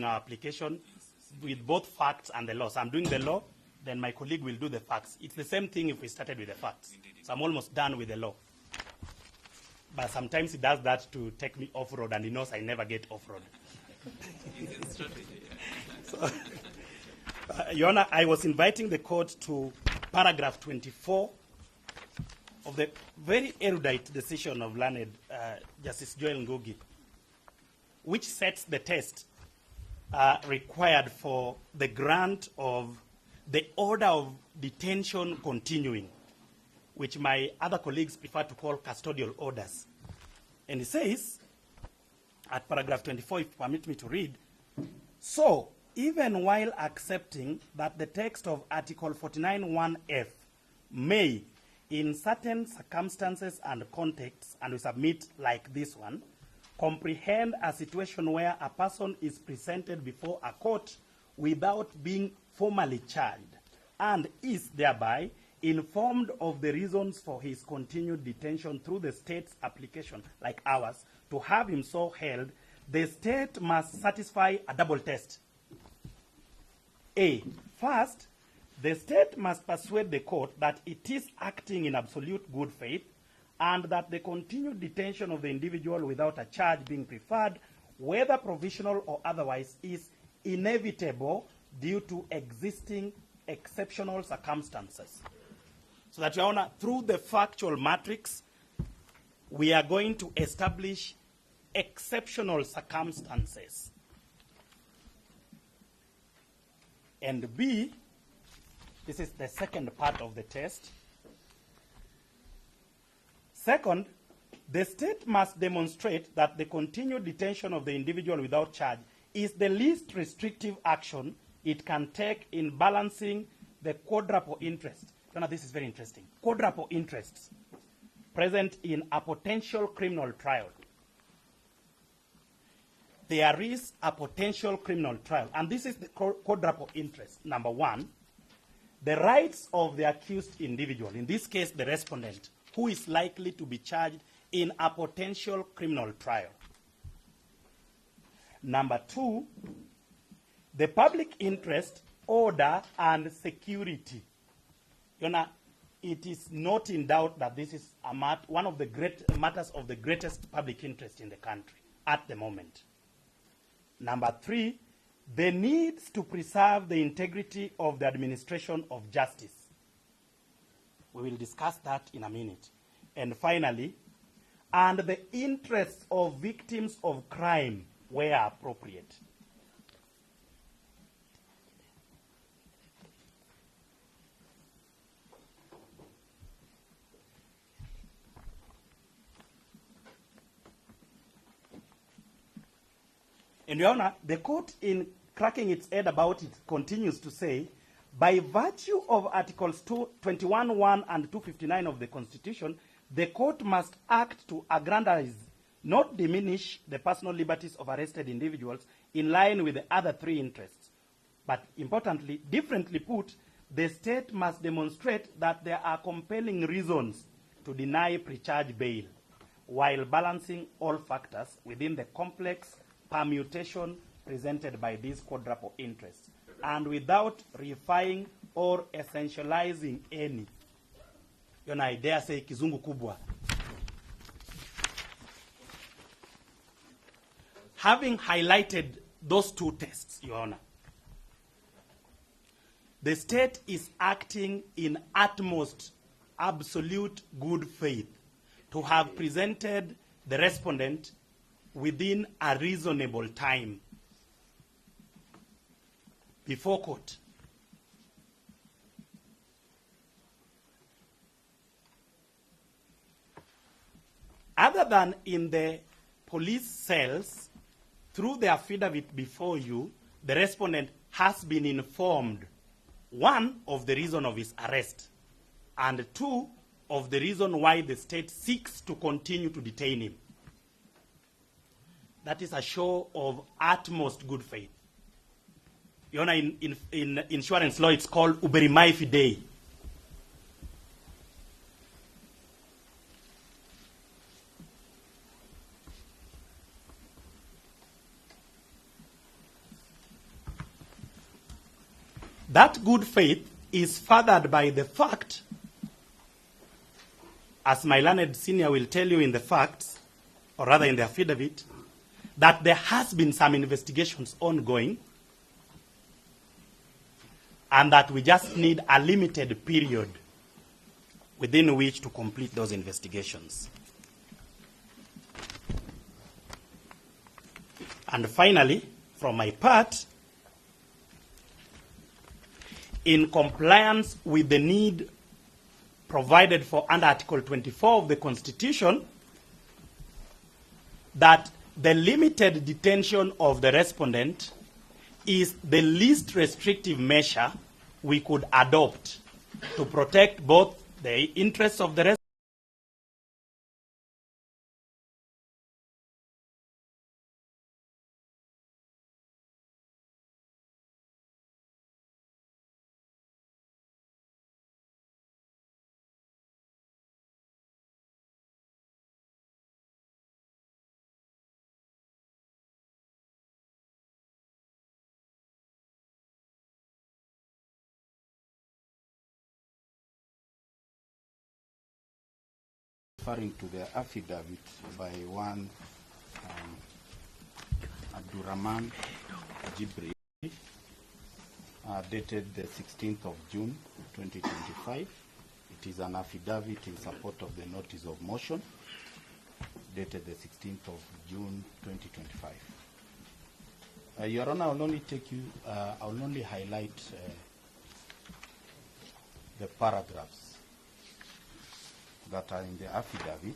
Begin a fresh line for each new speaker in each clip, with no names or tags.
our application with both facts and the law. So I'm doing the law, then my colleague will do the facts. It's the same thing if we started with the facts. So I'm almost done with the law. But sometimes he does that to take me off-road, and he knows I never get off-road. So, Your Honor, I was inviting the court to paragraph 24 of the very erudite decision of learned Justice Joel Ngugi, which sets the test required for the grant of the order of detention continuing, which my other colleagues prefer to call custodial orders. And it says, at paragraph 24, if you permit me to read, so, even while accepting that the text of Article 49(1)(f) may, in certain circumstances and contexts, and we submit like this one, comprehend a situation where a person is presented before a court without being formally charged and is thereby informed of the reasons for his continued detention through the state's application, like ours, to have him so held, the state must satisfy a double test. A, first, the state must persuade the court that it is acting in absolute good faith and that the continued detention of the individual without a charge being preferred, whether provisional or otherwise, is inevitable due to existing exceptional circumstances. So that, Your Honor, through the factual matrix, we are going to establish exceptional circumstances. And B, this is the second part of the test. Second, the state must demonstrate that the continued detention of the individual without charge is the least restrictive action it can take in balancing the quadruple interest. Now, this is very interesting. Quadruple interests present in a potential criminal trial. There is a potential criminal trial, and this is the quadruple interest. Number one, the rights of the accused individual, in this case the respondent, who is likely to be charged in a potential criminal trial. Number two, the public interest, order, and security. You know, it is not in doubt that this is one of the great matters of the greatest public interest in the country at the moment. Number three, the needs to preserve the integrity of the administration of justice. We will discuss that in a minute. And finally, and the interests of victims of crime where appropriate. And Your Honor, the court, in cracking its head about it, continues to say, by virtue of Articles 21(1) and 259 of the Constitution, the court must act to aggrandize, not diminish, the personal liberties of arrested individuals in line with the other three interests. But importantly, differently put, the state must demonstrate that there are compelling reasons to deny pre-charge bail, while balancing all factors within the complex permutation presented by these quadruple interests, and without reifying or essentializing any. You know, I dare say kizungu kubwa. Having highlighted those two tests, Your Honor, the state is acting in utmost absolute good faith to have presented the respondent within a reasonable time before court. Other than in the police cells, through the affidavit before you, the respondent has been informed, one, of the reason of his arrest, and two, of the reason why the state seeks to continue to detain him. That is a show of utmost good faith. You know, in insurance law, it's called uberimai fidei. That good faith is furthered by the fact, as my learned senior will tell you in the facts, or rather in the affidavit, that there has been some investigations ongoing and that we just need a limited period within which to complete those investigations. And finally, from my part, in compliance with the need provided for under Article 24 of the Constitution, that the limited detention of the respondent is the least restrictive measure we could adopt to protect both the interests of the respondent
referring to the affidavit by one Abdurrahman Jibril, dated the 16th of June 2025. It is an affidavit in support of the notice of motion dated the 16th of June 2025. Your Honor, I will only I will only highlight the paragraphs that are in the affidavit.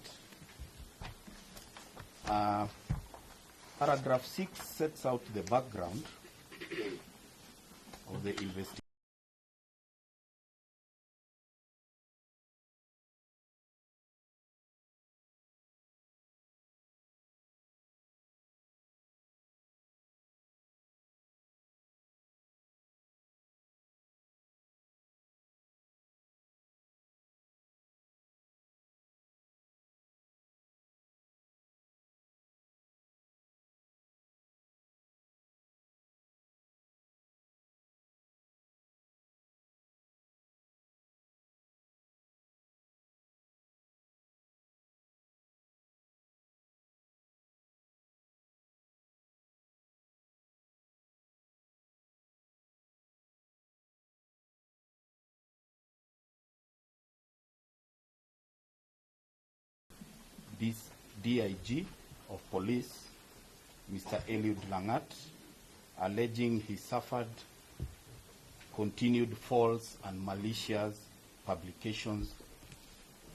Paragraph 6 sets out the background of the investigation. This DIG of police, Mr. Eliud Langat, alleging he suffered continued false and malicious publications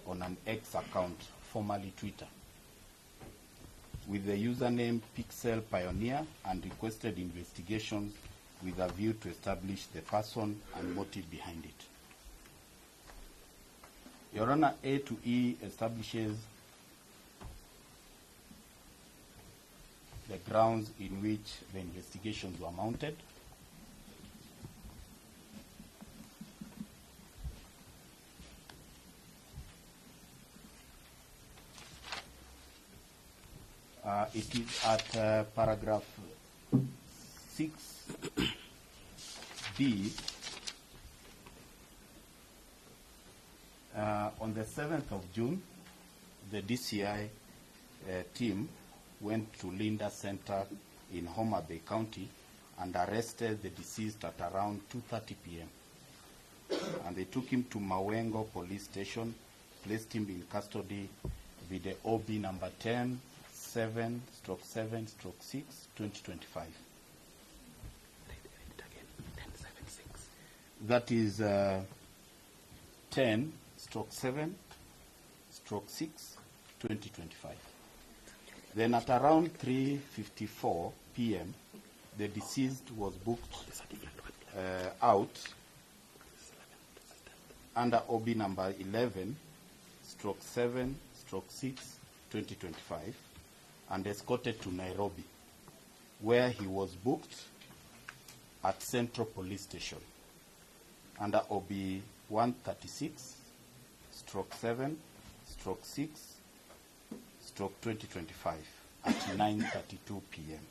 on an X account, formerly Twitter, with the username Pixel Pioneer, and requested investigations with a view to establish the person and motive behind it. Your Honor, A to E establishes the grounds in which the investigations were mounted. It is at paragraph 6B. On the 7th of June, the DCI team went to Linda Center in Homa Bay County and arrested the deceased at around 2:30 p.m. And they took him to Mawengo Police Station, placed him in custody with the OB number 10-7/7/6/2025. That is 10/7/6/2025. Then at around 3:54 p.m., the deceased was booked out under OB number 11/7/6/2025 and escorted to Nairobi, where he was booked at Central Police Station under OB 136/7/6/2025 at 9:32 p.m.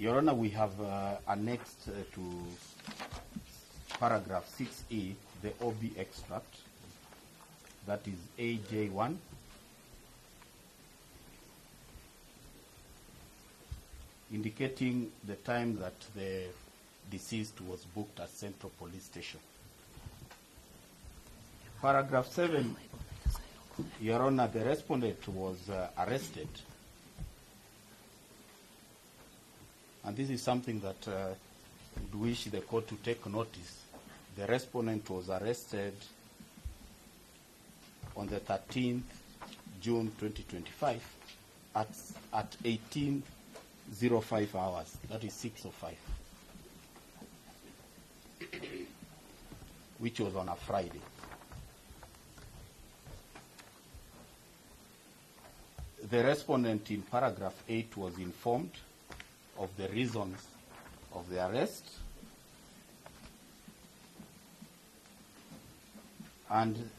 Your Honor, we have annexed to paragraph 6E the OB extract, that is AJ1, indicating the time that the deceased was booked at Central Police Station. Paragraph 7, Your Honor, the respondent was arrested. And this is something that would wish the court to take notice. The respondent was arrested on the 13th June 2025 at 18:05 hours, that is 6:05, which was on a Friday. The respondent in paragraph 8 was informed of the reasons of the arrest and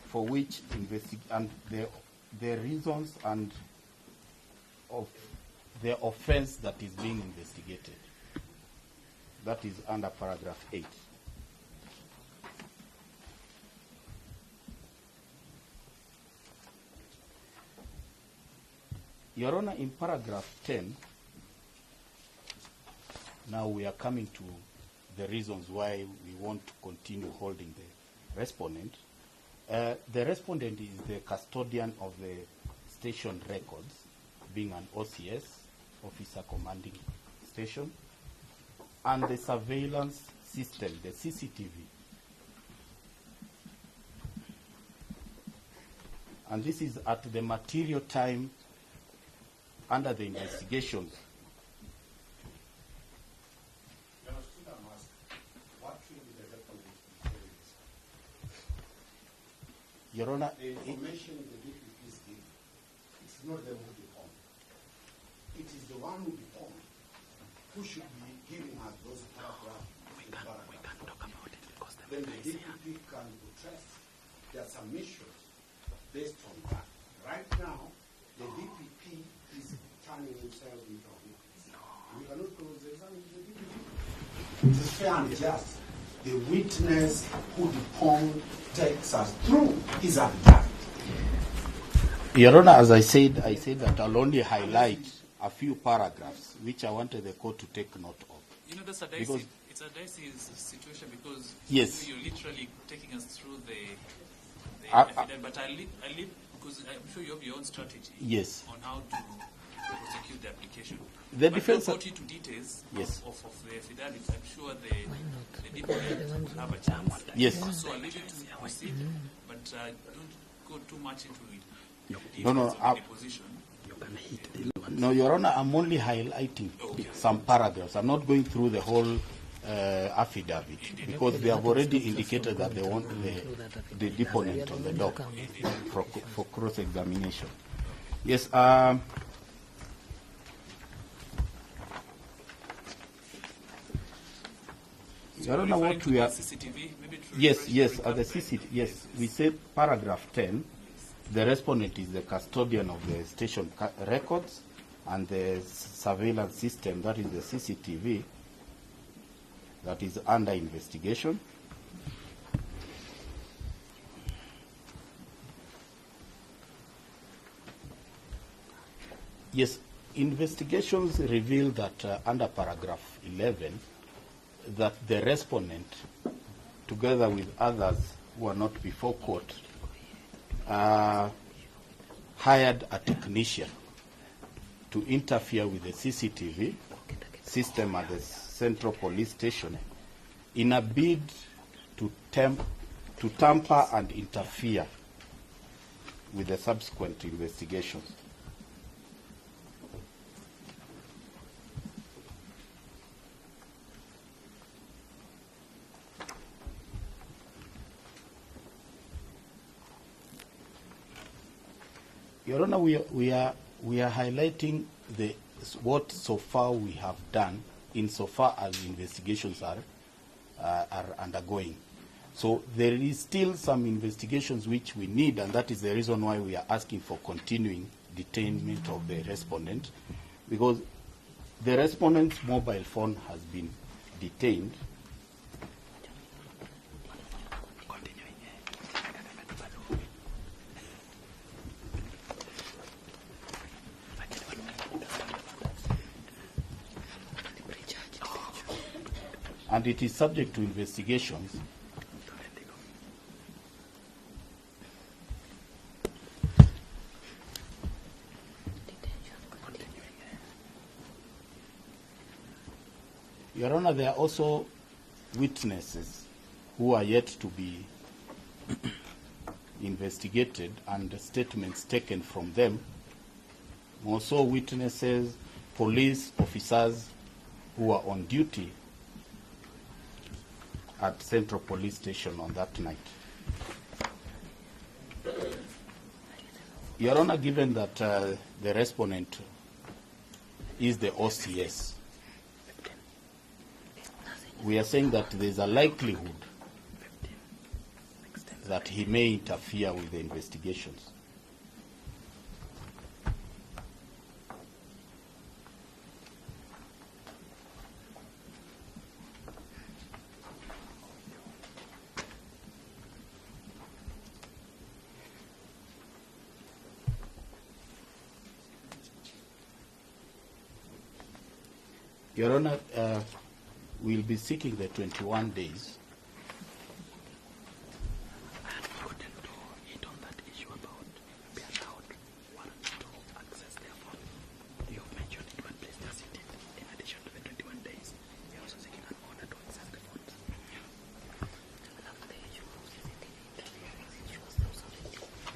for which the reasons and of the offense that is being investigated. That is under paragraph 8. Your Honor, in paragraph 10, now we are coming to the reasons why we want to continue holding the respondent. The respondent is the custodian of the station records, being an OCS, officer commanding station, and the surveillance system, the CCTV. And this is at the material time under the investigations. Your Honor,
the information the DPP is giving, it's not them who depend. It is the one who depend who should be giving us those paragraphs. We can't talk about it because then the DPP can address their submissions based on that. Right now, the DPP is turning himself into a witness. We cannot close the exam with the DPP. It is fair and just. The witness who depend takes us through is abducted.
Your Honor, as I said that I'll only highlight a few paragraphs which I wanted the court to take note of.
You know, that's a dicey, it's a dicey situation because
yes,
you're literally taking us through the affidavit, but I leave because I'm sure you have your own strategy
yes,
on how to prosecute the application.
The
but
defense
don't go into details
yes,
of the affidavit. I'm sure the defendant will have a chance.
Yes.
So I'll leave you to proceed, but don't go too much into it.
No, Your Honor, I'm only highlighting some paragraphs. I'm not going through the whole affidavit because they have already indicated that they want the deponent on the dock for cross-examination. Yes. Your Honor, what we are...
CCTV,
yes, at the CCTV, yes. We say paragraph 10, the respondent is the custodian of the station records and the surveillance system, that is the CCTV, that is under investigation. Yes, investigations reveal that under paragraph 11, that the respondent, together with others who are not before court, hired a technician to interfere with the CCTV system at the Central Police Station in a bid to tamper and interfere with the subsequent investigations. Your Honor, we are highlighting what so far we have done insofar as investigations are undergoing. So there is still some investigations which we need, and that is the reason why we are asking for continuing detainment of the respondent, because The respondent's mobile phone has been detained. And it is subject to investigations. Your Honor, there are also witnesses who are yet to be investigated and statements taken from them. Also witnesses, police officers who are on duty at Central Police Station on that night. Your Honor, given that the respondent is the OCS, we are saying that there's a likelihood that he may interfere with the investigations. Your Honor, we'll be seeking the 21 days.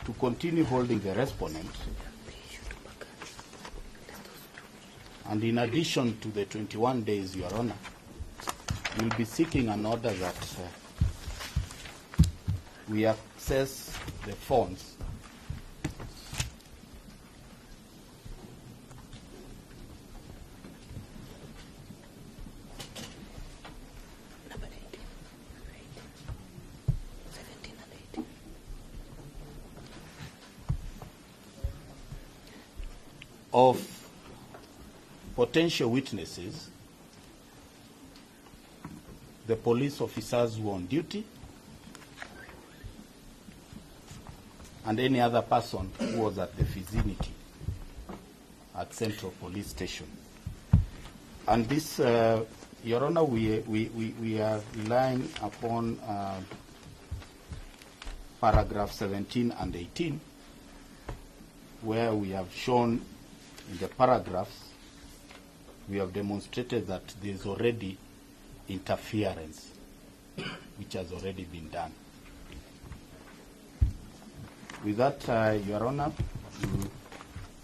To continue holding the respondent. And in addition to the 21 days, Your Honor, we'll be seeking an order that we access the phones of potential witnesses, the police officers who are on duty, and any other person who was at the vicinity at Central Police Station. And this, Your Honor, we are relying upon paragraph 17 and 18, where we have shown in the paragraphs, we have demonstrated that there is already interference, which has already been done. With that, Your Honor,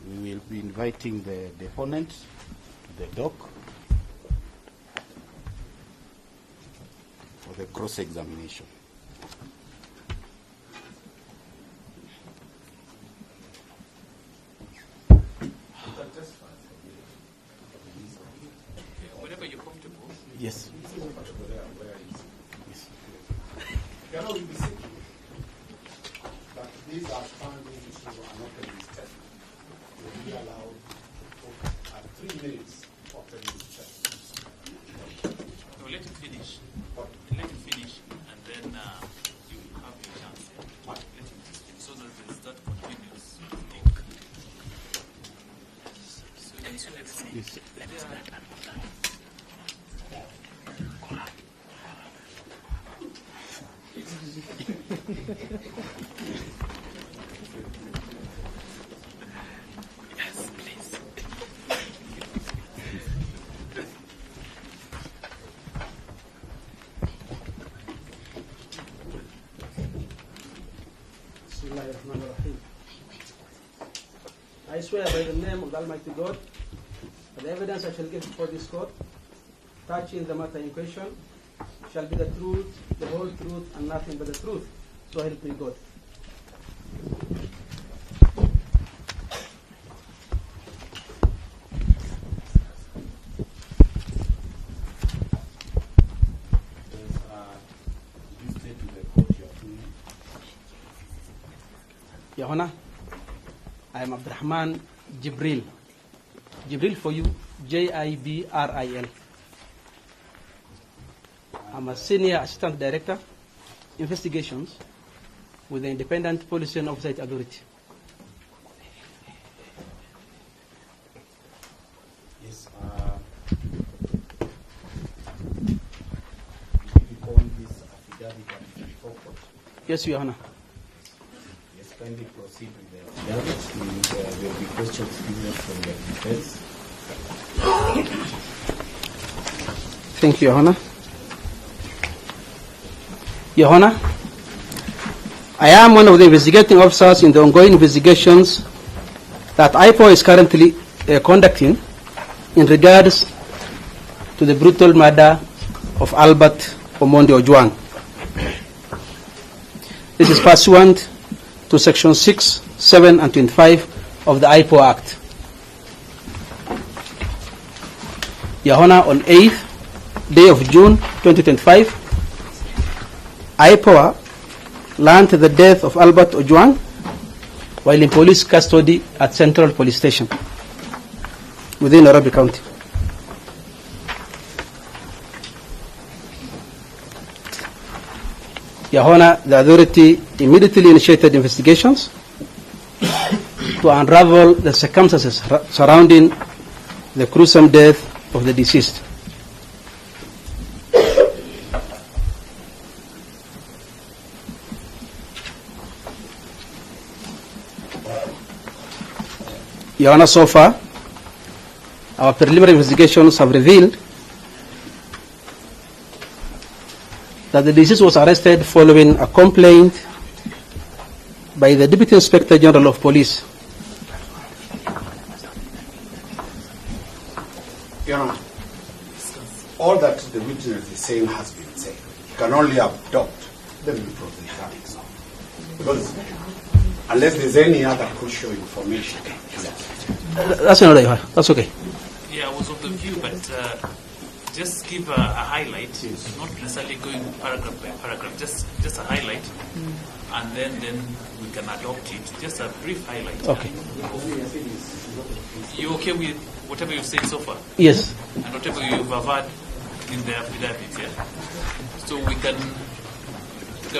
we will be inviting the deponent to the dock for the cross-examination.
Whenever you're comfortable.
Yes. Yes.
Cannot we be seeking that these are findings to an open test will be allowed at 3 minutes after this test?
No, let him finish. Let him finish, and then you will have your chance. Let him finish, so that there's that continuous thing. So let's see.
Yes.
Yes, please.
Bismillahirrahmanirrahim. I swear by the name of the Almighty God, that the evidence I shall give before this court, touching the matter in question, shall be the truth, the whole truth, and nothing but the truth. So help me God. Your Honor, I am Abdurrahman Jibril, Jibril for you, Jibril. I'm a Senior Assistant Director, Investigations with the Independent Policy and Oversight Authority.
Yes, on this affidavit and report.
Yes, Your Honor.
Yes, kindly proceed with the affidavit. And, there will be questions given from the defense.
Thank you, Your Honor. Your Honor, I am one of the investigating officers in the ongoing investigations that IPOA is currently conducting in regards to the brutal murder of Albert Omondi Ojwang. This is pursuant to Section 6, 7, and 25 of the IPOA Act. Your Honor, on 8th day of June 2025, IPOA learned the death of Albert Ojwang while in police custody at Central Police Station within Nairobi County. Your Honor, the authority immediately initiated investigations to unravel the circumstances surrounding the gruesome death of the deceased. Your Honor, so far, our preliminary investigations have revealed that the deceased was arrested following a complaint by the Deputy Inspector General of Police.
Your Honor, all that the witness is saying has been said. You can only adopt the verdicts. Because unless there's any other crucial information.
That's another, Your Honor. That's okay.
Yeah, I was of the view, but just give a highlight, not necessarily going paragraph by paragraph, just a highlight, and then we can adopt it. Just a brief highlight.
Okay.
You okay with whatever you've said so far?
Yes.
And whatever you've averred in the affidavit, yeah? So we can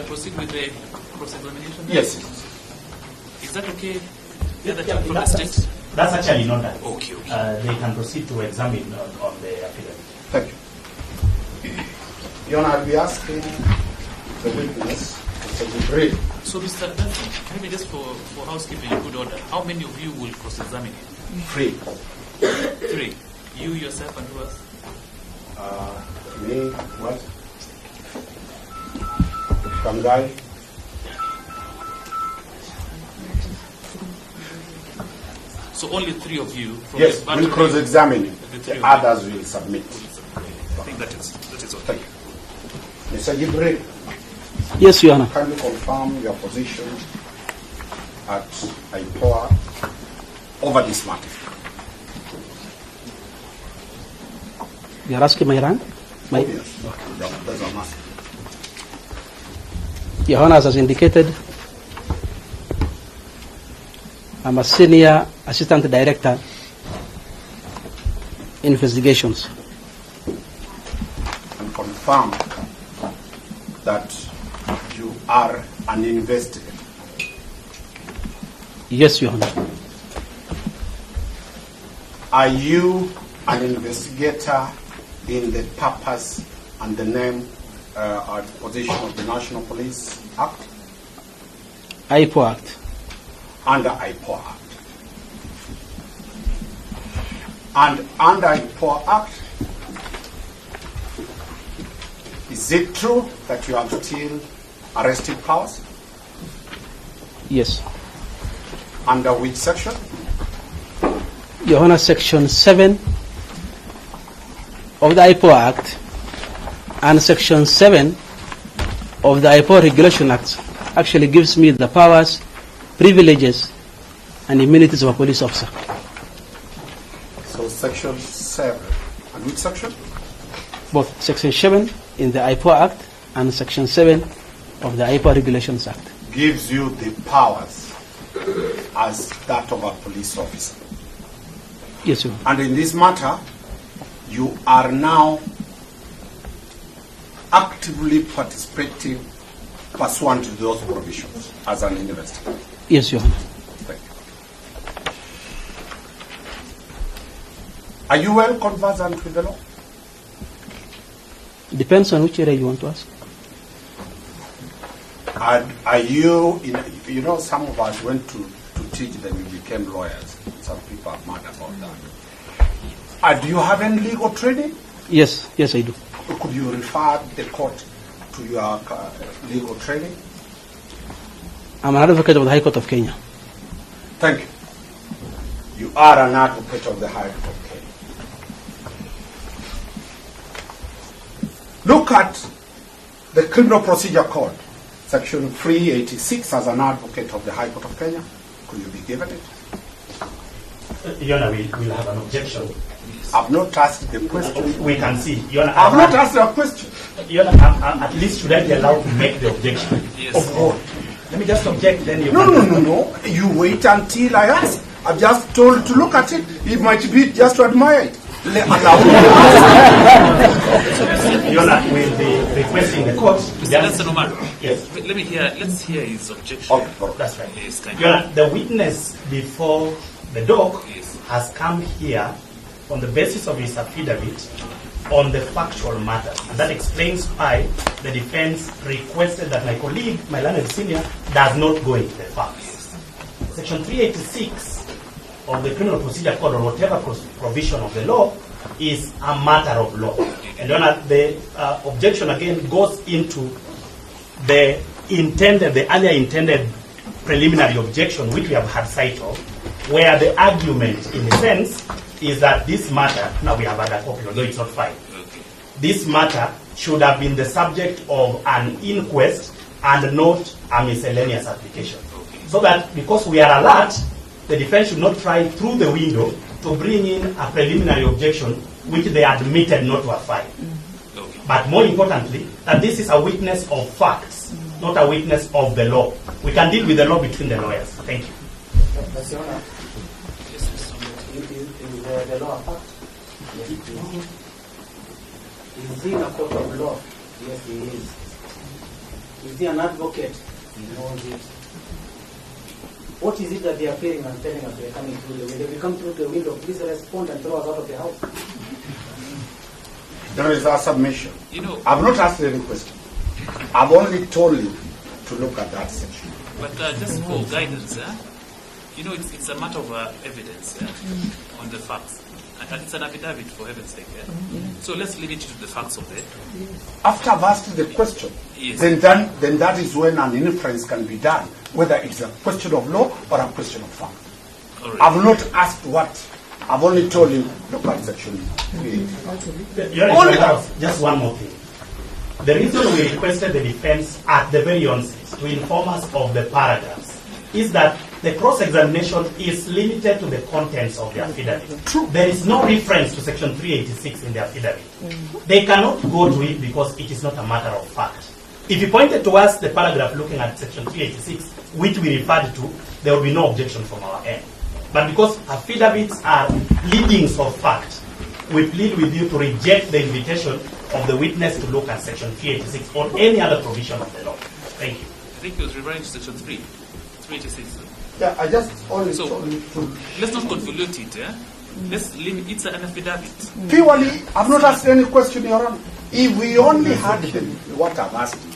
proceed with the cross-examination?
Yes.
Is that okay? The other chap from the state?
That's actually not that.
Okay.
They can proceed to examine on the affidavit.
Thank you. Your Honor, I'll be asking the witness, Mr. Jibril.
So, Mr. Duncan, maybe just for housekeeping in good order, how many of you will cross-examine him?
3.
3. You, yourself, and who else?
Me, what? Kangai.
So only 3 of you. From
Yes,
the
we'll cross-examine him.
The 3
The
of
others will submit.
I think that is okay.
Thank you. Mr. Jibril,
Yes, Your Honor.
can you confirm your position at IPOA over this matter?
You are asking my rank?
Yes. That's a must.
Your Honor, as indicated, I'm a Senior Assistant Director, Investigations.
And confirm that you are an investigator.
Yes, Your Honor.
Are you an investigator in the purpose and the name or position of the National Police Act?
IPOA Act.
Under IPOA Act. And under IPOA Act, is it true that you have still arresting powers?
Yes.
Under which section?
Your Honor, Section 7 of the IPOA Act and Section 7 of the IPOA Regulation Act actually gives me the powers, privileges, and immunities of a police officer.
So Section 7. And which section?
Both Section 7 in the IPOA Act and Section 7 of the IPOA Regulations Act.
Gives you the powers as that of a police officer.
Yes, Your Honor.
And in this matter, you are now actively participating pursuant to those provisions as an investigator.
Yes, Your Honor.
Thank you. Are you well conversant with the law?
Depends on which area you want to ask.
Are you, you know, some of us went to teach, then we became lawyers. Some people are mad about that. Do you have any legal training?
Yes, yes, I do.
Could you refer the court to your legal training?
I'm an advocate of the High Court of Kenya.
Thank you. You are an advocate of the High Court of Kenya. Look at the Criminal Procedure Code, Section 386, as an advocate of the High Court of Kenya. Could you be given it?
Your Honor, we'll have an objection.
I've not asked the question.
We can see. Your Honor,
I've not asked the question.
Your Honor, at least should I be allowed to make the objection?
Yes.
Of what?
Let me just object, then you
No,
can...
no, no, no. You wait until I ask. I've just told to look at it. It might be just to admire it. Allow me.
Your Honor, we'll be requesting the court to
That's the normal.
Yes.
Let's hear his objection.
Okay, all right.
That's right.
Yes, thank
Your
you.
Honor, the witness before the dock
Yes.
has come here on the basis of his affidavit on the factual matter. And that explains why the defense requested that my colleague, my learned senior, does not go into the facts. Section 386 of the Criminal Procedure Code, or whatever provision of the law, is a matter of law. And Your Honor, the objection again goes into the earlier intended preliminary objection, which we have had sight of, where the argument, in a sense, is that this matter, now we have had a copy, although it's not filed, this matter should have been the subject of an inquest and not a miscellaneous application. So that because we are alert, the defense should not try through the window to bring in a preliminary objection which they admitted not to have filed. But more importantly, that this is a witness of facts, not a witness of the law. We can deal with the law between the lawyers. Thank you.
Is the law a fact? Yes, it is. Is he in a court of law? Yes, he is. Is he an advocate? He knows it. What is it that they are fearing and telling us they are coming through the window? If we come through the window, please respond and throw us out of the house.
There is a submission.
You know,
I've not asked any question. I've only told you to look at that section.
but just for guidance, you know, it's a matter of evidence on the facts. And it's an affidavit, for heaven's sake. So let's limit it to the facts of it.
After I've asked the question,
Yes.
then that is when an inference can be done, whether it's a question of law or a question of fact.
All right.
I've not asked what. I've only told you, look at section 3.
Your Honor, just one more thing. The reason we requested the defense at the very onset to inform us of the paragraphs is that the cross-examination is limited to the contents of the affidavit.
True.
There is no reference to section 386 in the affidavit. They cannot go to it because it is not a matter of fact. If you pointed to us the paragraph looking at section 386, which we referred to, there will be no objection from our end. But because affidavits are leadings of fact, we plead with you to reject the invitation of the witness to look at section 386 or any other provision of the law. Thank you.
I think he was referring to section 386.
Yeah, I just only
So
told you to.
let's not convolute it. Let's limit. It's an affidavit.
Purely, I've not asked any question, Your Honor. If we only had what I've asked you,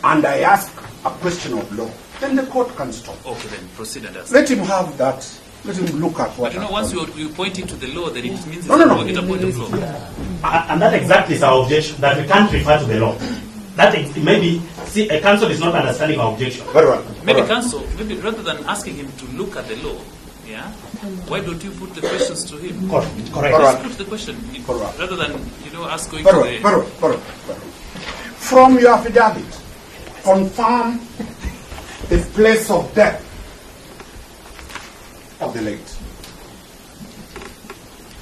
and I ask a question of law, then the court can stop.
Okay, then proceed and ask.
Let him have that. Let him look at what
But you know,
I've
once
done.
you point it to the law, then it means
No.
we get a point of law.
And that exactly is our objection, that we can't refer to the law. That maybe, see, a counsel is not understanding our objection.
Very well.
Maybe
All right.
counsel, maybe rather than asking him to look at the law, why don't you put the questions to him?
Correct.
All
Just
right.
put the question
All right.
rather than us going
Very
to
well,
the.
very well. From your affidavit, confirm the place of death of the late.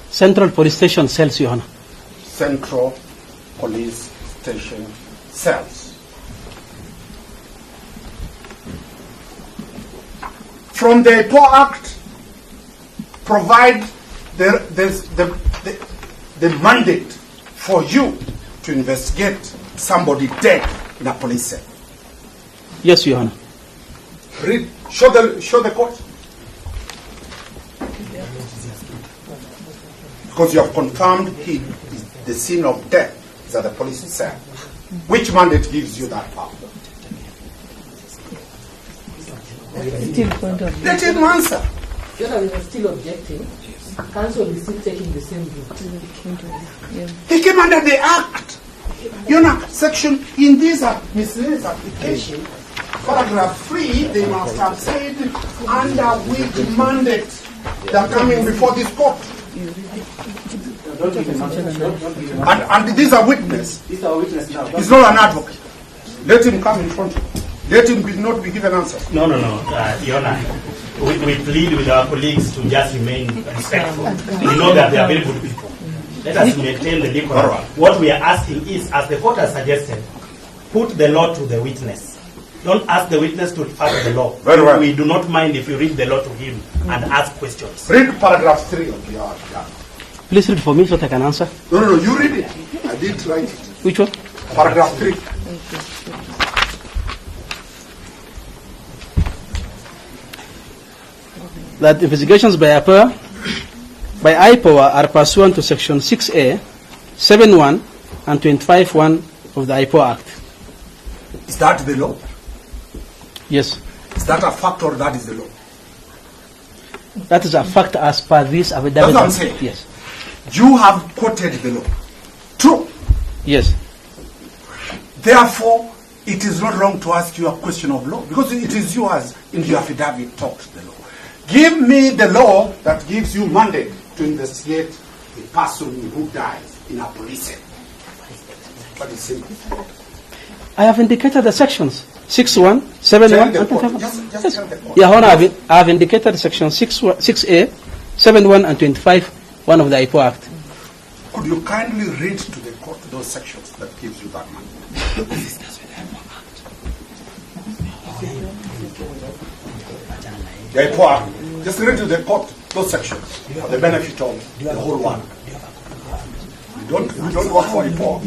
Central Police Station cells, Your Honor.
Central Police Station cells. From the IPOA Act, provide there's the mandate for you to investigate somebody dead in a police cell.
Yes, Your Honor.
Read, show the court. Because you have confirmed the scene of death is at the police cell. Which mandate gives you that power? Let him answer.
Your Honor, we are still objecting. Counsel is still taking the same view.
He came under the Act. You know, section in this miscellaneous application, paragraph 3, they must have said under which mandate they are coming before this court. And this is a witness. He's not an advocate. Let him come in front of you. Let him not be given answers.
No, Your Honor. We plead with our colleagues to just remain respectful. We know that they are very good people. Let us maintain the decorum. What we are asking is, as the court has suggested, put the law to the witness. Don't ask the witness to follow the law.
Very well.
We do not mind if you read the law to him and ask questions.
Read paragraph 3 of your
Please read for me so that I can answer.
No, you read it. I did write it.
Which one?
Paragraph 3.
That investigations by IPOA are pursuant to Section 6A, 7.1, and 25.1 of the IPOA Act.
Is that the law?
Yes.
Is that a fact or that is the law?
That is a fact as per this affidavit.
That's what I'm saying.
Yes.
You have quoted the law. True.
Yes.
Therefore, it is not wrong to ask you a question of law because it is you as in the affidavit talked the law. Give me the law that gives you mandate to investigate a person who dies in a police cell. But it's simple.
I have indicated the sections 6.1, 7.1, and 25.
Just tell the court.
Yeah, Honor, I have indicated section 6A, 7.1, and 25.1 of the IPOA Act.
Could you kindly read to the court those sections that gives you that mandate? The IPOA Act. Just read to the court those sections for the benefit of the whole world. We don't work for IPOA.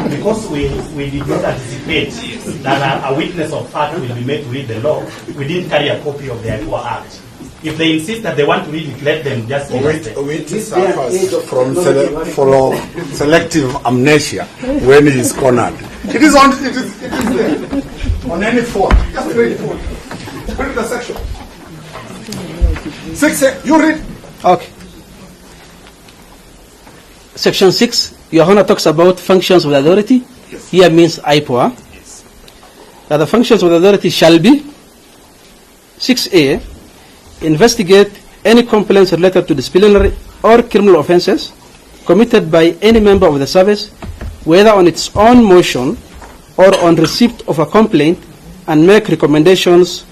Because we did not anticipate that a witness of fact will be made to read the law, we didn't carry a copy of the IPOA Act. If they insist that they want to read it, let them just read it.
Wait suffers from selective amnesia when he is cornered. It is there. On any phone. Just read it. Read the section. 6, you read.
Okay. Section 6, Your Honor talks about functions of the authority.
Yes.
Here means IPOA.
Yes.
That the functions of the authority shall be 6A, investigate any complaints related to disciplinary or criminal offenses committed by any member of the service, whether on its own motion or on receipt of a complaint, and make recommendations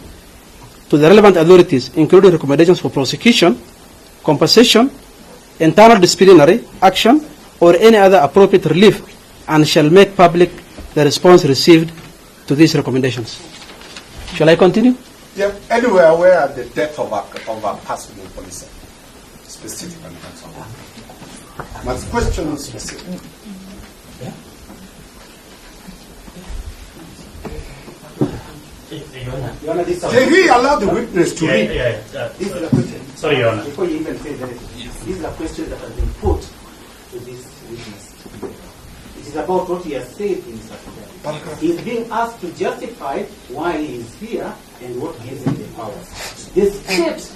to the relevant authorities, including recommendations for prosecution, compensation, internal disciplinary action, or any other appropriate relief, and shall make public the response received to these recommendations. Shall I continue?
Yeah, anywhere where the death of a person in police specifically. My question is specific. Can we allow the witness to read?
This is a question. Sorry, Your Honor.
Before you even say that, this is a question that has been put to this witness. It is about what he has said in his affidavit. He is being asked to justify why he is here and what gives him the powers. The state,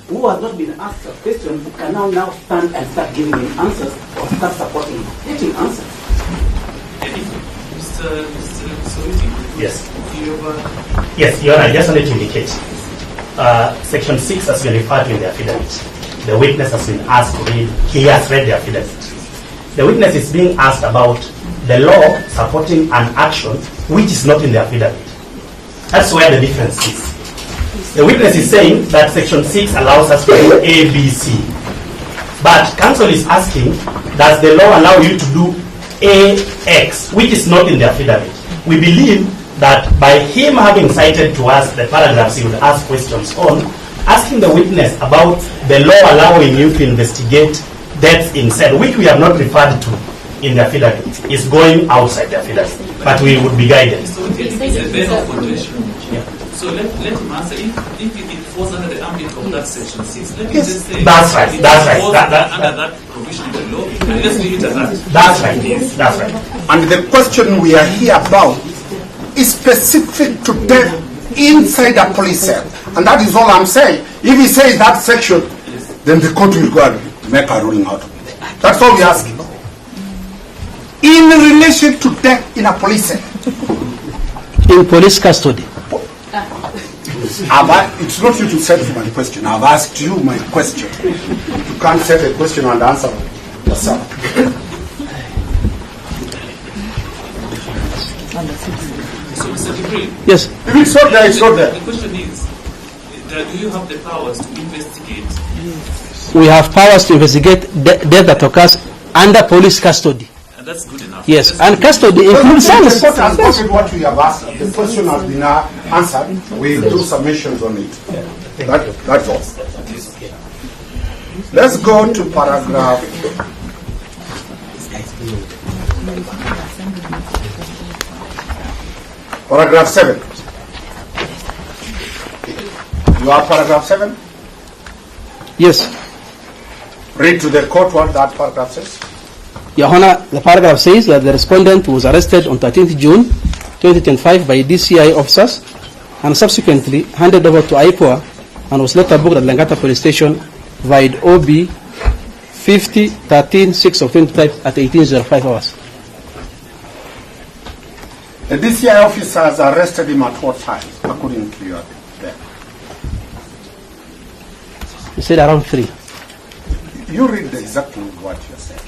who has not been asked a question, can now stand and start giving him answers or start supporting him. Let him answer.
Mr. Soruti,
Yes.
you have
Yes, Your Honor, I just wanted to indicate. Section 6 has been referred to in the affidavit. The witness has been asked to read. He has read the affidavit. The witness is being asked about the law supporting an action which is not in the affidavit. That's where the difference is. The witness is saying that Section 6 allows us to do A, B, C. But counsel is asking, does the law allow you to do A, X, which is not in the affidavit? We believe that by him having cited to us the paragraphs he would ask questions on, asking the witness about the law allowing you to investigate deaths in cell, which we have not referred to in the affidavit, is going outside the affidavit. But we would be guided.
So it's a veil of contradiction. Yeah. So let him answer. If it falls under the ambit of that section 6, let me just say
that's right. That's right.
Under that provision of the law, and let's leave it at that.
That's right. Yes. That's right.
And the question we are here about is specific to death inside a police cell. And that is all I'm saying. If he says that section, then the court will go and make a ruling out of it. That's all we're asking. In relation to death in a police cell.
In police custody.
It's not you to set my question. I've asked you my question. You can't set a question and answer yourself.
So, Mr. Jibril,
Yes.
If it's not there, it's not there.
the question is, do you have the powers to investigate?
We have powers to investigate death that occurs under police custody.
And that's good enough.
Yes, and custody includes
The
cells.
court has answered what we have asked. The question has been answered. We'll do submissions on it. That's all. Let's go to paragraph. Paragraph 7. You have paragraph 7?
Yes.
Read to the court what that paragraph says.
Your Honor, the paragraph says that the respondent was arrested on 13th June 2025 by DCI officers and subsequently handed over to IPOA and was later booked at Langata Police Station via OB 50-13-6 of 25 at 18:05 hours.
The DCI officers arrested him at what time, according to your there?
He said around 3.
You read exactly what you're saying.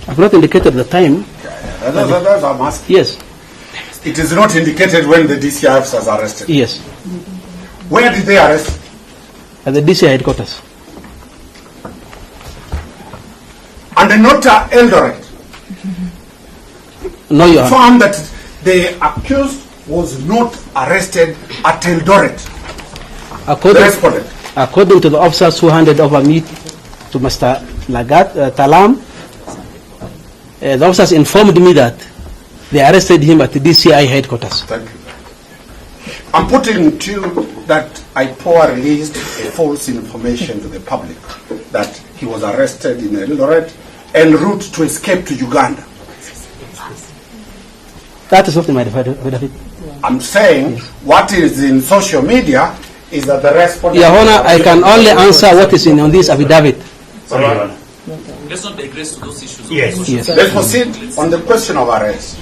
I've not indicated the time.
That's what I'm asking.
Yes.
It is not indicated when the DCI officers arrested.
Yes.
Where did they arrest?
At the DCI headquarters.
And not Eldoret.
No, Your Honor.
Found that the accused was not arrested at Eldoret.
According to the officers who handed over me to Mr. Talaam, the officers informed me that they arrested him at the DCI headquarters.
Thank you. I'm putting to you that IPOA released a false information to the public that he was arrested in Eldoret en route to escape to Uganda.
That is not in my affidavit.
I'm saying what is in social media is that the respondent...
Your Honor, I can only answer what is in on this affidavit.
Sorry, Your Honor.
Let's not digress to those issues.
Yes.
Yes.
Let's proceed on the question of arrest.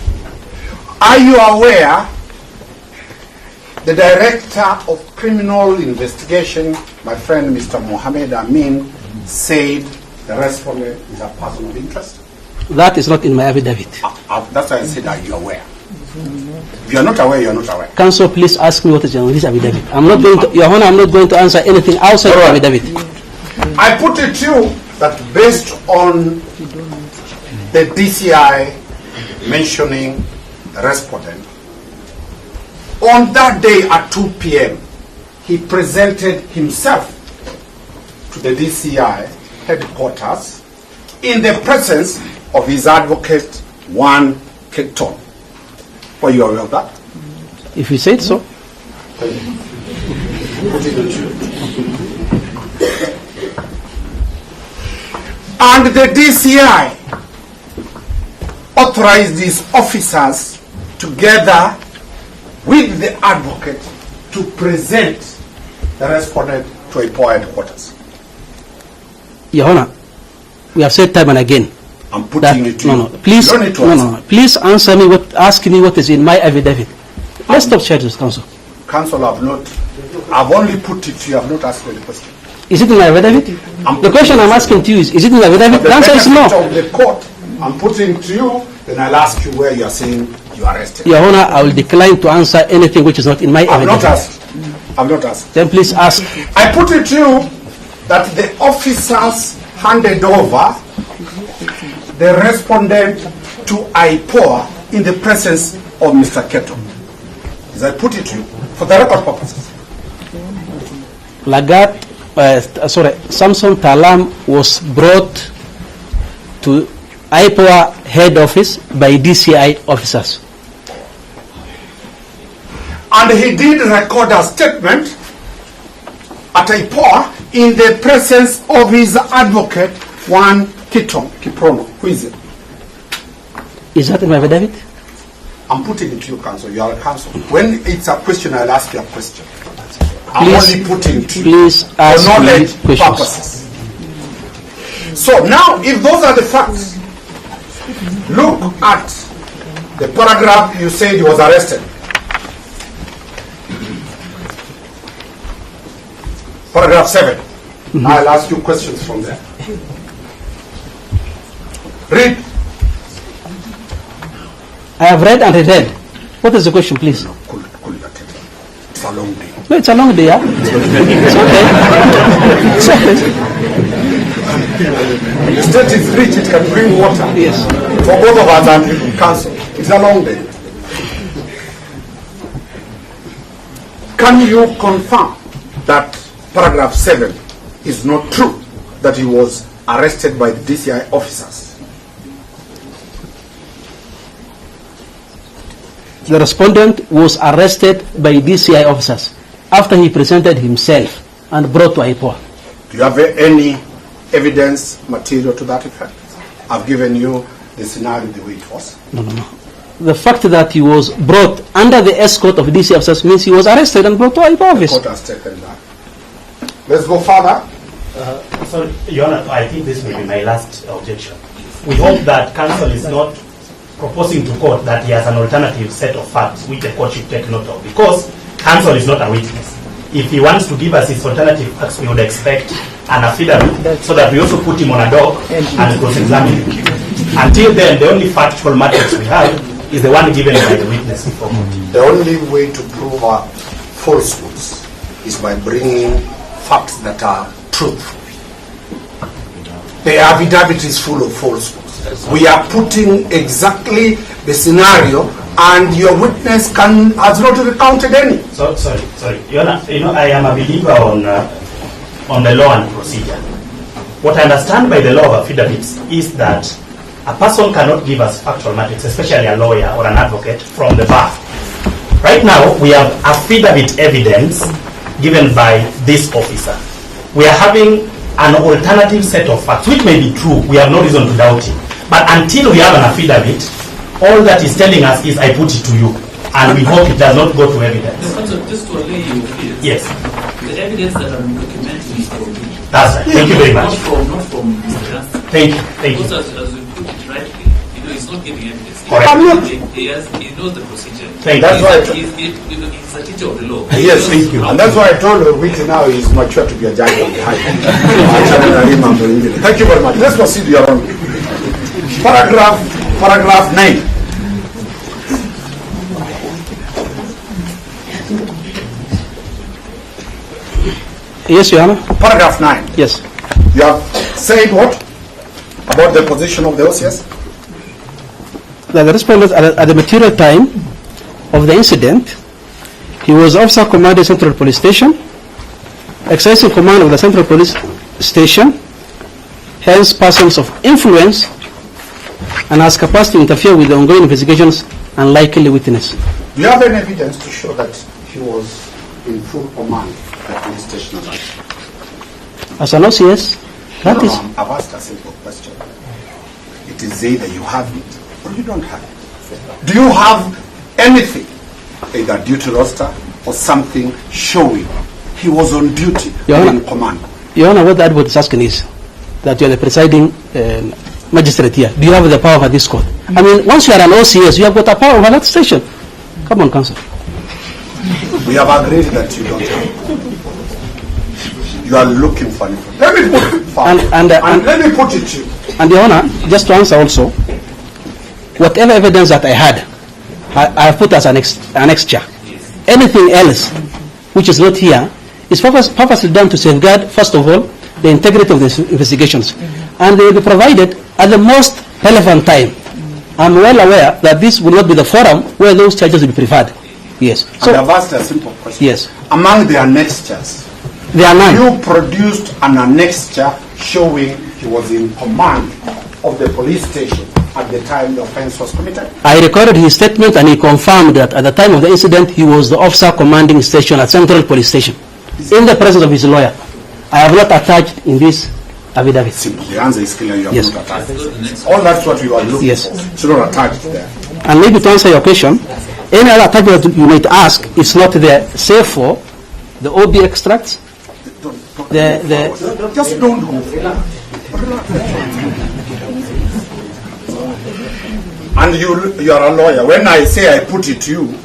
Are you aware the Director of Criminal Investigation, my friend Mr. Mohammed Amin, said the respondent is a person of interest?
That is not in my affidavit.
That's why I said, are you aware? If you are not aware, you are not aware.
Counsel, please ask me what is in this affidavit. I'm not going to, Your Honor, I'm not going to answer anything outside the affidavit.
I put it to you that based on the DCI mentioning the respondent, on that day at 2 p.m., he presented himself to the DCI headquarters in the presence of his advocate, Juan Keton. Were you aware of that?
If you said so.
Thank you. And the DCI authorized these officers together with the advocate to present the respondent to IPOA headquarters.
Your Honor, we have said time and again.
I'm putting it to you.
Please,
you don't need to answer.
Please answer me. Ask me what is in my affidavit. Let's stop charges, Counsel.
Counsel, I've only put it to you. I've not asked you the question.
Is it in my affidavit? The question I'm asking to you is it in my affidavit? The answer is no.
Of the court, I'm putting to you. Then I'll ask you where you are saying you are arrested.
Your Honor, I will decline to answer anything which is not in my affidavit.
I've not asked. I've not asked.
Then please ask.
I put it to you that the officers handed over the respondent to IPOA in the presence of Mr. Keto? As I put it to you, for the record purposes.
Samson Talaam was brought to IPOA head office by DCI officers.
And he did record a statement at IPOA in the presence of his advocate, Juan Kiprono. Who is it?
Is that in my affidavit?
I'm putting it to you, counsel. You are a counsel. When it's a question, I'll ask you a question. I'm
Please-
only putting it to you
please ask
for knowledge
me questions.
purposes. So now, if those are the facts, look at the paragraph you said he was arrested. Paragraph 7. I'll ask you questions from there. Read.
I have read and read. What is the question, please?
It's a long day.
No, it's a long day, yeah? It's okay. It's okay.
The state is rich, it can bring water.
Yes.
For both of us and council. It's a long day. Can you confirm that paragraph 7 is not true, that he was arrested by the DCI officers?
The respondent was arrested by DCI officers after he presented himself and brought to IPOA.
Do you have any evidence material to that effect? I've given you the scenario the way it was.
No. The fact that he was brought under the escort of DCI officers means he was arrested and brought to IPOA
The
office.
court has taken that. Let's go further.
Sorry, Your Honor, I think this will be my last objection. We hope that counsel is not proposing to court that he has an alternative set of facts which the court should take note of, because counsel is not a witness. If he wants to give us his alternative facts, we would expect an affidavit so that we also put him on a dock and cross-examine him. Until then, the only factual matrix we have is the one given by the witness before court.
The only way to prove falsehoods is by bringing facts that are truthful. The affidavit is full of falsehoods. We are putting exactly the scenario, and your witness has not recounted any.
So, sorry. Your Honor, I am a believer on the law and procedure. What I understand by the law of affidavits is that a person cannot give us factual matters, especially a lawyer or an advocate, from the bar. Right now, we have affidavit evidence given by this officer. We are having an alternative set of facts, which may be true. We have no reason to doubt it. But until we have an affidavit, all that is telling us is, I put it to you. And we hope it does not go to evidence.
Just to allay you,
Yes.
the evidence that I'm documenting is from me.
That's right. Thank you very much.
Not from Mr. Johnson.
Thank you.
Because as we put it rightly, he's not giving evidence.
Correct.
He knows the procedure.
Thank
That's
you.
why.
He's a teacher of the law.
Yes, thank you. And that's why I told you, which now is mature to be a judge of the high court. Thank you very much. Let's proceed, Your Honor. Paragraph 9.
Yes, Your Honor.
Paragraph 9.
Yes.
You have said what? About the position of the OCS?
That the respondent at the material time of the incident, he was officer commanding Central Police Station, exercising command of the Central Police Station, hence persons of influence, and has capacity to interfere with the ongoing investigations and likely witness.
Do you have any evidence to show that he was in full command at the station?
As an OCS, that is.
I've asked a simple question. It is either you have it or you don't have it. Do you have anything, either duty roster or something showing he was on duty
Your
in
Honor,
command?
Your Honor, what the advocate is asking is that you are the presiding magistrate here. Do you have the power over this court? I mean, once you are an OCS, you have got a power over that station. Come on, counsel.
We have agreed that you don't have it. You are looking for it. Let me put it forward.
And
let me put it to you.
And Your Honor, just to answer also, whatever evidence that I had, I have put as an extra. Anything else which is not here is purposely done to safeguard, first of all, the integrity of the investigations. And they will be provided at the most relevant time. I'm well aware that this will not be the forum where those charges will be preferred. Yes.
So I've asked a simple question.
Yes.
Among the annexures,
there are none.
You produced an annexure showing he was in command of the police station at the time the offense was committed?
I recorded his statement and he confirmed that at the time of the incident he was the officer commanding station at Central Police Station in the presence of his lawyer. I have not attached in this affidavit.
Simple. The answer is clear. You have
Yes.
not attached. All that's what you are looking
Yes.
for. It's not attached there.
And maybe to answer your question, any other attachment that you might ask is not there, save for the OB extracts,
Just don't go. And you are a lawyer. When I say I put it to you,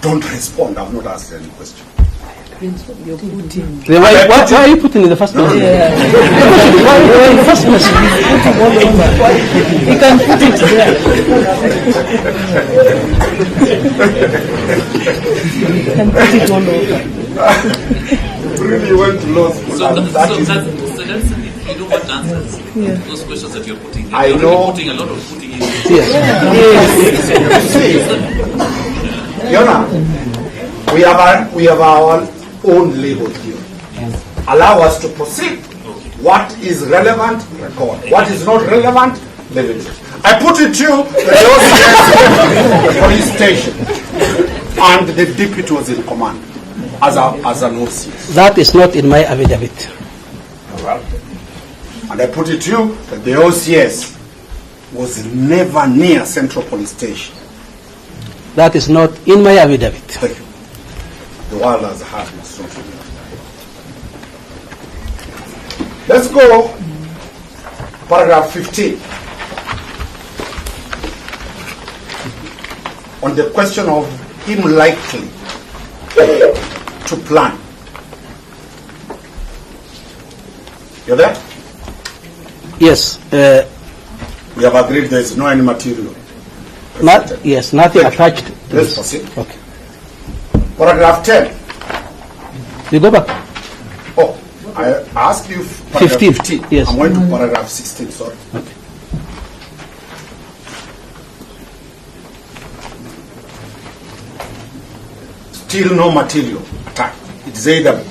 don't respond. I've not asked any question.
Then why are you putting in the first place? Why in the first place? You can put it there. You can put it all over.
Really went to law school.
So that's if you don't want answers, those questions that you're putting, you're
know.
putting a lot of putting in.
Yes.
Yona, we have our own label here. Allow us to proceed. What is relevant, record. What is not relevant, leave it. I put it to you, the police station, and the deputy was in command as an OCS.
That is not in my affidavit.
And I put it to you that the OCS was never near Central Police Station.
That is not in my affidavit.
Thank you. The world has had must not be. Let's go paragraph 15 on the question of him likely to plan. You there?
Yes.
We have agreed there is no any material.
Yes, nothing attached. To
Let's
this.
proceed.
Okay.
Paragraph 10.
You go back.
Oh, I asked you paragraph
15, yes.
I'm going to paragraph 16, sorry.
Okay.
Still no material attacked. It's either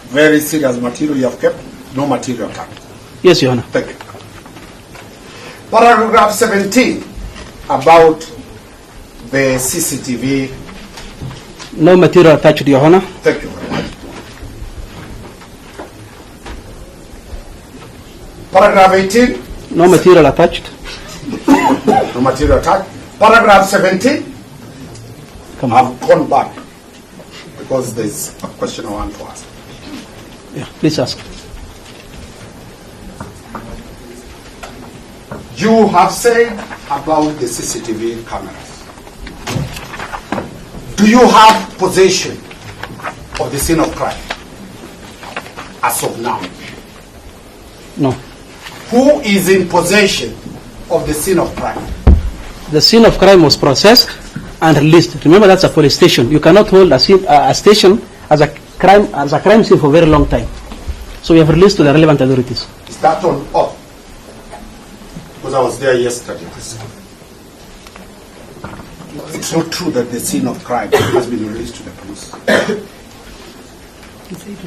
very serious material you have kept, no material attacked.
Yes, Your Honor.
Thank you. Paragraph 17 about the CCTV.
No material attached, Your Honor.
Thank you very much. Paragraph 18.
No material attached.
No material attached. Paragraph 17.
Come on.
I've gone back because there's a question I want to ask.
Yeah, please ask.
You have said about the CCTV cameras. Do you have possession of the scene of crime as of now?
No.
Who is in possession of the scene of crime?
The scene of crime was processed and released. Remember, that's a police station. You cannot hold a station as a crime scene for a very long time. So we have released to the relevant authorities.
Is that on off? Because I was there yesterday. It's not true that the scene of crime has been released to the police.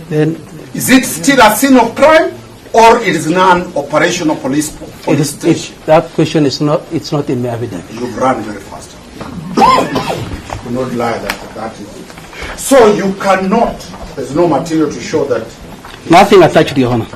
Then
Is it still a scene of crime, or it is non-operational police station?
that question is not. It's not in my affidavit.
You've run very fast. You not lie that is it. So you cannot. There's no material to show that.
Nothing attached, Your Honor.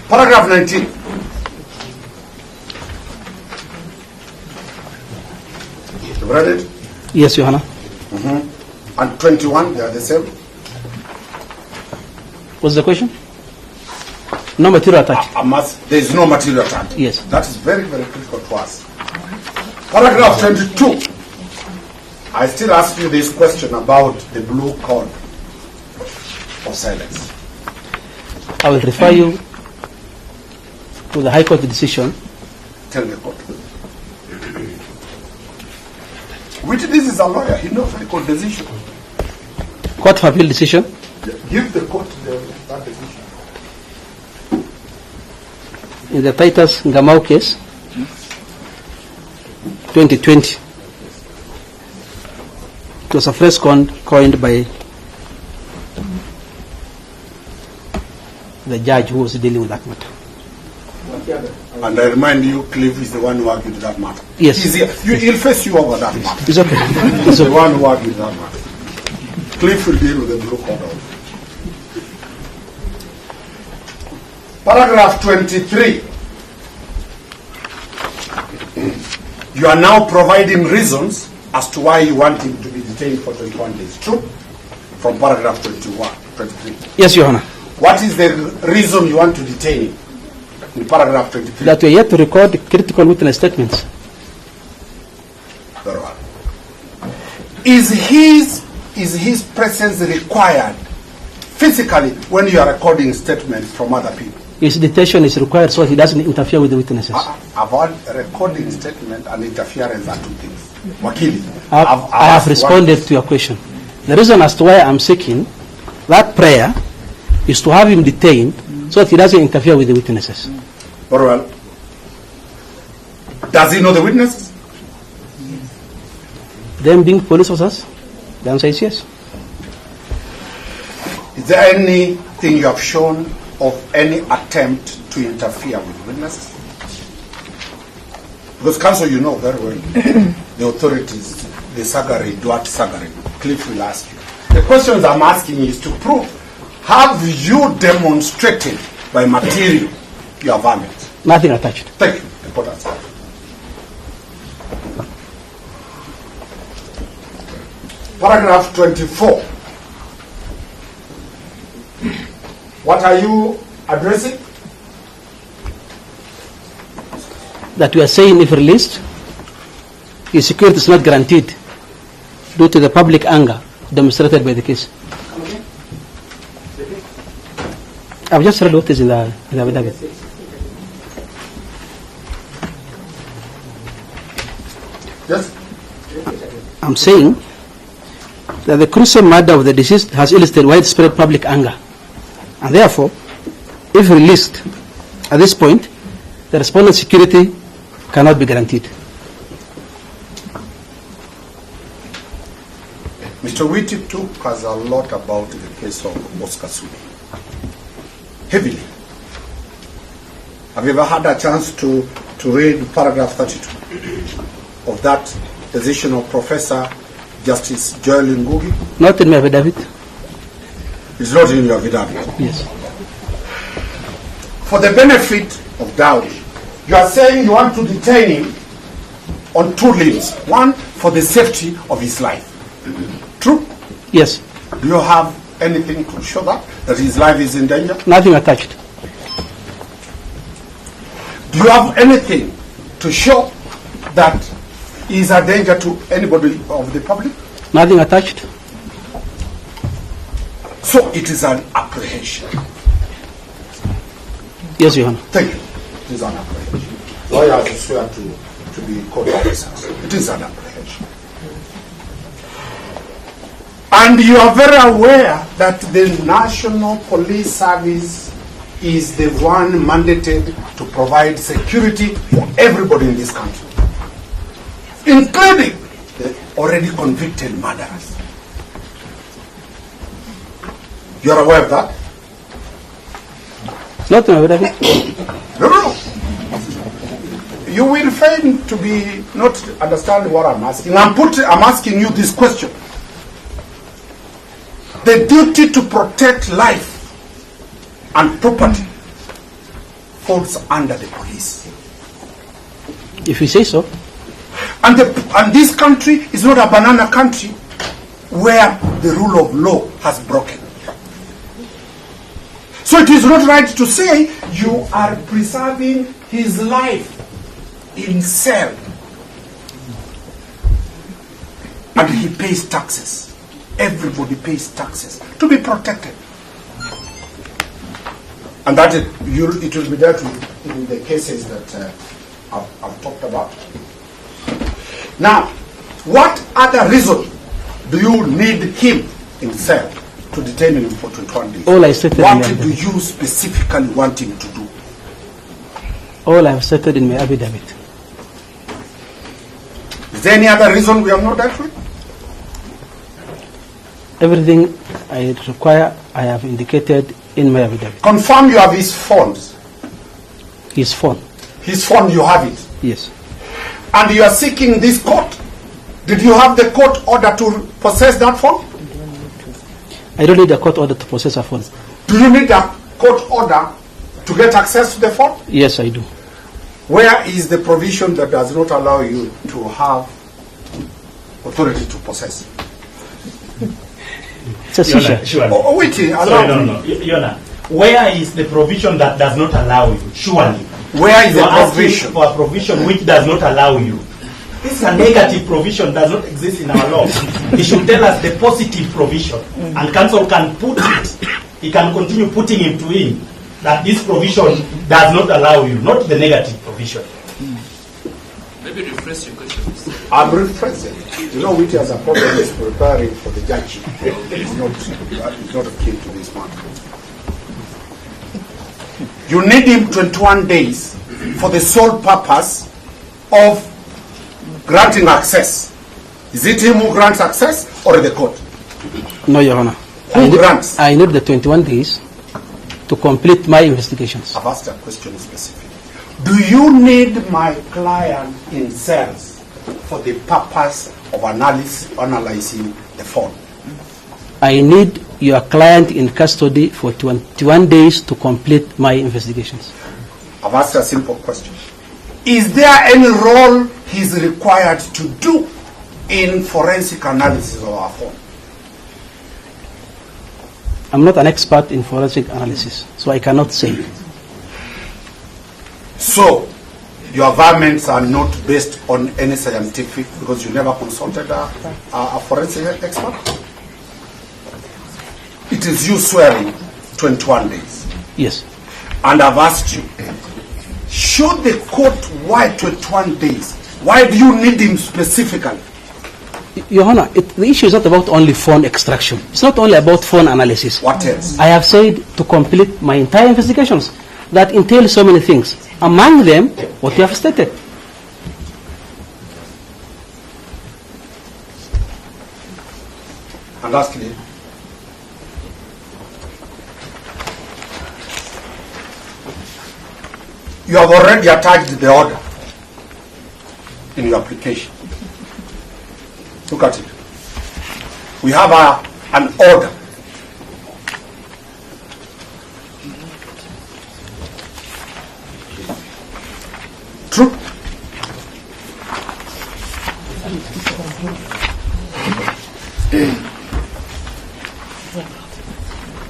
Paragraph 19. You've read it?
Yes, Your Honor.
And 21, they are the same?
What's the question? No material attached.
There is no material attached.
Yes.
That is very, very critical to us. Paragraph 22. I still ask you this question about the blue code of silence.
I will refer you to the High Court decision.
Tell the court. Witness is a lawyer. He knows the court decision.
Court of appeal decision.
Give the court that decision.
In the Titus Ngamau case, 2020. It was a phrase coined by the judge who was dealing with that matter.
And I remind you, Cliff is the one who argued that matter.
Yes.
He'll face you over that matter.
It's okay.
He's the one who argued that matter. Cliff will deal with the blue card. Paragraph 23. You are now providing reasons as to why you want him to be detained for 21 days. True? From paragraph 23.
Yes, Your Honor.
What is the reason you want to detain him? In paragraph 23.
That we are yet to record critical witness statements.
Very well. Is his presence required physically when you are recording statements from other people?
His detention is required so he doesn't interfere with the witnesses.
Avoid recording statement and interference are two things. Wakili,
I have responded to your question. The reason as to why I'm seeking that prayer is to have him detained so that he doesn't interfere with the witnesses.
Very well. Does he know the witnesses?
Them being police officers? The answer is yes.
Is there anything you have shown of any attempt to interfere with witnesses? Because, counsel, you know very well the authorities, the Sagari, Duat Sagari, Cliff will ask you. The questions I'm asking is to prove, have you demonstrated by material your violence?
Nothing attached.
Thank you. Important. Paragraph 24. What are you addressing?
That we are saying if released, his security is not guaranteed due to the public anger demonstrated by the case. I've just read what is in the affidavit.
Yes.
I'm saying that the gruesome murder of the deceased has illustrated widespread public anger. And therefore, if released at this point, the respondent's security cannot be guaranteed.
Mr. Witty took us a lot about the case of Oscar Sudi. Heavily. Have you ever had a chance to read paragraph 32 of that decision of Professor Justice Joel Ngugi?
Not in my affidavit.
It's not in your affidavit.
Yes.
For the benefit of doubt, you are saying you want to detain him on two limbs. One, for the safety of his life. True?
Yes.
Do you have anything to show that his life is in danger?
Nothing attached.
Do you have anything to show that he is a danger to anybody of the public?
Nothing attached.
So it is an apprehension.
Yes, Your Honor.
Thank you. It is an apprehension. Lawyers swear to be court officers. It is an apprehension. And you are very aware that the National Police Service is the one mandated to provide security for everybody in this country, including the already convicted murderers. You are aware of that?
Not in my affidavit.
No. You will fail to be not understanding what I'm asking. I'm asking you this question. The duty to protect life and property falls under the police.
If you say so.
And this country is not a banana country where the rule of law has broken. So it is not right to say you are preserving his life in cell. And he pays taxes. Everybody pays taxes to be protected. And that it will be dealt with in the cases that I've talked about. Now, What other reason do you need him in cell to detain him for 21 days?
All I stated in
What
my
do you specifically want him to do?
All I've stated in my affidavit.
Is there any other reason we have not dealt with?
Everything I require, I have indicated in my affidavit.
Confirm you have his phones.
His phone.
His phone, you have it.
Yes.
And you are seeking this court. Did you have the court order to possess that phone?
I don't need a court order to possess a phone.
Do you need a court order to get access to the phone?
Yes, I do.
Where is the provision that does not allow you to have authority to possess?
It's a seizure.
Oh, wait, allow me.
No. Yona, where is the provision that does not allow you? Surely.
Where is
You
the
are asking
provision?
for a provision which does not allow you. This is a negative provision, does not exist in our law. He should tell us the positive provision, and council can put it. He can continue putting into in that this provision does not allow you, not the negative provision.
Maybe rephrase your question.
I'm rephrasing. You know, which has a problem is preparing for the judge. It's not a key to this one. You need him 21 days for the sole purpose of granting access. Is it him who grants access or the court?
No, Your Honor.
Who grants?
I need the 21 days to complete my investigations.
I've asked a question specific. Do you need my client in cells for the purpose of analyzing the phone?
I need your client in custody for 21 days to complete my investigations.
I've asked a simple question. Is there any role he's required to do in forensic analysis of our phone?
I'm not an expert in forensic analysis, so I cannot say.
So, your varmints are not based on any scientific, because you never consulted a forensic expert? It is you swearing 21 days.
Yes.
And I've asked you, should the court why 21 days? Why do you need him specifically?
Your Honor, the issue is not about only phone extraction. It's not only about phone analysis.
What else?
I have said to complete my entire investigations. That entails so many things. Among them, what you have stated.
And lastly, you have already attached the order in your application. Look at it. We have an order. True.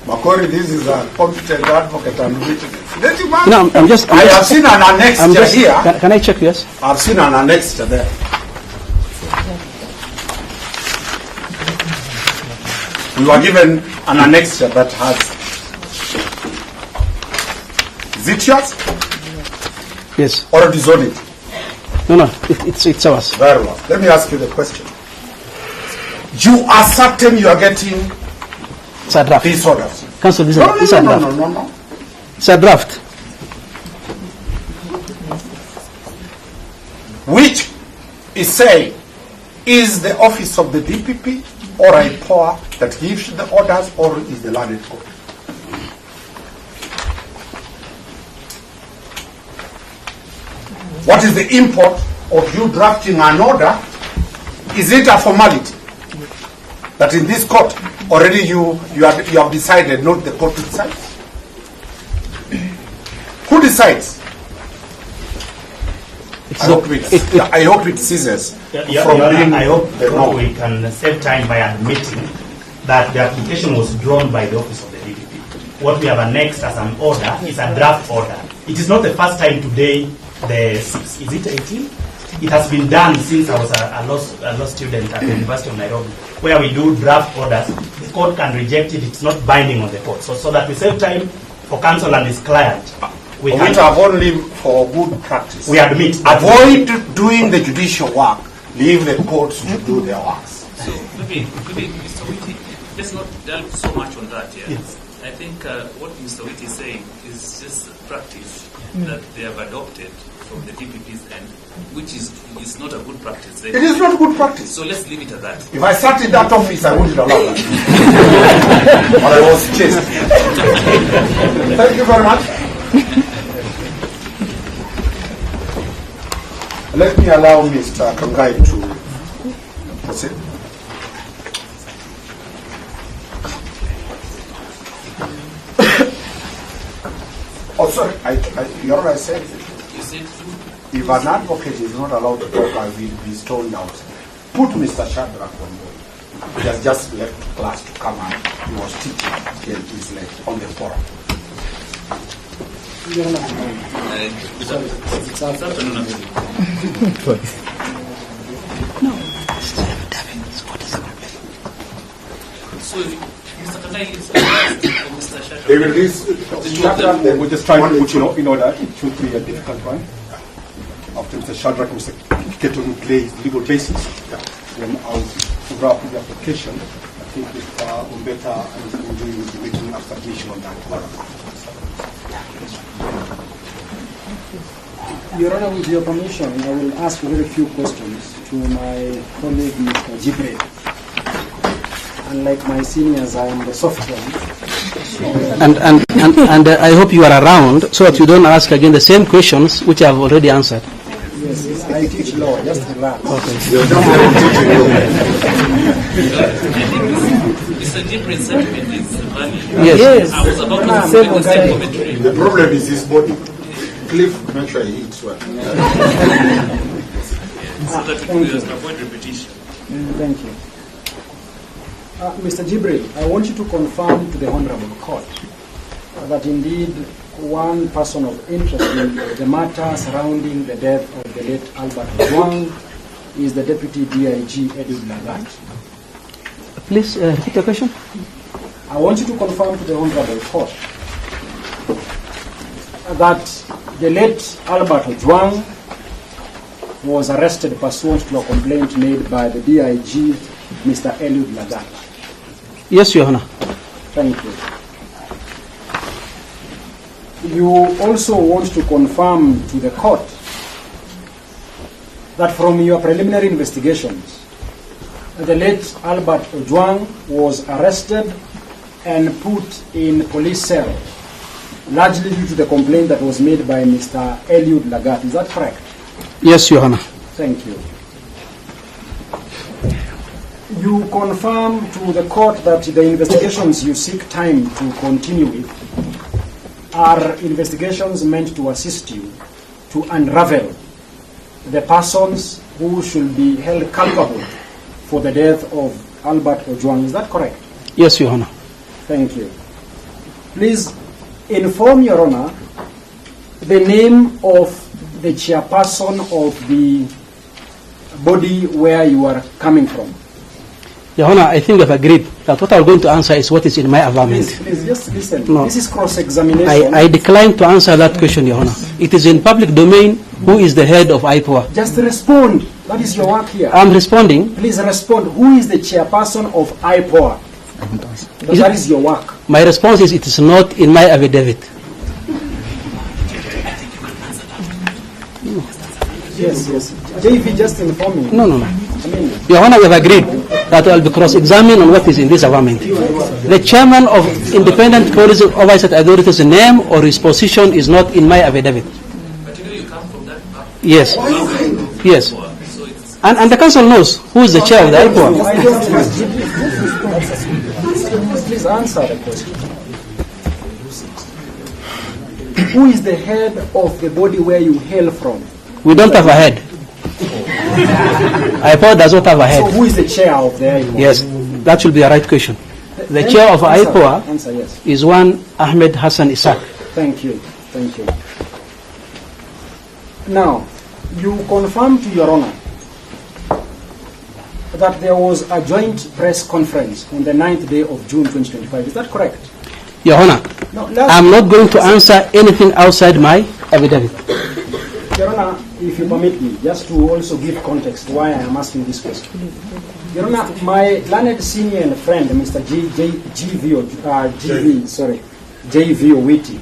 Makori, this is a competent advocate and witness.
No,
I have seen an annexure here.
Can I check, yes?
I've seen an annexure there. We were given an annexure that has. Is it yours?
Yes.
Or disown it?
No, it's ours.
Very well. Let me ask you the question. You are certain you are getting
It's a draft.
these orders?
Counsel, this is a draft.
No.
It's a draft.
Which is saying, is the office of the DPP or IPOA that gives the orders, or is the landed court? What is the import of you drafting an order? Is it a formality that in this court already you have decided, not the court decides? Who decides? I hope it ceases from being
I hope
the norm.
we can save time by admitting that the application was drawn by the office of the DPP. What we have annexed as an order is a draft order. It is not the first time today. Is it 18? It has been done since I was a law student at the University of Nairobi, where we do draft orders. The court can reject it. It's not binding on the court. So that we save time for counsel and his client. We
Which have only for good practice.
We admit.
Avoid doing the judicial work leave the courts to do their works.
So maybe Mr. Witty, let's not delve so much on that here.
Yes.
I think what Mr. Witty is saying is just practice that they have adopted from the DPP's end, which is not a good practice.
It is not good practice.
So let's leave it at that.
If I sat in that office, I wouldn't allow that. But I was chased. Thank you very much. Let me allow Mr. Kangai to proceed. Oh, sorry, Your Honor, I said,
You said
if an advocate is not allowed to talk, I will be stoned out. Put Mr. Shadrach on board. He has just left class to come out. He was teaching till he's late on the forum.
So, Mr. Kanai is Mr. Shadrach.
They will release Shadrach, then
We're just trying to put in order. It should be a difficult one. After Mr. Shadrach, Mr. Keto will play his legal basis. Then I'll wrap up the application. I think if Umbeta and Uju will be making a submission on that one.
Your Honor, with your permission, I will ask very few questions to my colleague, Mr. Jibril. Unlike my seniors, I am the soft one.
And I hope you are around so that you don't ask again the same questions which I have already answered.
Yes, yes, I teach law, just relax.
Okay.
Mr. Jibril's sentiment is valid.
Yes.
I was about to
Same
make the same commentary.
The problem is his body. Cliff, make sure he eats well.
So that we can avoid repetition.
Thank you. Mr. Jibril, I want you to confirm to the Honorable Court that indeed one person of interest in the matter surrounding the death of the late Albert Ojwang is the Deputy DIG Edward Lagat.
Please repeat the question.
I want you to confirm to the Honorable Court that the late Albert Ojwang was arrested pursuant to a complaint made by the DIG, Mr. Eliud Lagat.
Yes, Your Honor.
Thank you. You also want to confirm to the court that from your preliminary investigations, the late Albert Ojwang was arrested and put in police cell, largely due to the complaint that was made by Mr. Eliud Lagat. Is that correct?
Yes, Your Honor.
Thank you. You confirm to the court that the investigations you seek time to continue with are investigations meant to assist you to unravel the persons who should be held culpable for the death of Albert Ojwang. Is that correct?
Yes, Your Honor.
Thank you. Please inform Your Honor the name of the chairperson of the body where you are coming from.
Your Honor, I think we have agreed that what I'm going to answer is what is in my avowment.
Please, just listen.
No.
This is cross-examination.
I decline to answer that question, Your Honor. It is in public domain who is the head of IPOA.
Just respond. That is your work here.
I'm responding.
Please respond. Who is the chairperson of IPOA? That is your work.
My response is it is not in my affidavit.
Yes, yes. JV just inform me.
No, no, no.
I mean,
Your Honor, we have agreed that I will be cross-examined on what is in this avowment. The chairman of Independent Police Oversight Authority's name or his position is not in my affidavit.
But you come from that
Yes. Yes. And the council knows who is the chair of the IPOA.
Please answer the question. Who is the head of the body where you hail from?
We don't have a head. IPOA does not have a head.
So who is the chair of the IPOA?
Yes, that should be the right question. The chair of IPOA
Answer yes.
is one Ahmed Hassan Isaac.
Thank you. Thank you. Now, you confirm to Your Honor that there was a joint press conference on the 9th day of June 2025. Is that correct?
Your Honor,
No,
I'm not going to answer anything outside my affidavit.
Your Honor, if you permit me, just to also give context why I am asking this question. Your Honor, my learned senior and friend, Mr. J.V. Owiti,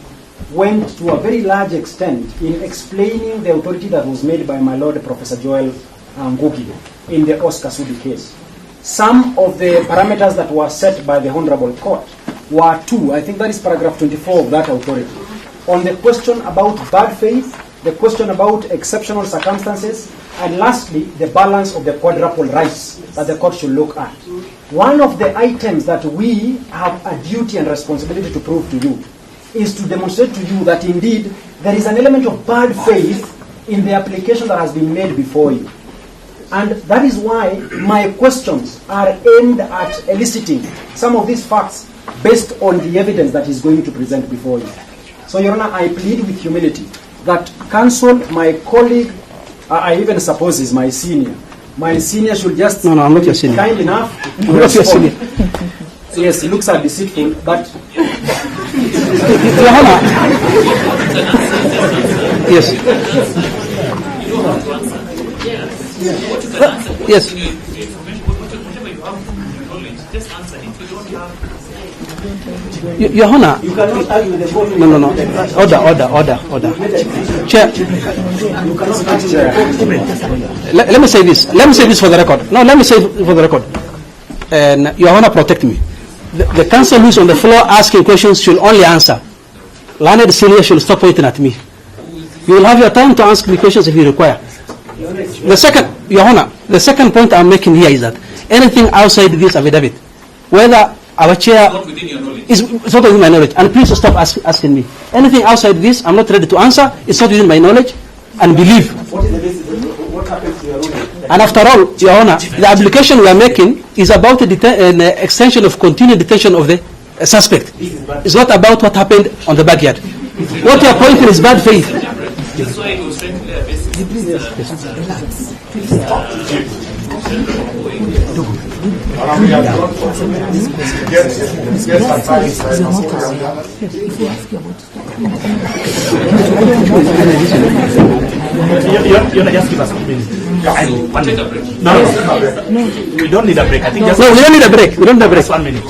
went to a very large extent in explaining the authority that was made by my Lord Professor Joel Ngugi in the Oscar Sudi case. Some of the parameters that were set by the Honorable Court were two. I think that is paragraph 24 of that authority. On the question about bad faith, the question about exceptional circumstances, and lastly, the balance of the quadruple rights that the court should look at. One of the items that we have a duty and responsibility to prove to you is to demonstrate to you that indeed there is an element of bad faith in the application that has been made before you. And that is why my questions are aimed at eliciting some of these facts based on the evidence that is going to present before you. So, Your Honor, I plead with humility that counsel, my colleague, I even suppose is my senior. My senior should just
I'm not your senior.
Kind enough to respond. Yes, looks are deceitful, but
Your Honor. Yes. Yes. Your Honor.
You cannot argue the court.
No. Order. Chair. Let me say this. Let me say this for the record. No, let me say it for the record. And Your Honor, protect me. The counsel who is on the floor asking questions should only answer. Learned senior should stop pointing at me. You will have your time to ask me questions if you require. The second, Your Honor, the second point I'm making here is that anything outside this affidavit, whether our chair is not within my knowledge, and please stop asking me. Anything outside this, I'm not ready to answer. It's not within my knowledge and belief.
What is the basis? What happens to your ruling?
And after all, Your Honor, the application we are making is about an extension of continued detention of the suspect. It's not about what happened on the backyard. What you are pointing is bad faith.
That's why it was trying to clear basis.
You just give us a minute.
Take a break.
No, we don't need a break. I think just
No, we don't need a break. We don't need a break.
1 minute.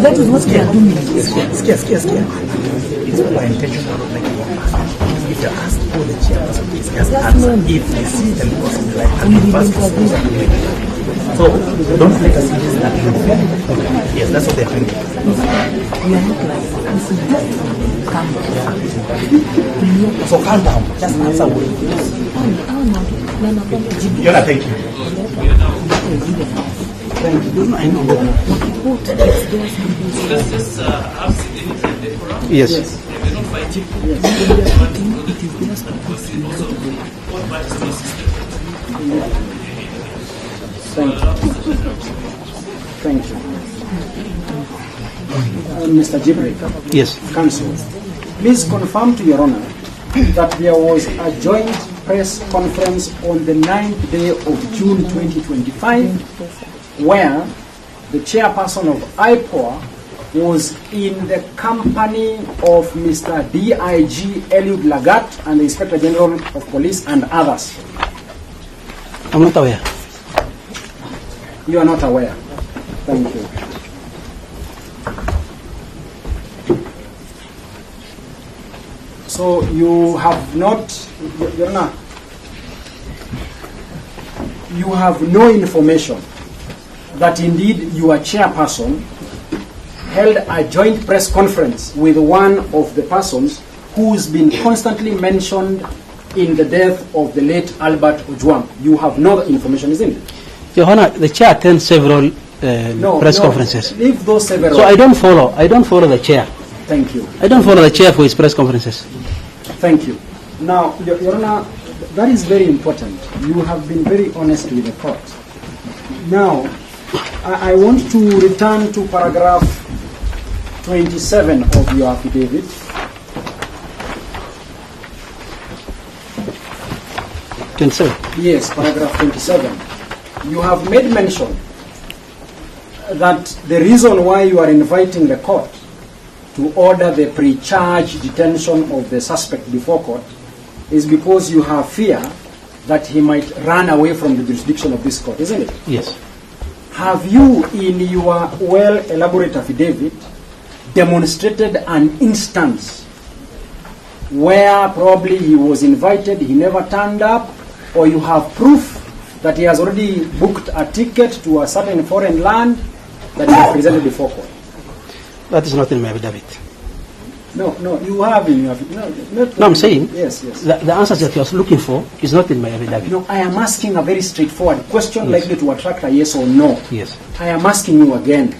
That is what we are doing.
Yes. It's my intention of making it. If you ask for the chairperson, please just answer. If they see them crossing the line, and the first so don't make us use that. Yes, that's what they're doing.
We are not like this. Calm down.
So calm down. Just answer what it is. Yola, thank you. Thank you. I know.
Let's just ask the forum.
Yes.
They may not fight it.
Thank you. Mr. Jibril.
Yes.
Counsel, please confirm to Your Honor that there was a joint press conference on the 9th day of June 2025 where the chairperson of IPOA was in the company of Mr. D.I.G. Eliud Lagat and the Inspector General of Police and others.
I'm not aware.
You are not aware. Thank you. So you have not, Your Honor, you have no information that indeed your chairperson held a joint press conference with one of the persons who's been constantly mentioned in the death of the late Albert Ojwang. You have no information, isn't it?
Your Honor, the chair attends several press conferences.
Leave those several.
So I don't follow the chair.
Thank you.
I don't follow the chair for his press conferences.
Thank you. Now, Your Honor, that is very important. You have been very honest with the court. Now, I want to return to paragraph 27 of your affidavit. Yes, paragraph 27. You have made mention that the reason why you are inviting the court to order the pre-charge detention of the suspect before court is because you have fear that he might run away from the jurisdiction of this court, isn't it?
Yes.
Have you, in your well-elaborate affidavit, demonstrated an instance where probably he was invited, he never turned up, or you have proof that he has already booked a ticket to a certain foreign land that he has presented before court?
That is not in my affidavit.
No, you have in your affidavit.
No, I'm saying
yes.
The answers that you are looking for is not in my affidavit.
No, I am asking a very straightforward question, likely to attract a yes or no.
Yes.
I am asking you again.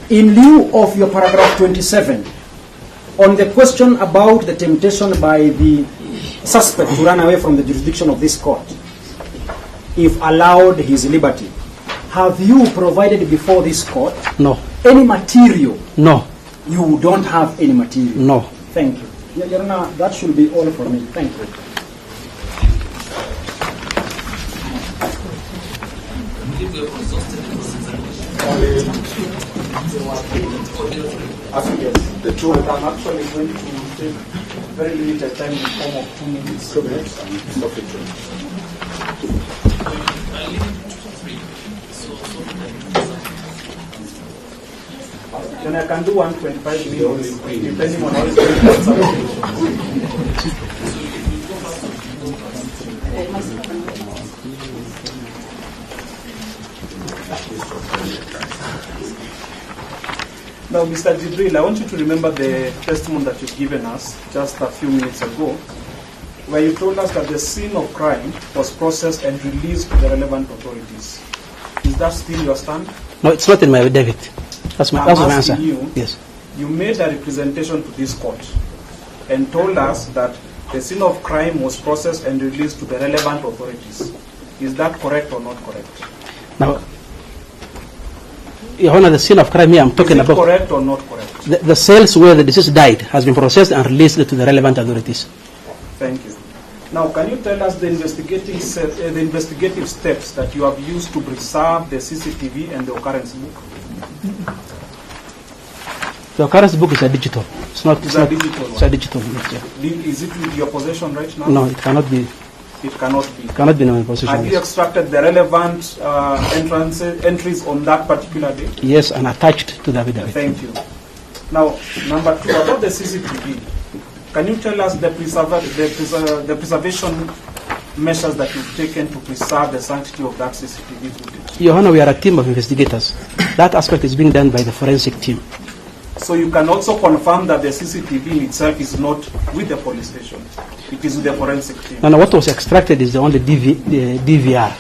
In lieu of your paragraph 27, on the question about the temptation by the suspect to run away from the jurisdiction of this court, if allowed his liberty, have you provided before this court
No.
any material?
No.
You don't have any material?
No.
Thank you. Your Honor, that should be all for me. Thank you.
The two.
I'm actually going to take very limited time in the form of 2 minutes. Then I can do 125 minutes, depending on how it's Now, Mr. Jibril, I want you to remember the testimony that you've given us just a few minutes ago, where you told us that the scene of crime was processed and released to the relevant authorities. Is that still your stand?
No, it's not in my affidavit. That's my answer. Yes.
You made a representation to this court and told us that the scene of crime was processed and released to the relevant authorities. Is that correct or not correct?
Now, Your Honor, the scene of crime here I'm talking about.
Correct or not correct?
The cells where the deceased died has been processed and released to the relevant authorities.
Thank you. Now, can you tell us the investigative steps that you have used to preserve the CCTV and the occurrence book?
The occurrence book is a digital. It's not.
It's a digital.
It's a digital. Yes, yeah.
Is it with your possession right now?
No, it cannot be.
It cannot be.
It cannot be in my possession.
Have you extracted the relevant entries on that particular day?
Yes, and attached to the affidavit.
Thank you. Now, number 2, about the CCTV, can you tell us the preservation measures that you've taken to preserve the sanctity of that CCTV footage?
Your Honor, we are a team of investigators. That aspect is being done by the forensic team.
So you can also confirm that the CCTV in itself is not with the police station. It is with the forensic team.
No, what was extracted is only the DVR.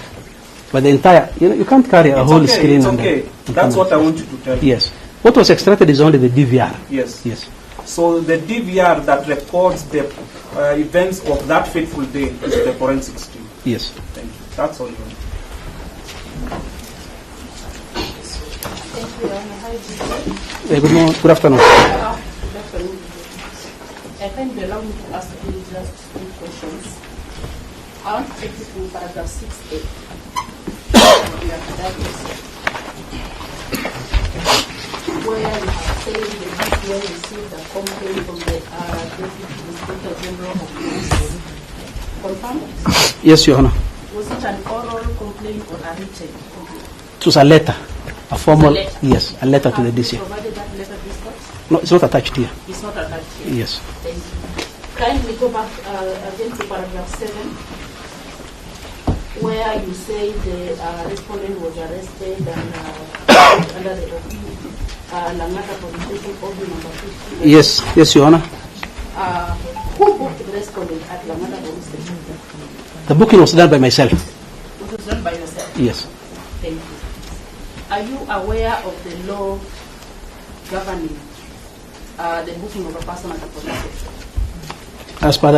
But the entire, you can't carry a whole screen.
It's okay. That's what I want you to tell me.
Yes. What was extracted is only the DVR.
Yes.
Yes.
So the DVR that records the events of that fateful day is the forensics team.
Yes.
Thank you. That's all.
Good afternoon.
I find you allow me to ask you just 2 questions. I want to take you to paragraph 6A. Where you have said the DPO received a complaint from the Deputy Inspector General of Police. Confirm?
Yes, Your Honor.
Was it an oral complaint or a written complaint?
It was a letter. A formal,
letter.
yes, a letter to the DC.
Provided that letter to this court?
No, it's not attached here.
It's not attached here.
Yes.
Thank you. Kindly go back again to paragraph 7, where you say the respondent was arrested and under the Langata police station, OB number 50.
Yes, yes, Your Honor.
Who booked the respondent at Langata police station?
The booking was done by myself.
It was done by yourself?
Yes.
Thank you. Are you aware of the law governing the booking of a person at the police station?
As per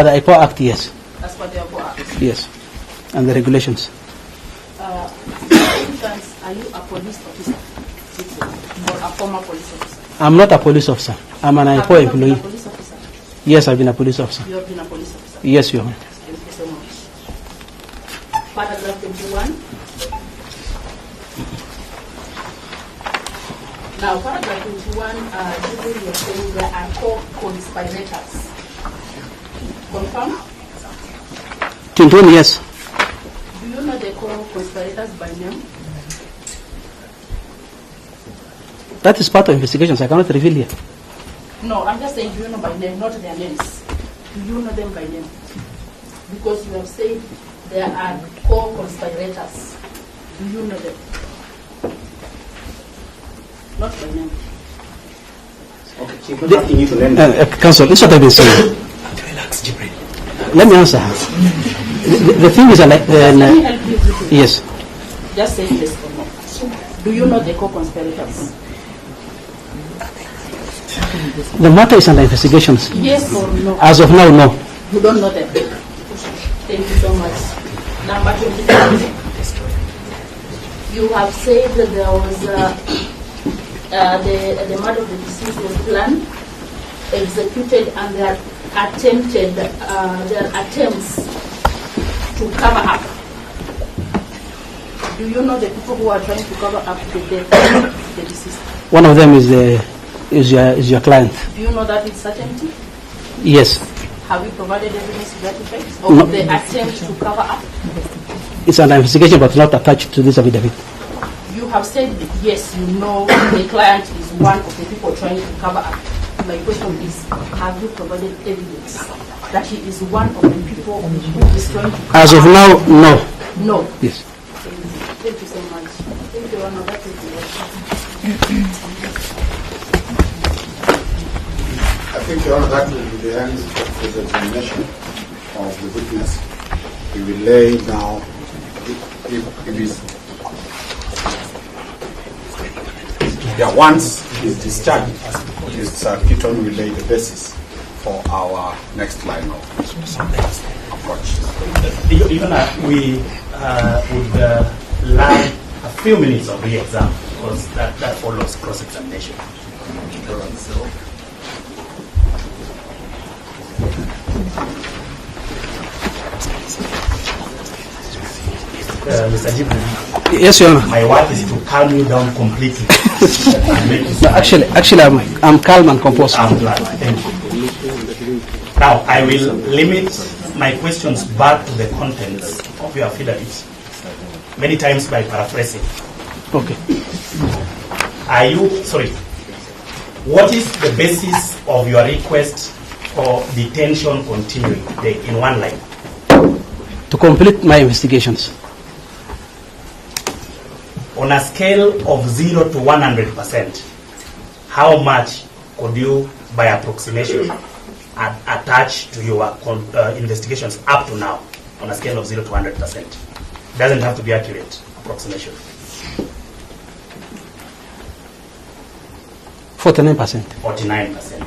the IPOA Act, yes.
As per the IPOA Act?
Yes. And the regulations.
For instance, Are you a police officer or a former police officer?
I'm not a police officer. I'm an
Have
IPOA
you not been
employee.
a police officer?
Yes, I've been a police officer.
You have been a police officer?
Yes, Your Honor.
Thank you so much. Paragraph 21. Now, paragraph 21, you are saying there are co-conspirators. Confirm?
21, yes.
Do you know the co-conspirators by name?
That is part of investigations. I cannot reveal here.
No, I'm just saying, do you know by name, not their names? Do you know them by name? Because you have said there are co-conspirators. Do you know them? Not by name.
Okay, Chief, not asking you to name them.
Counsel, this is what I've been saying. Let me answer her. The thing is,
Let me help you with it.
yes.
Just say yes or no. Do you know the co-conspirators?
The matter is under investigations.
Yes or no?
As of now, no.
You don't know them. Thank you so much. Number 25. You have said that there was the murder of the deceased was planned, executed, and their attempts to cover up. Do you know the people who are trying to cover up the death of the deceased?
One of them is your client.
Do you know that with certainty?
Yes.
Have you provided evidence to that effect? Or
No.
the attempt to cover up?
It's under investigation, but not attached to this affidavit.
You have said yes, you know the client is one of the people trying to cover up. My question is, have you provided evidence that he is one of the people who is trying to cover
As of
up?
now, no.
No.
Yes.
Thank you so much. Thank you, Honor. That is the
I think, Your Honor, that will be the end of the examination of the witness. He will lay down, once he is discharged, his Keaton will lay the basis for our next line of approach.
Even we would like a few minutes of re-exam because that follows cross-examination. So, Mr. Jibril,
Yes, Your Honor.
my work is to calm you down completely. And make you
No, actually, I'm calm and composed.
I'm glad. Thank you. Now, I will limit my questions back to the contents of your affidavit, many times by paraphrasing.
Okay.
What is the basis of your request for detention continuing in one line?
To complete my investigations.
On a scale of 0 to 100%, how much could you, by approximation, attach to your investigations up to now on a scale of 0 to 100%? Doesn't have to be accurate, approximation.
49%.
49%.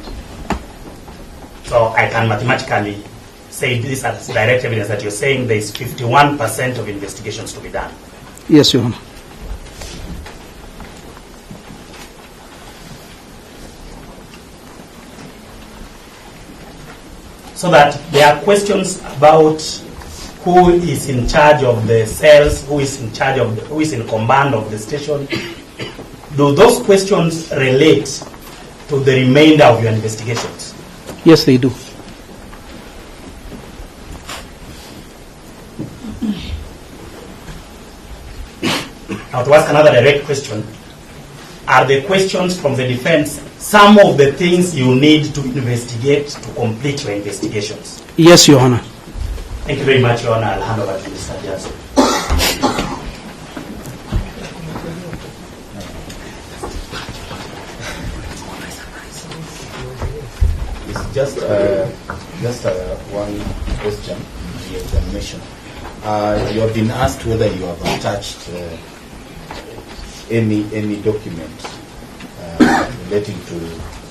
So I can mathematically say this as direct evidence that you're saying there is 51% of investigations to be done.
Yes, Your Honor.
So that there are questions about who is in charge of the cells, who is in charge of, who is in command of the station. Do those questions relate to the remainder of your investigations?
Yes, they do.
Now, to ask another direct question, are the questions from the defense some of the things you need to investigate to complete your investigations?
Yes, Your Honor.
Thank you very much, Your Honor. I'll hand over to Mr. Jackson.
It's just one question in the examination. You have been asked whether you have attached any document relating to,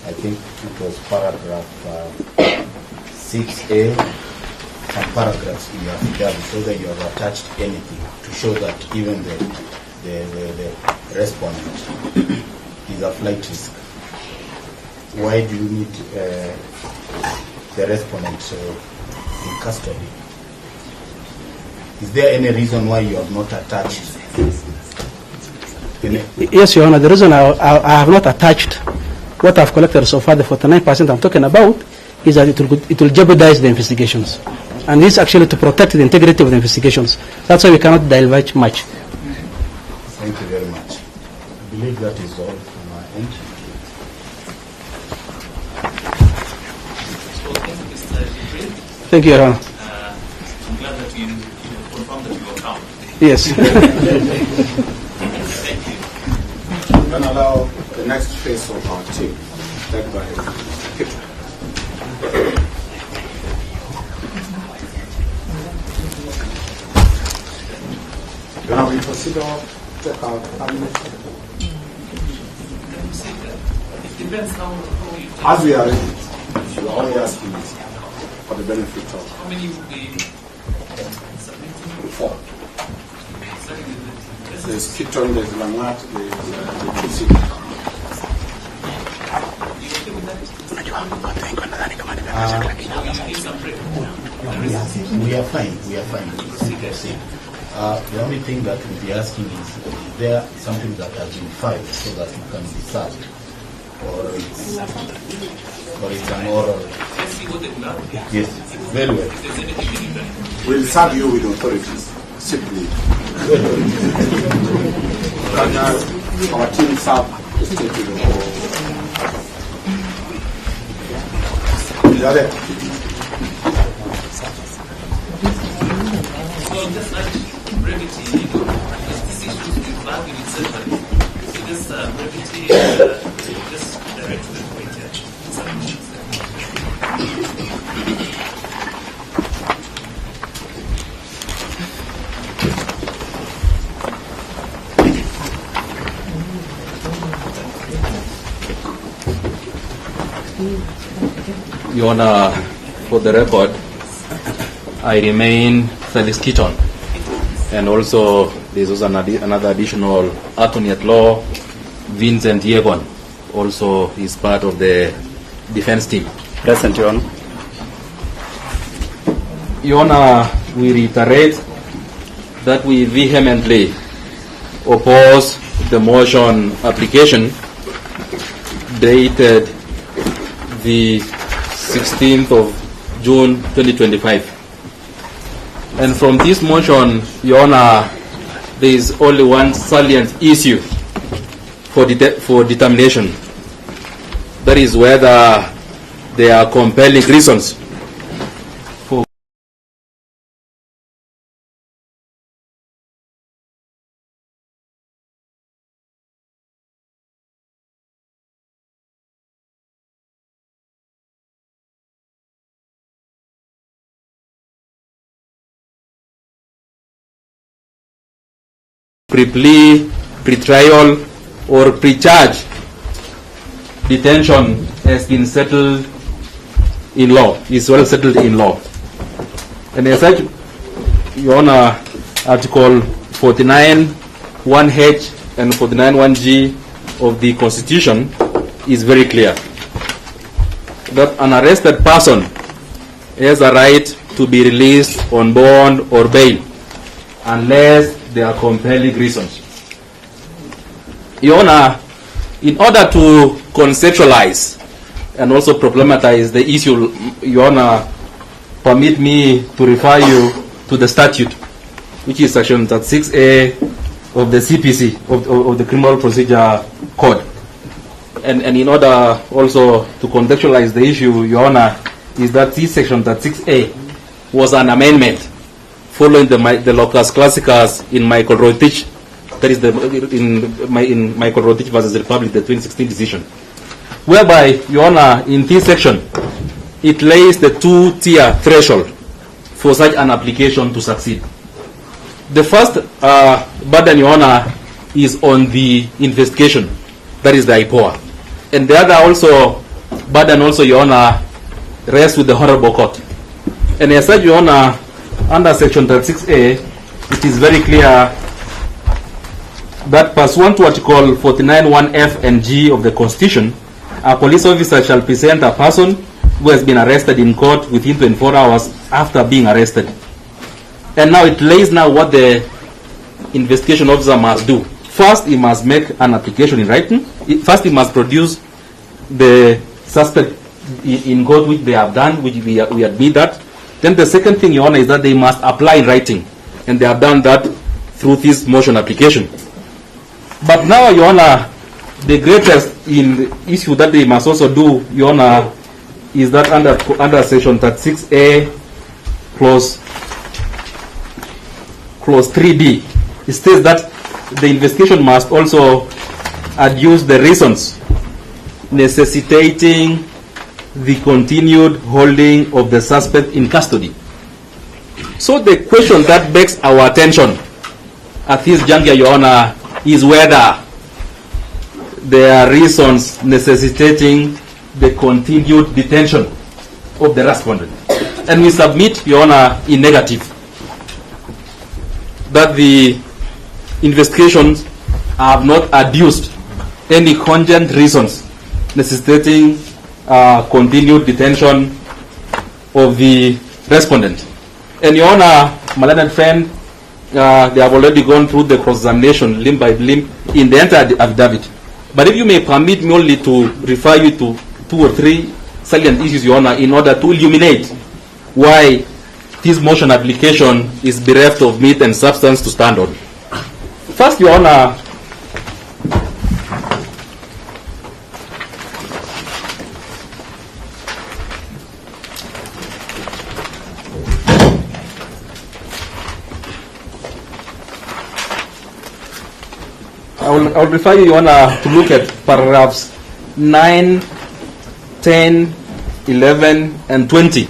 I think it was paragraph 6A, some paragraphs in your affidavit, whether you have attached anything to show that even the respondent is a flight risk. Why do you need the respondent in custody? Is there any reason why you have not attached?
Yes, Your Honor. The reason I have not attached what I've collected so far, the 49% I'm talking about, is that it will jeopardize the investigations. And this is actually to protect the integrity of the investigations. That's why we cannot divulge much.
Thank you very much. I believe that is all from our end.
Thank you, Your Honor.
I'm glad that you confirmed that you were calm.
Yes.
Thank you.
Then allow the next phase of our team, led by Kip. Now we consider check out cabinet.
It depends how you
As we are ready, we are only asking for the benefit of
how many will be submitting.
4. There's Kitton, there's Langat, there's Kitsi.
We are fine. We are fine. The only thing that we'll be asking is there something that has been filed so that you can be served, or it's an oral.
Let's see what they will have.
Yes, very well.
If there's anything that you can.
We'll serve you with authorities, simply. Can our team serve the state with the whole?
So just like brevity, because this issue is valid itself. So just brevity, just direct to the point here. Submissions.
Your Honor, for the record, I remain Felix Keaton, and also there's also another additional attorney at law, Vincent Yegon, also is part of the defense team.
Present, Your Honor.
Your Honor, we reiterate that we vehemently oppose the motion application dated the 16th of June 2025. And from this motion, Your Honor, there is only one salient issue for determination. That is whether there are compelling reasons for pre-plea, pre-trial, or pre-charge detention has been settled in law, is well settled in law. And as such, Your Honor, Article 49(1)H and 49(1)G of the Constitution is very clear that an arrested person has a right to be released on bond or bail unless there are compelling reasons. Your Honor, in order to conceptualize and also problematize the issue, Your Honor, permit me to refer you to the statute, which is section 36A of the CPC, of the Criminal Procedure Code. And in order also to contextualize the issue, Your Honor, is that this section 36A was an amendment following the locus classicus in Michael Rotich, that is in Michael Rotich versus the Republic, the 2016 decision, whereby, Your Honor, in this section, it lays the two-tier threshold for such an application to succeed. The first burden, Your Honor, is on the investigation, that is the IPOA. And the other also burden also, Your Honor, rests with the Honorable Court. And as such, Your Honor, under section 36A, it is very clear that pursuant to Article 49(1)(f) and (g) of the Constitution, a police officer shall present a person who has been arrested in court within 24 hours after being arrested. And now it lays now what the investigation officer must do. First, he must make an application in writing. First, he must produce the suspect in court, which they have done, which we admit that. Then the second thing, Your Honor, is that they must apply in writing. And they have done that through this motion application. But now, Your Honor, the greatest issue that they must also do, Your Honor, is that under Section 36A, clause 3B, it states that the investigation must also adduce the reasons necessitating the continued holding of the suspect in custody. So the question that begs our attention at this juncture, Your Honor, is whether there are reasons necessitating the continued detention of the respondent. And we submit, Your Honor, in negative, that the investigations have not adduced any cogent reasons necessitating continued detention of the respondent. And Your Honor, my learned friend, they have already gone through the cross-examination limb by limb in the entire affidavit. But if you may permit me only to refer you to 2 or 3 salient issues, Your Honor, in order to illuminate why this motion application is bereft of meat and substance to stand on. First, Your Honor, I will refer you, Your Honor, to look at paragraphs 9, 10, 11, and 20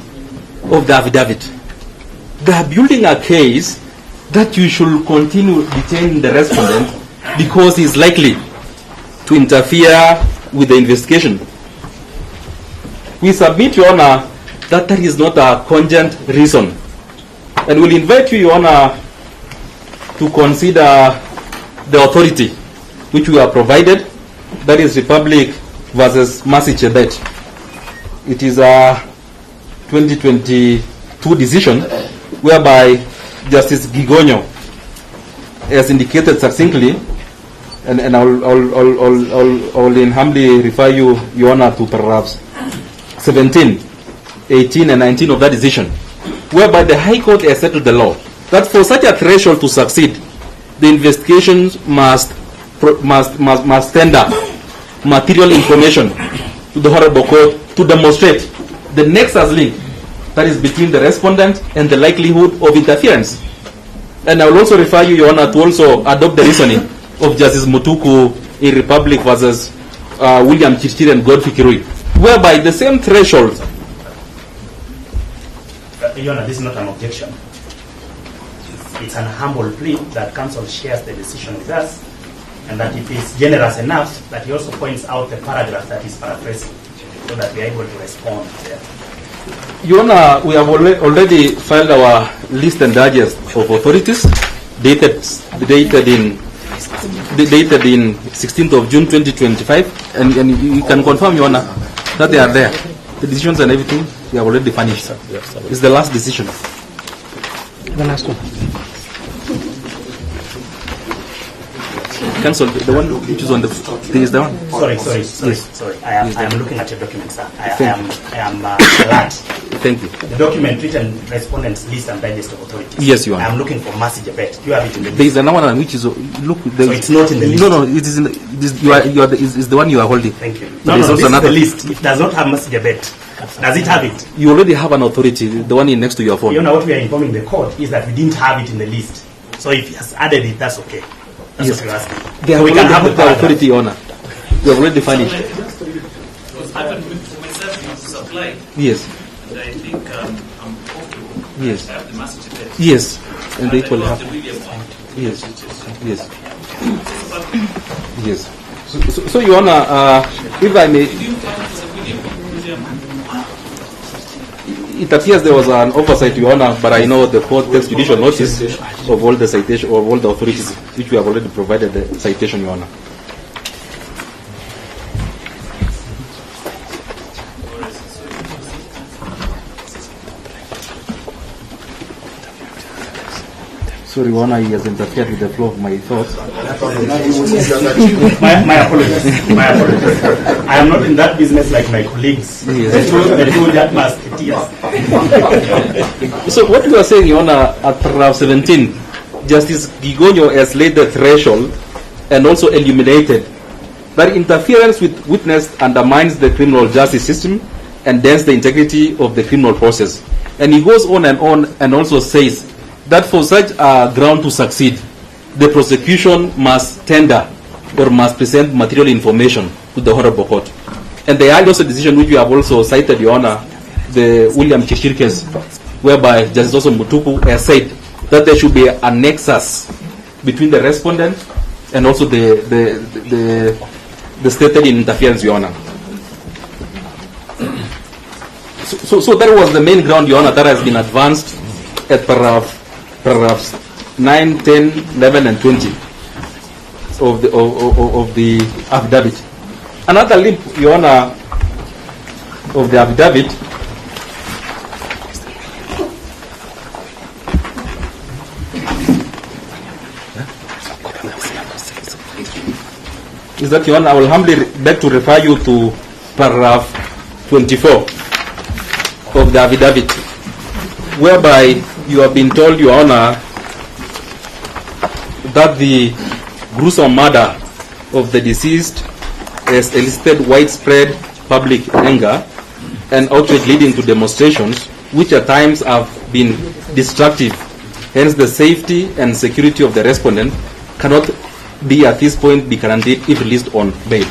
of the affidavit. They are building a case that you should continue detaining the respondent because he is likely to interfere with the investigation. We submit, Your Honor, that that is not a cogent reason. And we'll invite you, Your Honor, to consider the authority which we are provided, that is Republic versus Mercy Chebet. It is a 2022 decision whereby Justice Gigonyo has indicated succinctly, and I'll humbly refer you, Your Honor, to paragraphs 17, 18, and 19 of that decision, whereby the High Court has settled the law that for such a threshold to succeed, the investigations must tender material information to the Honorable Court to demonstrate the nexus link that is between the respondent and the likelihood of interference. And I will also refer you, Your Honor, to also adopt the reasoning of Justice Mutuku in Republic versus William Chirchir and Godfrey Kirui, whereby the same threshold.
Your Honor, this is not an objection. It's an humble plea that counsel shares the decision with us, and that if he's generous enough, that he also points out the paragraph that is paraphrasing, so that we are able to respond there.
Your Honor, we have already filed our list and digest of authorities dated in 16th of June 2025, and you can confirm, Your Honor, that they are there. The decisions and everything, we have already furnished. It's the last decision.
The last one.
Cancel the one which is on the. There is the one.
Sorry.
Yes.
I am looking at your document, sir. I am alert.
Thank you.
The document written respondents list and digest of authorities.
Yes, you are.
I am looking for Mercy Chebet. Do you have it in the list?
There is another one which is look.
So it's not in the list.
No, it is in. Is the one you are holding.
Thank you.
No,
This is the list. It does not have Mercy Chebet. Does it have it?
You already have an authority, the one next to your phone.
You know what we are informing the court is that we didn't have it in the list. So if he has added it, that's okay. That's
Yes.
what you're asking.
They have
So we can
already
have
have
the
the
paragraph.
authority, Honor. You have already furnished.
Supply.
Yes.
And I think I'm comfortable.
Yes.
I have the message there.
Yes. And they equally
I
have.
the William one.
Yes. Yes. Yes. So Your Honor, if I may.
Did you find the William?
it appears there was an oversight, Your Honor, but I know the court takes judicial notice of all the citation, of all the authorities which we have already provided the citation, Your Honor. Sorry, Your Honor, he has interfered with the flow of my thoughts.
my apologies. My apologies. I am not in that business like my colleagues.
Yes.
The two that musketeers.
So what you are saying, Your Honor, at paragraph 17, Justice Gigonyo has laid the threshold and also illuminated that interference with witness undermines the criminal justice system and dents the integrity of the criminal process. And he goes on and also says that for such a ground to succeed, the prosecution must tender or must present material information to the Honorable Court. And the also decision which you have also cited, Your Honor, the William Chishir case, whereby Justice also Mutuku has said that there should be a nexus between the respondent and also the stated interference, Your Honor. So that was the main ground, Your Honor, that has been advanced at paragraphs 9, 10, 11, and 20 of the affidavit. Another link, Your Honor, of the affidavit is that, Your Honor, I will humbly beg to refer you to paragraph 24 of the affidavit, whereby you have been told, Your Honor, that the gruesome murder of the deceased has elicited widespread public anger and outrage leading to demonstrations which at times have been destructive. Hence, the safety and security of the respondent cannot be at this point be guaranteed if released on bail.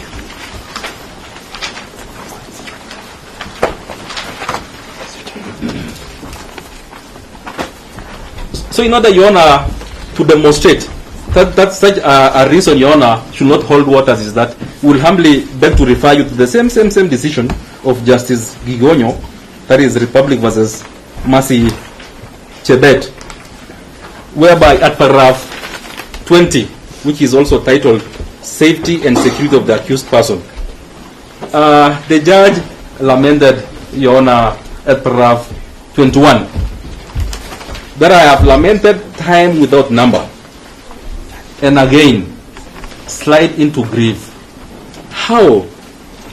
So in order, Your Honor, to demonstrate that such a reason, Your Honor, should not hold waters is that we will humbly beg to refer you to the same decision of Justice Gigonyo, that is Republic versus Mercy Chebet, whereby at paragraph 20, which is also titled Safety and Security of the Accused Person, the judge lamented, Your Honor, at paragraph 21, that I have lamented time without number, and again slide into grief. How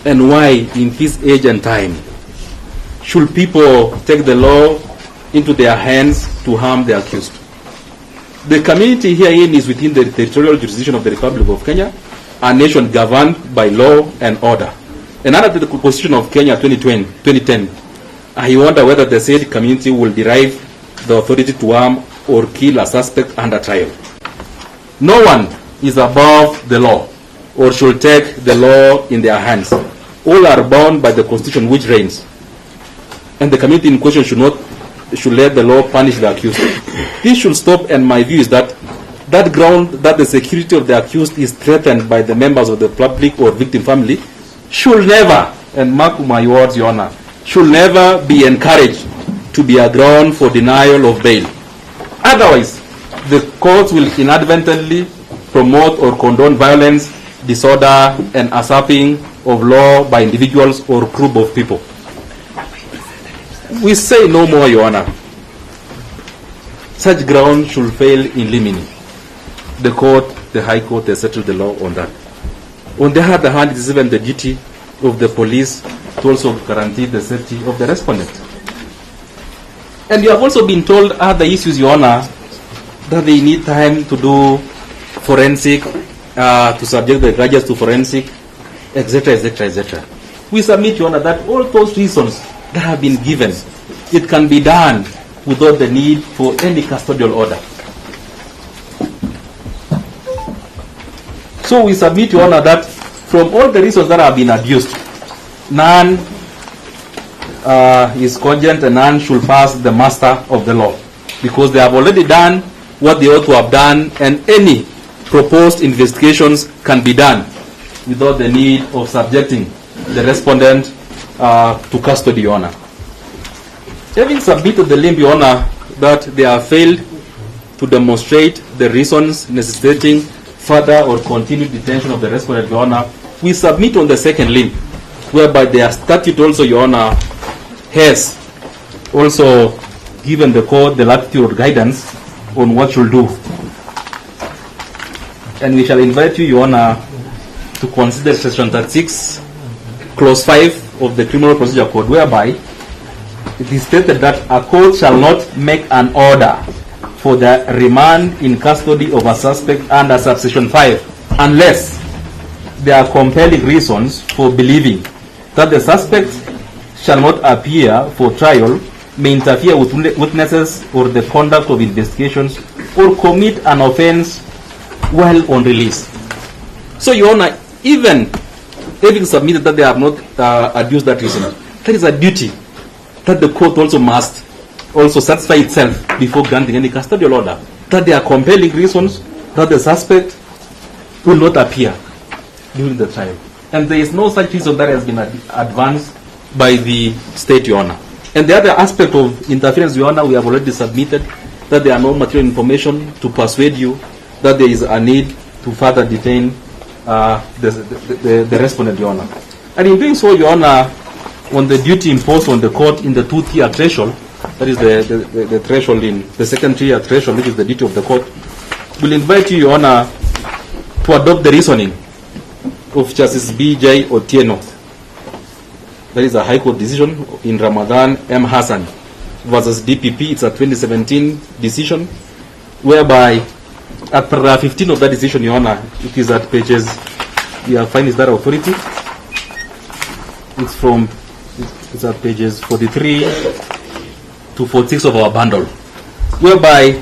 and why in this age and time should people take the law into their hands to harm the accused? The community herein is within the territorial jurisdiction of the Republic of Kenya, a nation governed by law and order. And under the Constitution of Kenya 2010, I wonder whether the said community will derive the authority to harm or kill a suspect under trial. No one is above the law or should take the law in their hands. All are bound by the Constitution which reigns. And the community in question should let the law punish the accused. This should stop, and my view is that ground that the security of the accused is threatened by the members of the public or victim family should never, and mark my words, Your Honor, should never be encouraged to be a ground for denial of bail. Otherwise, the courts will inadvertently promote or condone violence, disorder, and usurping of law by individuals or group of people. We say no more, Your Honor. Such ground should fail in limine. The court, the High Court, has settled the law on that. On the other hand, it is even the duty of the police to also guarantee the safety of the respondent. And you have also been told other issues, Your Honor, that they need time to do forensic, to subject the grudges to forensic, etc., etc., etc. We submit, Your Honor, that all those reasons that have been given, it can be done without the need for any custodial order. So we submit, Your Honor, that from all the reasons that have been adduced, none is cogent and none should pass the master of the law, because they have already done what they ought to have done, and any proposed investigations can be done without the need of subjecting the respondent to custody, Your Honor. Having submitted the limb, Your Honor, that they have failed to demonstrate the reasons necessitating further or continued detention of the respondent, Your Honor, we submit on the second limb, whereby their statute also, Your Honor, has also given the court the latitude or guidance on what should do. And we shall invite you, Your Honor, to consider Section 36, Clause 5 of the Criminal Procedure Code, whereby it is stated that a court shall not make an order for the remand in custody of a suspect under subsection 5 unless there are compelling reasons for believing that the suspect shall not appear for trial, may interfere with witnesses or the conduct of investigations, or commit an offense while on release. So, Your Honor, even having submitted that they have not adduced that reason, that is a duty that the court also must also satisfy itself before granting any custodial order, that there are compelling reasons that the suspect will not appear during the trial. And there is no such reason that has been advanced by the state, Your Honor. And the other aspect of interference, Your Honor, we have already submitted that there are no material information to persuade you that there is a need to further detain the respondent, Your Honor. And in doing so, Your Honor, on the duty imposed on the court in the two-tier threshold, that is the threshold in the second tier threshold, which is the duty of the court, will invite you, Your Honor, to adopt the reasoning of Justice B.J. Otieno. That is a High Court decision in Ramadan M. Hassan versus DPP. It's a 2017 decision, whereby at paragraph 15 of that decision, Your Honor, it is at pages, we are finding that authority. It's at pages 43 to 46 of our bundle, whereby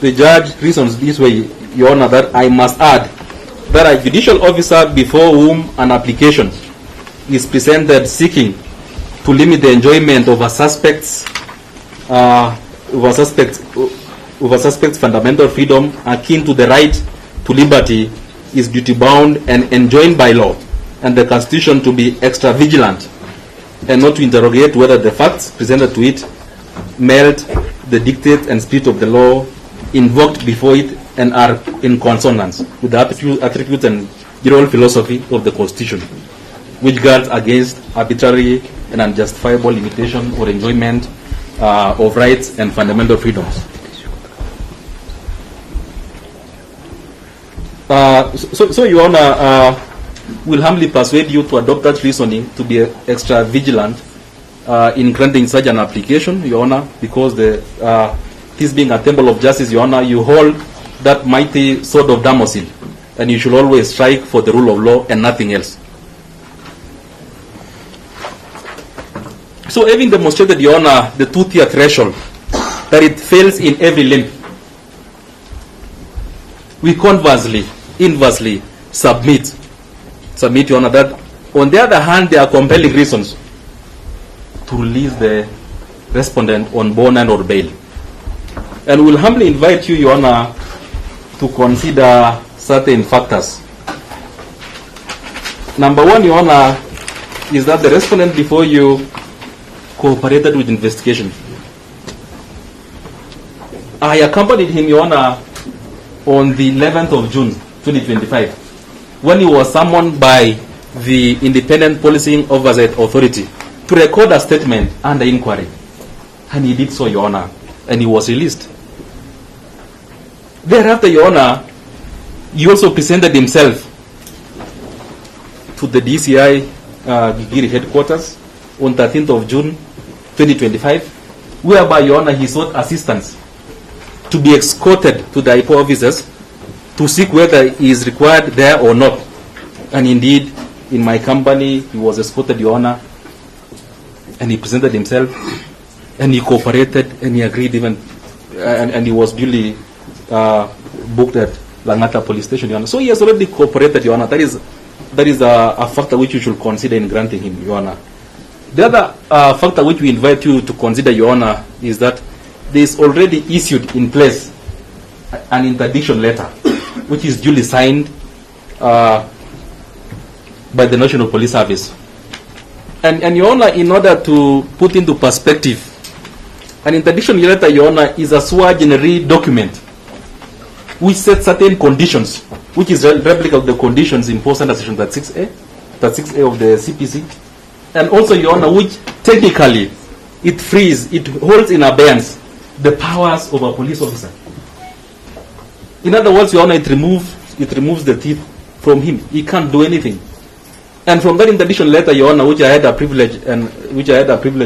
the judge reasons this way, Your Honor, that I must add that a judicial officer before whom an application is presented seeking to limit the enjoyment of a suspect's fundamental freedom akin to the right to liberty is duty bound and enjoined by law and the Constitution to be extra vigilant and not to interrogate whether the facts presented to it melt the dictate and spirit of the law invoked before it and are in consonance with the attributes and general philosophy of the Constitution, which guards against arbitrary and unjustifiable limitation or enjoyment of rights and fundamental freedoms. So Your Honor, will humbly persuade you to adopt that reasoning to be extra vigilant in granting such an application, Your Honor, because this being a temple of justice, Your Honor, you hold that mighty sword of Damosil, and you should always strike for the rule of law and nothing else. So having demonstrated, Your Honor, the two-tier threshold, that it fails in every limb, we conversely, inversely submit, Your Honor, that on the other hand, there are compelling reasons to release the respondent on bond and or bail. And we'll humbly invite you, Your Honor, to consider certain factors. Number one, Your Honor, is that the respondent before you cooperated with investigation. I accompanied him, Your Honor, on the 11th of June 2025, when he was summoned by the Independent Policing Oversight Authority to record a statement under inquiry. And he did so, Your Honor, and he was released. Thereafter, Your Honor, he also presented himself to the DCI Gigiri headquarters on 13th of June 2025, whereby, Your Honor, he sought assistance to be escorted to the IPOA offices to seek whether he is required there or not. And indeed, in my company, he was escorted, Your Honor, and he presented himself, and he cooperated, and he agreed even, and he was duly booked at Langata Police Station, Your Honor. So he has already cooperated, Your Honor. That is a factor which you should consider in granting him, Your Honor. The other factor which we invite you to consider, Your Honor, is that there is already issued in place an interdiction letter, which is duly signed by the National Police Service. And Your Honor, in order to put into perspective, an interdiction letter, Your Honor, is a sua generis document which sets certain conditions, which is a replica of the conditions imposed under Section 36A of the CPC, and also, Your Honor, which technically it holds in abeyance the powers of a police officer. In other words, Your Honor, it removes the teeth from him. He can't do anything. And from that interdiction letter, Your Honor, which I had a privilege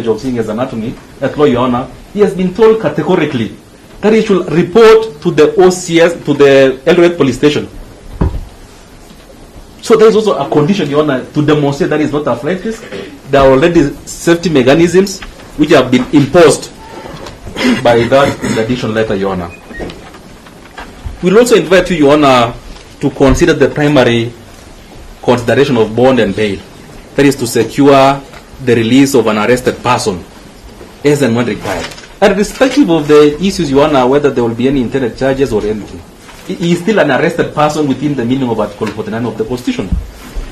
of seeing as an attorney at law, Your Honor, he has been told categorically that he should report to the OCS, to the Eldoret police station. So there is also a condition, Your Honor, to demonstrate that it's not a flight risk. There are already safety mechanisms which have been imposed by that interdiction letter, Your Honor. We'll also invite you, Your Honor, to consider the primary consideration of bond and bail. That is to secure the release of an arrested person as and when required. And irrespective of the issues, Your Honor, whether there will be any intended charges or anything, he is still an arrested person within the meaning of Article 49 of the Constitution.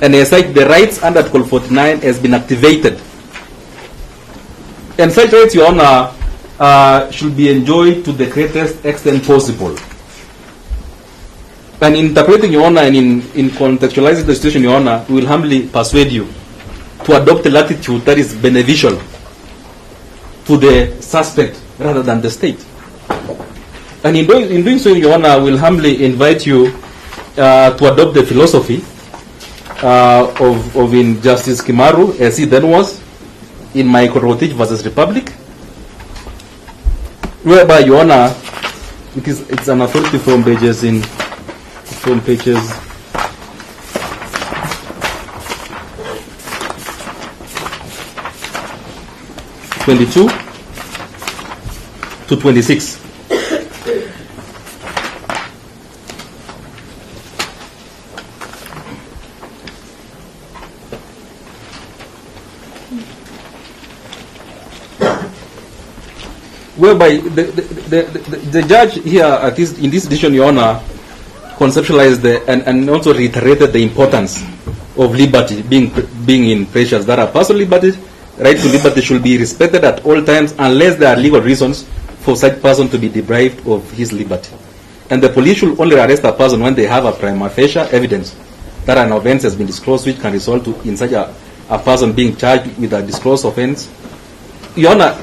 And as such, the rights under Article 49 has been activated. And such rights, Your Honor, should be enjoyed to the greatest extent possible. And in interpreting, Your Honor, and in contextualizing the situation, Your Honor, we will humbly persuade you to adopt a latitude that is beneficial to the suspect rather than the state. And in doing so, Your Honor, we will humbly invite you to adopt the philosophy of in Justice Kimaru, as he then was, in Michael Rotich versus Republic, whereby, Your Honor, it's an authority from pages 22 to 26. Whereby the judge here in this decision, Your Honor, conceptualized and also reiterated the importance of liberty being in precious. That a personal liberty, right to liberty, should be respected at all times unless there are legal reasons for such person to be deprived of his liberty. And the police should only arrest a person when they have a prima facie evidence that an offense has been disclosed which can result in such a person being charged with a disclosed offense. Your Honor,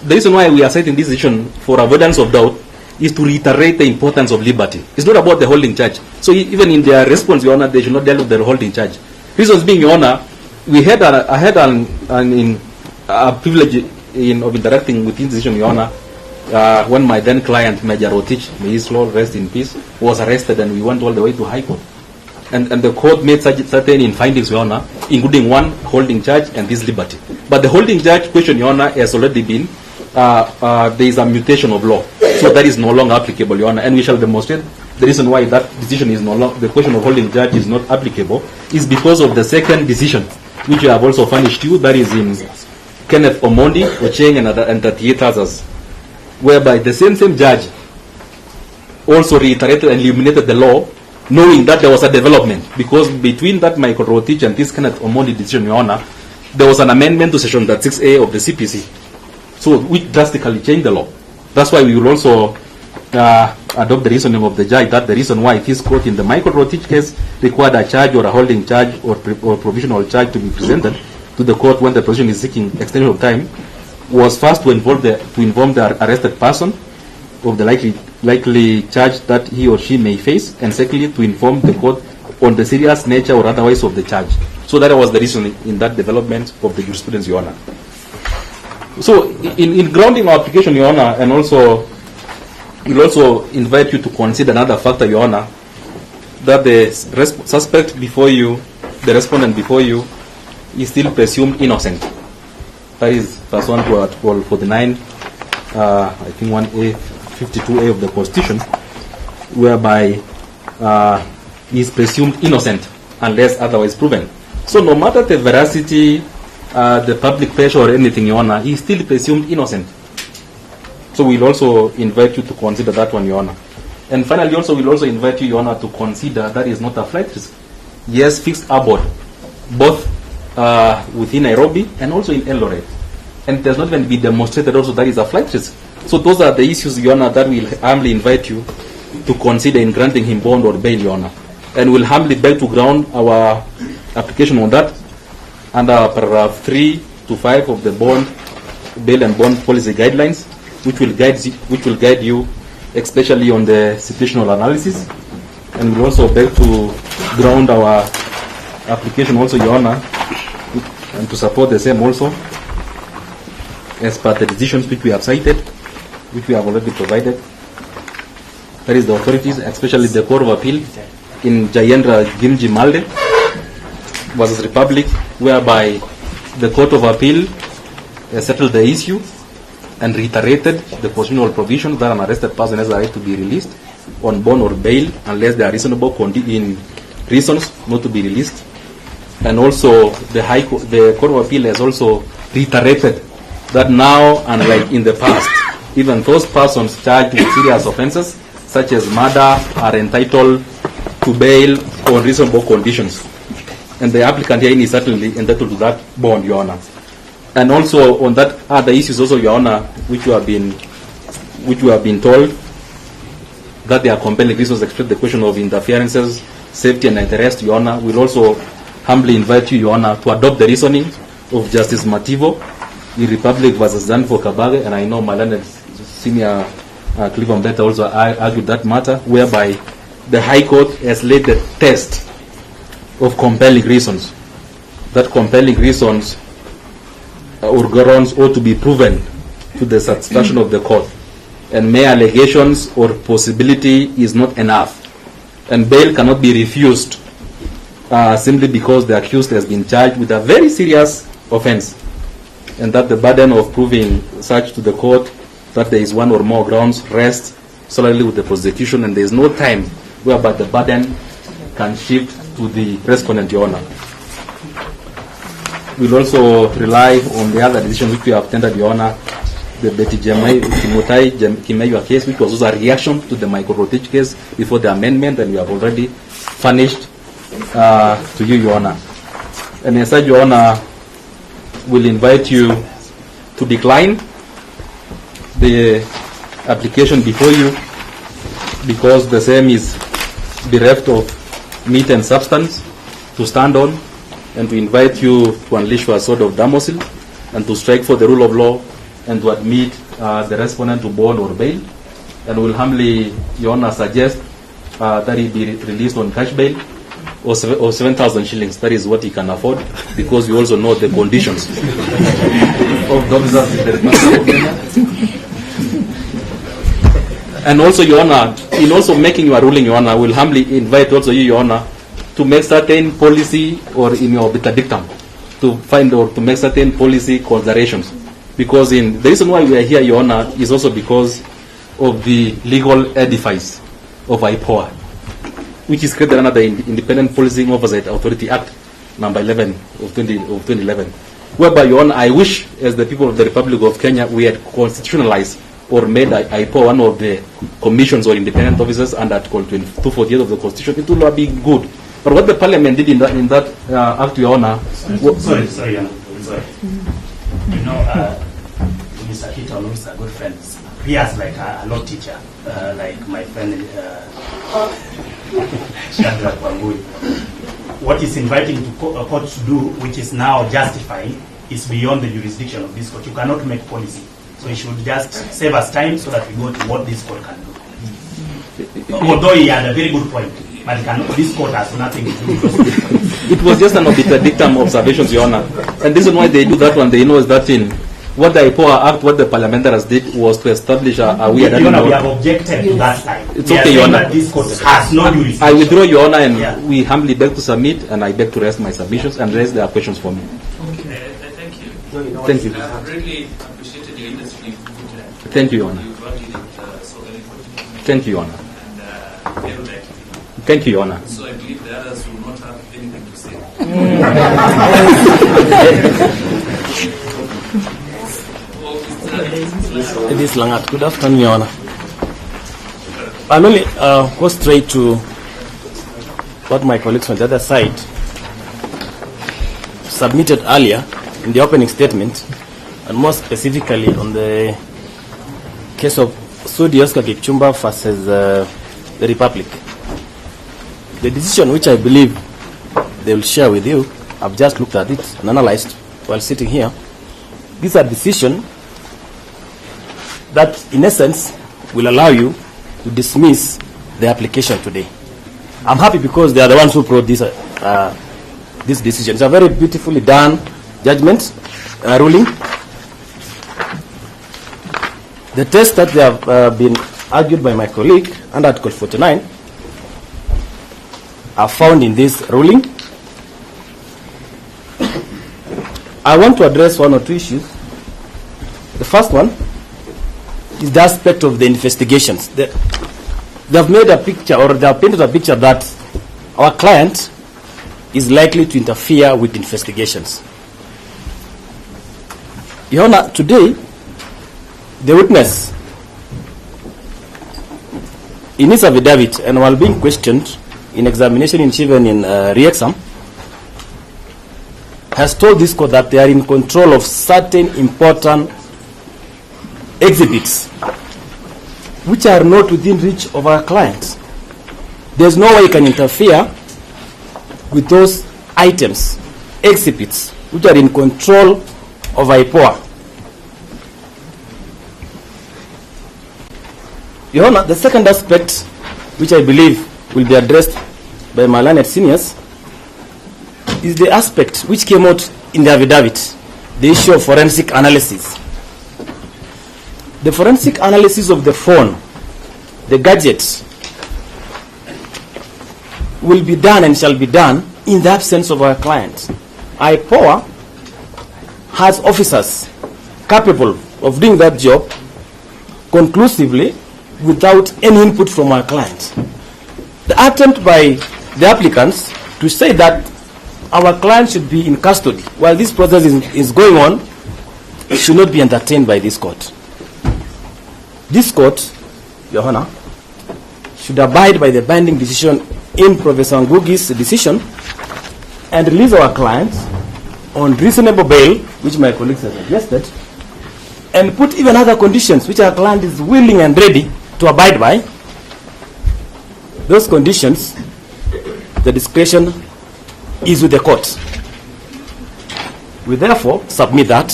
the reason why we are citing this decision for avoidance of doubt is to reiterate the importance of liberty. It's not about the holding charge. So even in their response, Your Honor, they should not deal with the holding charge. Reasons being, Your Honor, I had a privilege of interacting with this decision, Your Honor, when my then client, Major Rotich, may his Lord rest in peace, was arrested, and we went all the way to High Court. And the court made certain findings, Your Honor, including one holding charge and this liberty. But the holding charge question, Your Honor, has already been, there is a mutation of law. So that is no longer applicable, Your Honor. And we shall demonstrate the reason why that decision is no longer, the question of holding charge is not applicable, is because of the second decision, which we have also furnished you, that is in Kenneth Omondi, Ocheng, and 38 others, whereby the same judge also reiterated and illuminated the law, knowing that there was a development, because between that Michael Rotich and this Kenneth Omondi decision, Your Honor, there was an amendment to Section 36A of the CPC, so which drastically changed the law. That's why we will also adopt the reasoning of the judge that the reason why this court in the Michael Rotich case required a charge or a holding charge or provisional charge to be presented to the court when the prosecution is seeking extension of time was first to inform the arrested person of the likely charge that he or she may face, and secondly to inform the court on the serious nature or otherwise of the charge. So that was the reason in that development of the jurisprudence, Your Honor. So in grounding our application, Your Honor, and also we'll also invite you to consider another factor, Your Honor, that the suspect before you, the respondent before you, is still presumed innocent. That is verse 1 to Article 49, I think 1A, 52A of the Constitution, whereby he is presumed innocent unless otherwise proven. So no matter the veracity, the public pressure or anything, Your Honor, he is still presumed innocent. So we'll also invite you to consider that one, Your Honor. And finally, also we'll also invite you, Your Honor, to consider that is not a flight risk. Yes, fixed aboard, both within Nairobi and also in Eldoret. And it has not even been demonstrated also that is a flight risk. So those are the issues, Your Honor, that we'll humbly invite you to consider in granting him bond or bail, Your Honor. And we'll humbly beg to ground our application on that under paragraph 3 to 5 of the bail and bond policy guidelines, which will guide you, especially on the situational analysis. And we'll also beg to ground our application also, Your Honor, and to support the same also, as per the decisions which we have cited, which we have already provided. That is the authorities, especially the Court of Appeal in Jayendra Gimji Malde versus Republic, whereby the Court of Appeal settled the issue and reiterated the constitutional provision that an arrested person has the right to be released on bond or bail unless there are reasonable reasons not to be released. And also the Court of Appeal has also reiterated that now, unlike in the past, even those persons charged with serious offences such as murder are entitled to bail on reasonable conditions. And the applicant here is certainly entitled to that bond, Your Honor. And also on that other issues also, Your Honor, which we have been told that there are compelling reasons to express the question of interferences, safety and interest, Your Honor. We'll also humbly invite you, Your Honor, to adopt the reasoning of Justice Mativo in Republic versus Danfo Kabage, and I know my learned senior Cleveland Beta also argued that matter, whereby the High Court has laid the test of compelling reasons. That compelling reasons or grounds ought to be proven to the satisfaction of the court. And mere allegations or possibility is not enough. And bail cannot be refused simply because the accused has been charged with a very serious offense. And that the burden of proving such to the court that there is one or more grounds rests solely with the prosecution, and there is no time whereby the burden can shift to the respondent, Your Honor. We'll also rely on the other decision which we have tendered, Your Honor, the Betty Timotai Kimeiwa case, which was also a reaction to the Michael Rotich case before the amendment, and we have already furnished to you, Your Honor. And as such, Your Honor, we'll invite you to decline the application before you because the same is bereft of meat and substance to stand on, and to invite you to unleash your sword of Damocles and to strike for the rule of law and to admit the respondent to bond or bail. And we'll humbly, Your Honor, suggest that he be released on cash bail or 7,000 shillings. That is what he can afford, because we also know the conditions of the officers in the Republic of Kenya. And also, Your Honor, in also making your ruling, Your Honor, we'll humbly invite also you, Your Honor, to make certain policy, or in your beta dictum, to find or to make certain policy considerations. Because the reason why we are here, Your Honor, is also because of the legal edifice of IPOA, which is created under the Independent Policing Oversight Authority Act, number 11 of 2011. Whereby, Your Honor, I wish, as the people of the Republic of Kenya, we had constitutionalized or made IPOA one of the commissions or independent officers under Article 248 of the Constitution. It would have been good. But what the Parliament did in that Act, Your Honor...
Sorry, Your Honor. Sorry. You know, Mr. Hiton is a good friend. He has like a law teacher, like my friend Shadrach Wangui. What he's inviting the court to do, which is now justifying, is beyond the jurisdiction of this court. You cannot make policy. So he should just save us time so that we go to what this court can do. Although he had a very good point, but this court has nothing to do with it.
It was just an dictum observations, Your Honor. And the reason why they do that one, they know is that in what the IPOA Act, what the parliamentarians did was to establish a weird...
Your Honor, we have objected to that time.
It's okay, Your Honor.
This court has no jurisdiction.
I withdraw, Your Honor, and we humbly beg to submit, and I beg to rest my submissions and raise their questions for me.
Okay, thank you.
Thank you.
I've really appreciated your industry.
Thank you, Your Honor.
You've brought it so eloquently.
Thank you, Your Honor.
And erudite.
Thank you, Your Honor.
So I believe the others will not have anything to say.
It is Langat. Good afternoon, Your Honor. I'll only go straight to what my colleagues on the other side submitted earlier in the opening statement, and more specifically on the case of Sudi Oscar Kipchumba versus the Republic. The decision which I believe they will share with you, I've just looked at it and analyzed while sitting here. These are decisions that, in essence, will allow you to dismiss the application today. I'm happy because they are the ones who brought this decision. It's a very beautifully done judgment, ruling. The test that they have been argued by my colleague under Article 49 are found in this ruling. I want to address one or two issues. The first one is the aspect of the investigations. They have made a picture, or they have painted a picture that our client is likely to interfere with investigations. Your Honor, today, the witness, in his affidavit and while being questioned in examination in chief and in re-exam, has told this court that they are in control of certain important exhibits which are not within reach of our clients. There's no way you can interfere with those items, exhibits, which are in control of IPOA. Your Honor, the second aspect, which I believe will be addressed by my learned seniors, is the aspect which came out in the affidavit, the issue of forensic analysis. The forensic analysis of the phone, the gadgets, will be done and shall be done in the absence of our clients. IPOA has officers capable of doing that job conclusively without any input from our clients. The attempt by the applicants to say that our client should be in custody while this process is going on should not be entertained by this court. This court, Your Honor, should abide by the binding decision in Professor Ngugi's decision and release our clients on reasonable bail, which my colleagues have suggested, and put even other conditions which our client is willing and ready to abide by. Those conditions, the discretion is with the court. We therefore submit that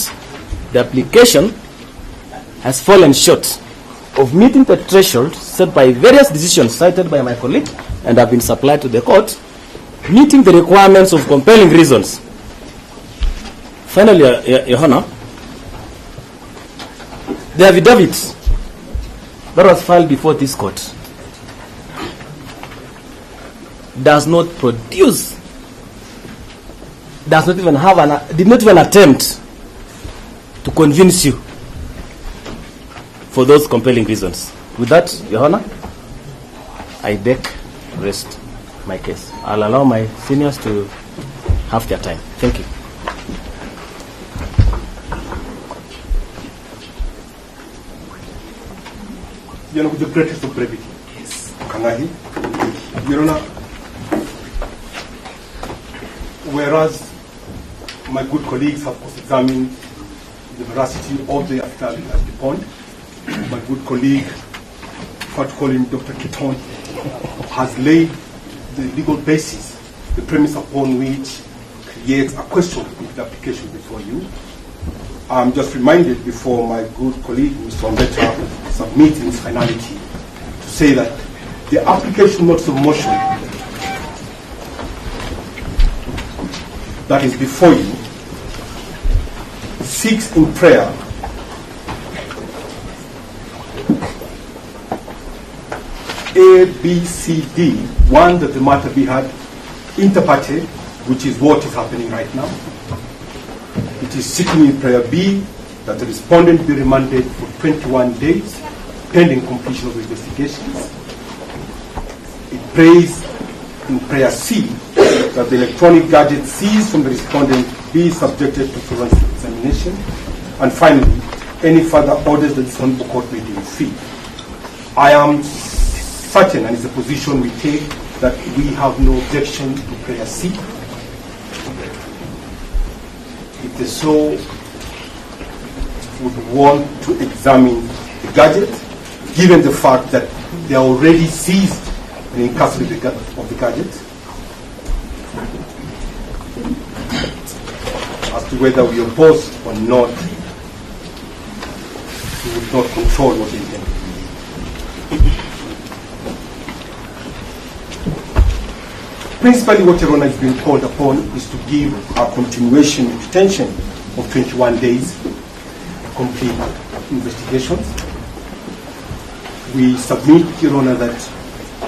the application has fallen short of meeting the threshold set by various decisions cited by my colleague and have been supplied to the court, meeting the requirements of compelling reasons. Finally, Your Honor, the affidavit that was filed before this court does not produce, does not even have did not even attempt to convince you for those compelling reasons. With that, Your Honor, I beg to rest my case. I'll allow my seniors to have their time. Thank you.
Your Honor, with the greatest of brevity. Yes. Kangahi. Your Honor, whereas my good colleagues have cross-examined the veracity of the affidavit at the point, my good colleague, if I call him Dr. Kiton, has laid the legal basis, the premise upon which creates a question with the application before you. I'm just reminded before my good colleague, Mr. Ombeta, submits in its finality to say that the application notice of motion that is before you seeks in prayer A, B, C, D. One, that the matter be had inter partes, which is what is happening right now. It is seeking in prayer B, that the respondent be remanded for 21 days, pending completion of investigations. It prays in prayer C, that the electronic gadget seized from the respondent be subjected to forensic examination. And finally, any further orders that this honorable court may deem fit. I am certain, and it's a position we take, that we have no objection to prayer C. they so would want to examine the gadget, given the fact that they are already seized and in custody of the gadget, as to whether we oppose or not, we would not control what they intend. Principally, what Your Honor is being called upon is to give a continuation of detention of 21 days to complete investigations. We submit, Your Honor, that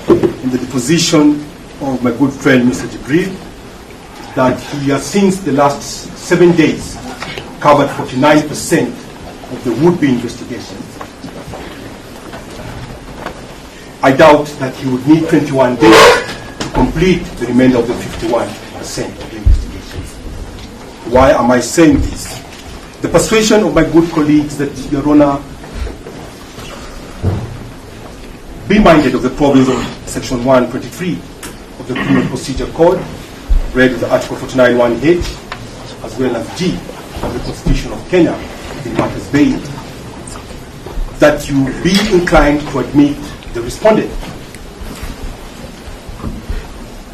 in the deposition of my good friend, Mr. Jibril, that he has since the last 7 days covered 49% of the would-be investigations. I doubt that he would need 21 days to complete the remainder of the 51% of the investigations. Why am I saying this? The persuasion of my good colleagues that, Your Honor, be minded of the provisions of Section 123 of the Criminal Procedure Code, read with the Article 49(1)H, as well as G of the Constitution of Kenya, in matters bail, that you be inclined to admit the respondent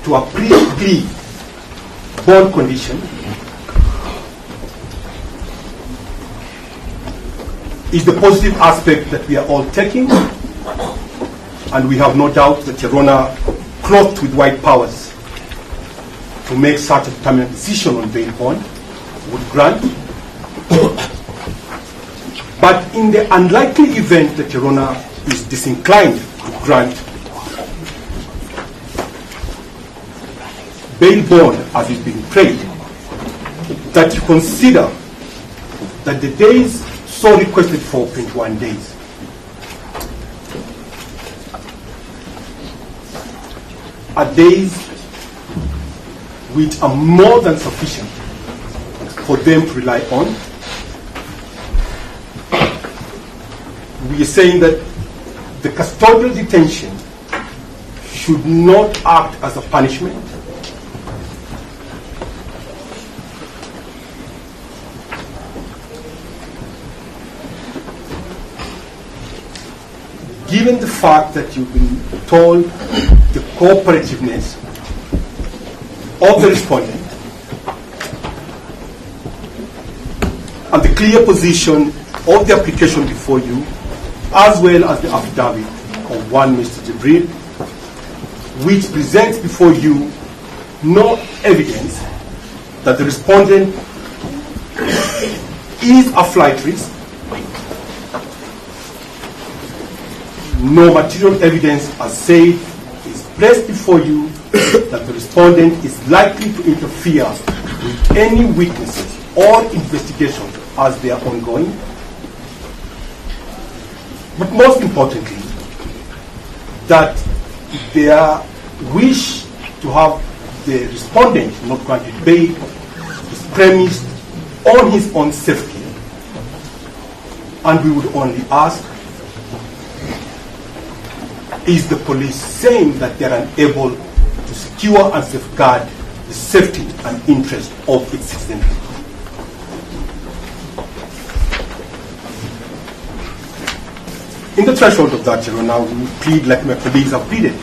to a pre-plea bond condition is the positive aspect that we are all taking, and we have no doubt that Your Honor, clothed with wide powers to make such a determinate decision on bail bond, would grant. But in the unlikely event that Your Honor is disinclined to grant bail bond as is being prayed, that you consider that the days so requested for 21 days are days which are more than sufficient for them to rely on. We are saying that the custodial detention should not act as a punishment. Given the fact that you've been told the cooperativeness of the respondent and the clear position of the application before you, as well as the affidavit of one Mr. Jibril, which presents before you no evidence that the respondent is a flight risk, no material evidence, as said, is placed before you that the respondent is likely to interfere with any witnesses or investigations as they are ongoing. But most importantly, that their wish to have the respondent not granted bail is premised on his own safety. And we would only ask, is the police saying that they are unable to secure and safeguard the safety and interest of its citizens? In the threshold of that, Your Honor, we plead, like my colleagues have pleaded,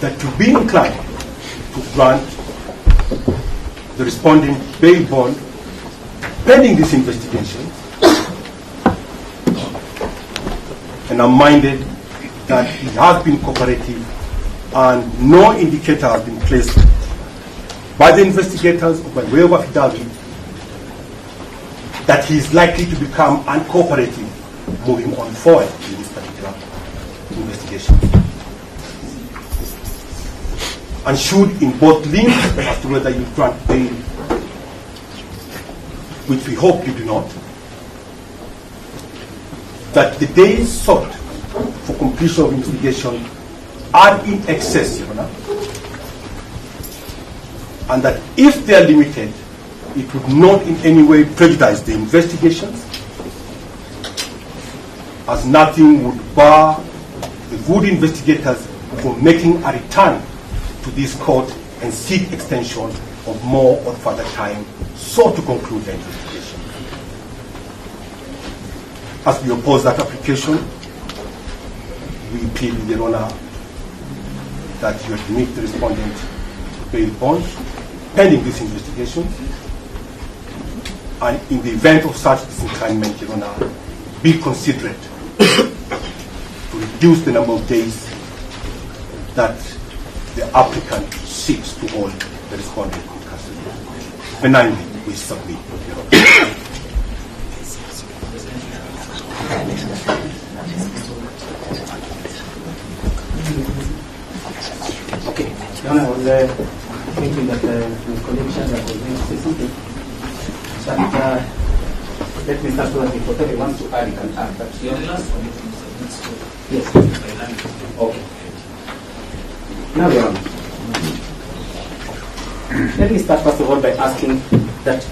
that to be inclined to grant the respondent bail bond pending this investigation, and I'm minded that he has been cooperative and no indicator has been placed by the investigators or by way of affidavit that he is likely to become uncooperative moving on forward in this particular investigation. And should in both lean as to whether you grant bail, which we hope you do not, that the days sought for completion of investigation are in excess, Your Honor, and that if they are limited, it would not in any way prejudice the investigations, as nothing would bar the good investigators from making a return to this court and seek extension of more or further time sought to conclude the investigation. As we oppose that application, we plead with Your Honor that you admit the respondent to bail bond pending this investigation, and in the event of such disinclinement, Your Honor, be considerate to reduce the number of days that the applicant seeks to hold the respondent in custody. Benignly, we submit, Your Honor.
Okay, Your Honor, I was thinking that my colleague Chandra was going to say something. But let me start with if whatever wants to add, you can add. But
The last one is
yes. Okay. Now, Your Honor, let me start first of all by asking that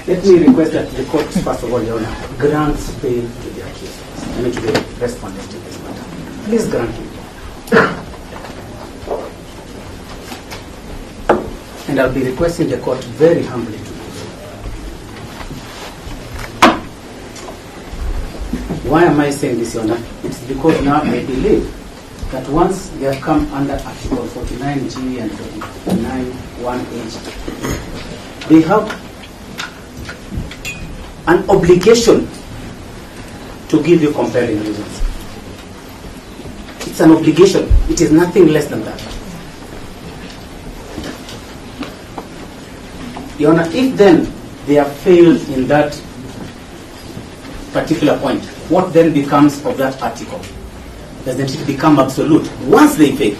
let me request that the court, first of all, Your Honor, grants bail to the accused, I mean to the respondent in this matter. Please grant him. And I'll be requesting the court very humbly to do so. Why am I saying this, Your Honor? It's because now I believe that once they have come under Article 49G and 49(1)H, they have an obligation to give you compelling reasons. It's an obligation. It is nothing less than that. Your Honor, if then they have failed in that particular point, what then becomes of that article? Doesn't it become absolute once they fail?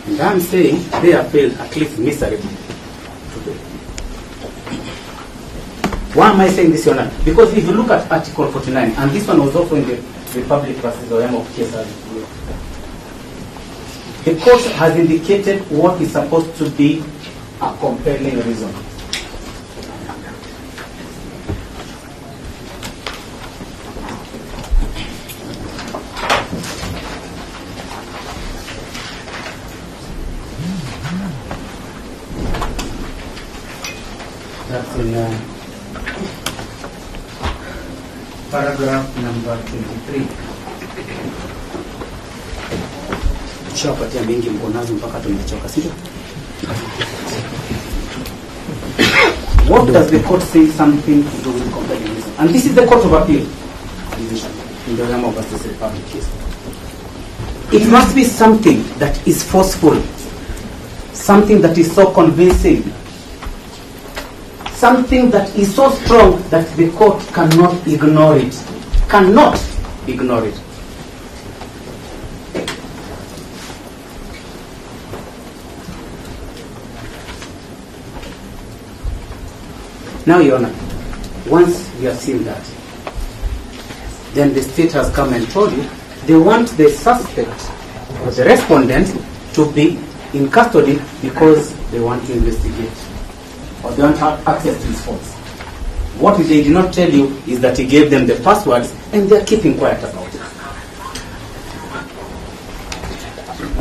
And I'm saying they have failed at least miserably. Why am I saying this, Your Honor? Because if you look at Article 49, and this one was also in the Republic versus Oyama of cases, the court has indicated what is supposed to be a compelling reason. That's in paragraph number 23. Tushapatia mengi mkonazo mpaka tumechoka, sio? What does the court say something to do with compelling reason? And this is the Court of Appeal decision in the Oyama versus Republic case. It must be something that is forceful, something that is so convincing, something that is so strong that the court cannot ignore it. Cannot ignore it. Now, Your Honor, once we have seen that, then the state has come and told you they want the suspect or the respondent to be in custody because they want to investigate or they want to have access to his phones. What they did not tell you is that he gave them the passwords and they're keeping quiet about it.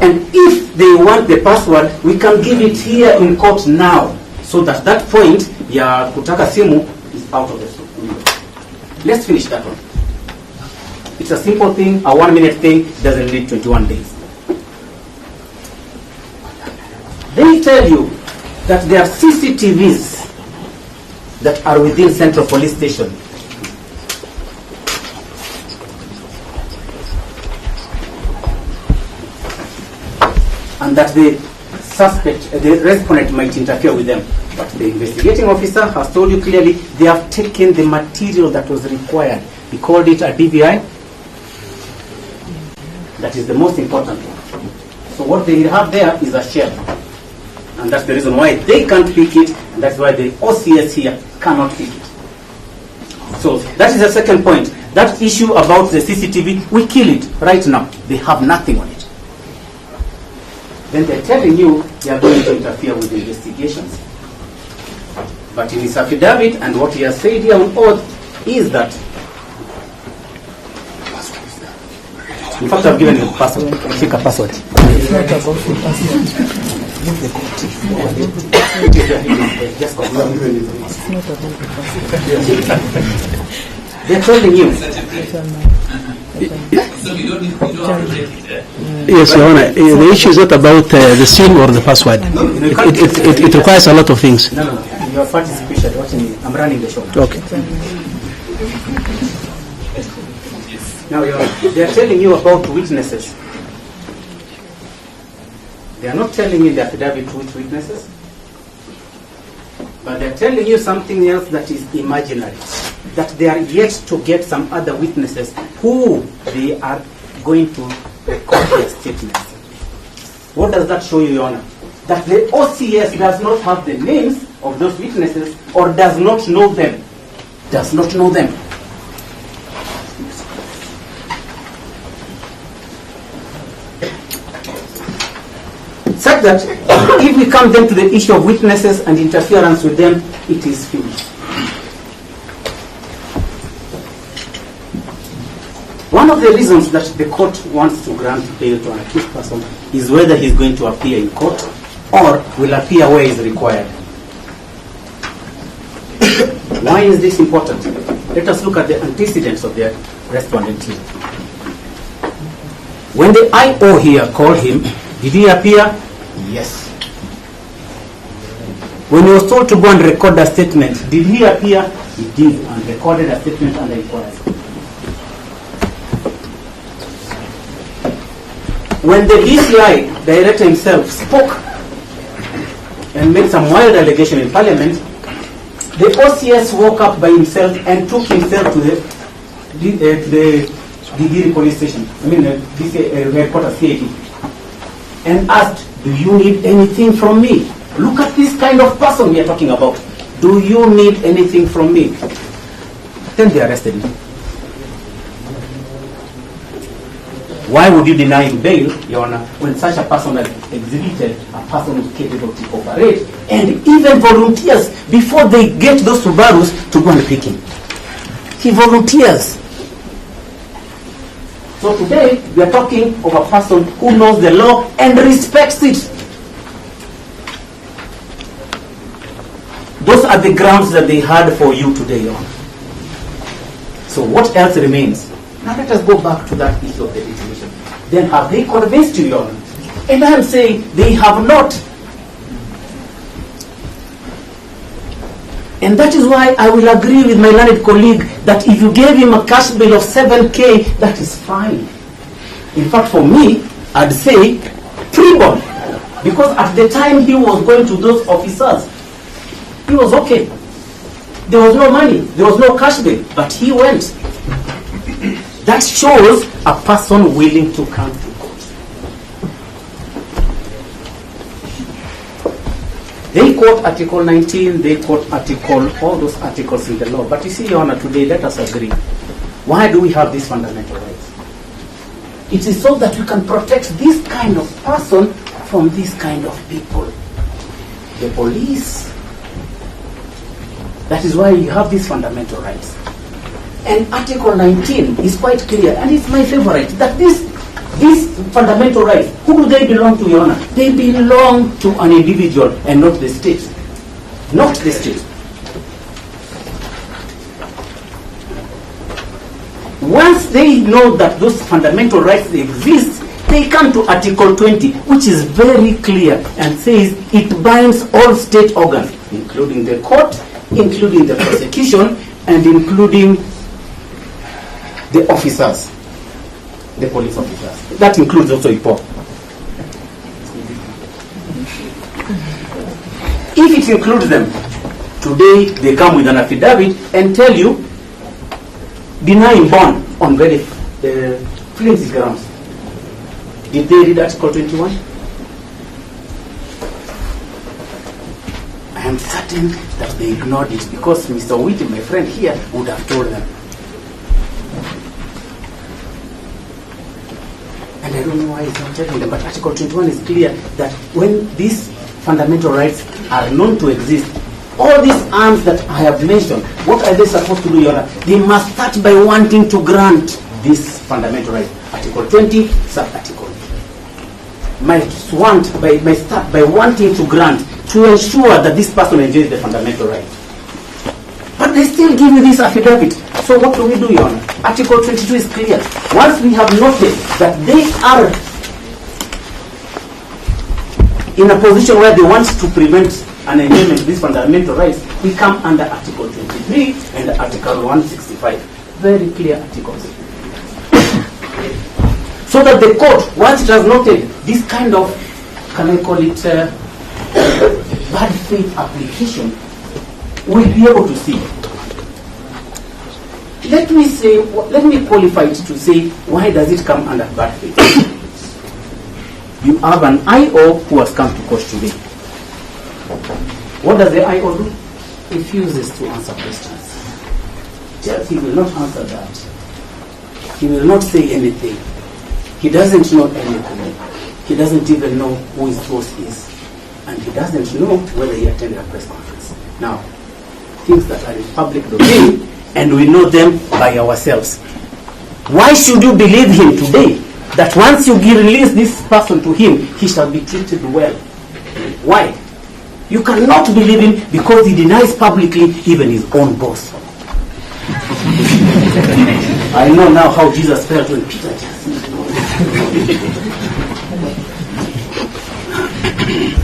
And if they want the password, we can give it here in court now, so that that point, ya kutaka simu, is out of the window. Let's finish that one. It's a simple thing, a 1-minute thing, doesn't need 21 days. They tell you that there are CCTVs that are within Central Police Station. And that the suspect, the respondent might interfere with them. But the investigating officer has told you clearly they have taken the material that was required. He called it a DVI. That is the most important one. So what they have there is a shell. And that's the reason why they can't pick it, and that's why the OCS here cannot pick it. So that is the second point. That issue about the CCTV, we kill it right now. They have nothing on it. Then they're telling you they are going to interfere with the investigations. But in his affidavit, and what he has said here on oath, is that, in fact, I've given him password. Pick a password.
not about the person.
Just confirm.
It's not about the person.
They're telling you.
So we don't need to break it.
Yes, Your Honor. The issue is not about the SIM or the password. It requires a lot of things.
No. Your participation. Watching me. I'm running the show now.
Okay.
Now, they are telling you about witnesses. They are not telling you in the affidavit which witnesses, but they are telling you something else that is imaginary, that they are yet to get some other witnesses who they are going to record their statements. What does that show you, Your Honor? That the OCS does not have the names of those witnesses or does not know them. Does not know them. Such that if we come then to the issue of witnesses and interference with them, it is finished. One of the reasons that the court wants to grant bail to an accused person is whether he's going to appear in court or will appear where is required. Why is this important? Let us look at the antecedents of the respondent here. When the IO here called him, did he appear? Yes. When he was told to go and record a statement, did he appear? He did, and recorded a statement under inquiry. When the DCI director himself spoke and made some wild allegation in Parliament, the OCS woke up by himself and took himself to the Gigiri police station, headquarters CAT, and asked, do you need anything from me? Look at this kind of person we are talking about. Do you need anything from me? Then they arrested him. Why would you deny him bail, Your Honor, when such a person has exhibited a person who is capable to cooperate and even volunteers before they get those Subarus to go and pick him? He volunteers. So today, we are talking of a person who knows the law and respects it. Those are the grounds that they had for you today, Your Honor. So what else remains? Now let us go back to that issue of the litigation. Then have they convinced you, Your Honor? And I am saying they have not. And that is why I will agree with my learned colleague that if you gave him a cash bill of 7K, that is fine. In fact, for me, I'd say pre-bond. Because at the time he was going to those officers, he was okay. There was no money, there was no cash bill, but he went. That shows a person willing to come to court. They quote Article 19, they quote all those articles in the law. But you see, Your Honor, today, let us agree. Why do we have these fundamental rights? It is so that we can protect this kind of person from this kind of people. The police. That is why you have these fundamental rights. And Article 19 is quite clear, and it's my favorite, that these fundamental rights, who do they belong to, Your Honor? They belong to an individual and not the state. Not the state. Once they know that those fundamental rights exist, they come to Article 20, which is very clear and says it binds all state organs, including the court, including the prosecution, and including the officers, the police officers. That includes also IPOA. If it includes them, today they come with an affidavit and tell you, denying bond on very flimsy grounds. Did they read Article 21? I am certain that they ignored it because Mr. Whitty, my friend here, would have told them. And I don't know why he's not telling them, but Article 21 is clear that when these fundamental rights are known to exist, all these arms that I have mentioned, what are they supposed to do, Your Honor? They must start by wanting to grant this fundamental right. Article 20, sub-article. might start by wanting to grant to ensure that this person enjoys the fundamental right. But they still give you this affidavit. So what do we do, Your Honor? Article 22 is clear. Once we have noted that they are in a position where they want to prevent an enjoyment of these fundamental rights, we come under Article 23 and Article 165. Very clear articles. So that the court, once it has noted this kind of, can I call it, bad faith application, will be able to see. Let me qualify it to say, why does it come under bad faith? You have an IO who has come to court today. What does the IO do? Refuses to answer questions. He will not answer that. He will not say anything. He doesn't know anything. He doesn't even know who his boss is. And he doesn't know whether he attended a press conference. Now, things that are in public domain, and we know them by ourselves. Why should you believe him today? That once you release this person to him, he shall be treated well. Why? You cannot believe him because he denies publicly even his own boss. I know now how Jesus felt when Peter just...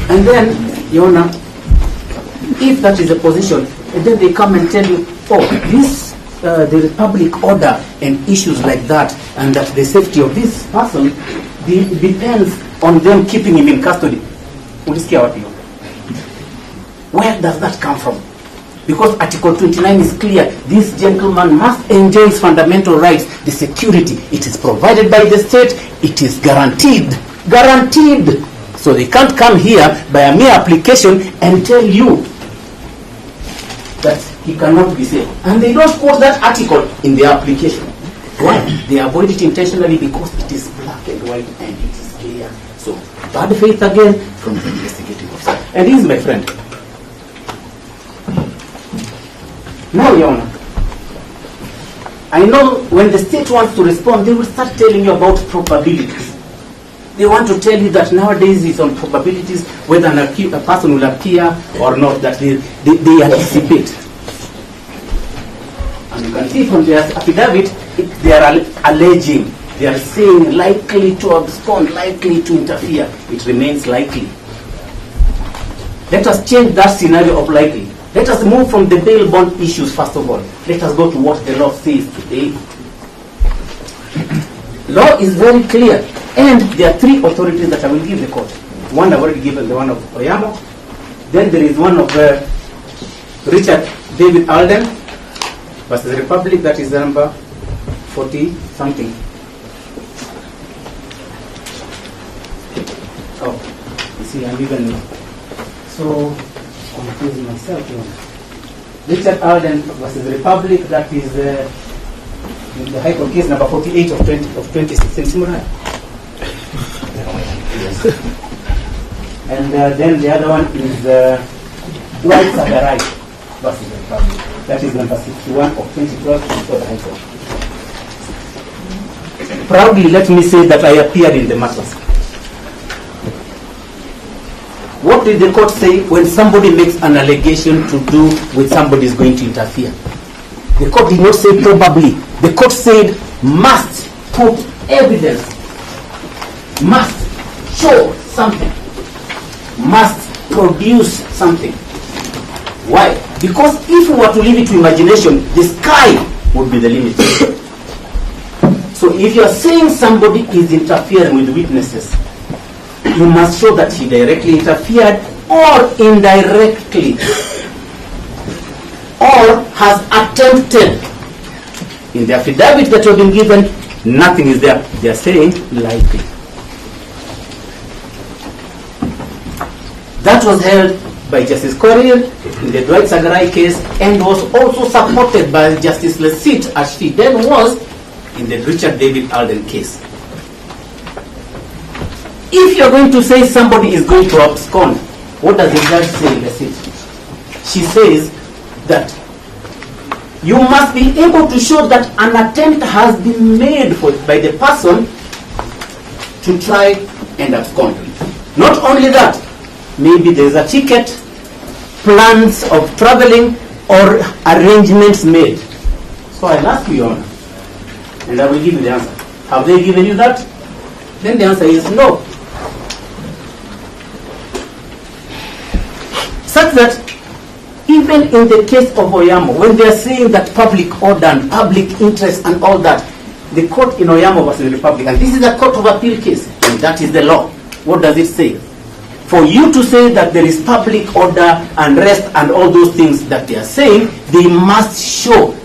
And then, Your Honor, if that is the position, and then they come and tell you, oh, this, the public order and issues like that, and that the safety of this person depends on them keeping him in custody. Where does that come from? Because Article 29 is clear. This gentleman must enjoy his fundamental rights. The security, it is provided by the state. It is guaranteed. Guaranteed. So they can't come here by a mere application and tell you that he cannot be safe. And they don't quote that article in their application. Why? They avoid it intentionally because it is black and white and it is clear. So, bad faith again from the investigating officer. And he is my friend. Now, Your Honor, I know when the state wants to respond, they will start telling you about probabilities. They want to tell you that nowadays it's on probabilities whether a person will appear or not, that they anticipate. And you can see from their affidavit, they are alleging, they are saying likely to abscond, likely to interfere. It remains likely. Let us change that scenario of likely. Let us move from the bail bond issues first of all. Let us go to what the law says today. Law is very clear. And there are three authorities that I will give the court. One I've already given, the one of Oyamo. Then there is one of Richard David Alden versus the Republic, that is the number 40-something. Oh, you see, I'm even so confusing myself here. Richard Alden versus the Republic, that is the High Court case number 48 of 2016. And then the other one is White Sagarai versus the Republic. That is number 61 of 2012 before the High Court. Proudly, let me say that I appeared in the matters. What did the court say when somebody makes an allegation to do with somebody is going to interfere? The court did not say probably. The court said must put evidence, must show something, must produce something. Why? Because if we were to leave it to imagination, the sky would be the limit. So if you are saying somebody is interfering with witnesses, you must show that he directly interfered or indirectly or has attempted. In the affidavit that you have been given, nothing is there. They are saying likely. That was held by Justice Corrier in the Dwight Sagarai case and was also supported by Justice Lesit, as she then was in the Richard David Alden case. If you're going to say somebody is going to abscond, what does the judge say in Lesit? She says that you must be able to show that an attempt has been made by the person to try and abscond. Not only that, maybe there's a ticket, plans of traveling, or arrangements made. So I'll ask you, Your Honor, and I will give you the answer. Have they given you that? Then the answer is no. Such that even in the case of Oyamo, when they are saying that public order and public interest and all that, the court in Oyamo versus the Republic, and this is a court of appeal case, and that is the law. What does it say? For you to say that there is public order and rest and all those things that they are saying, they must show.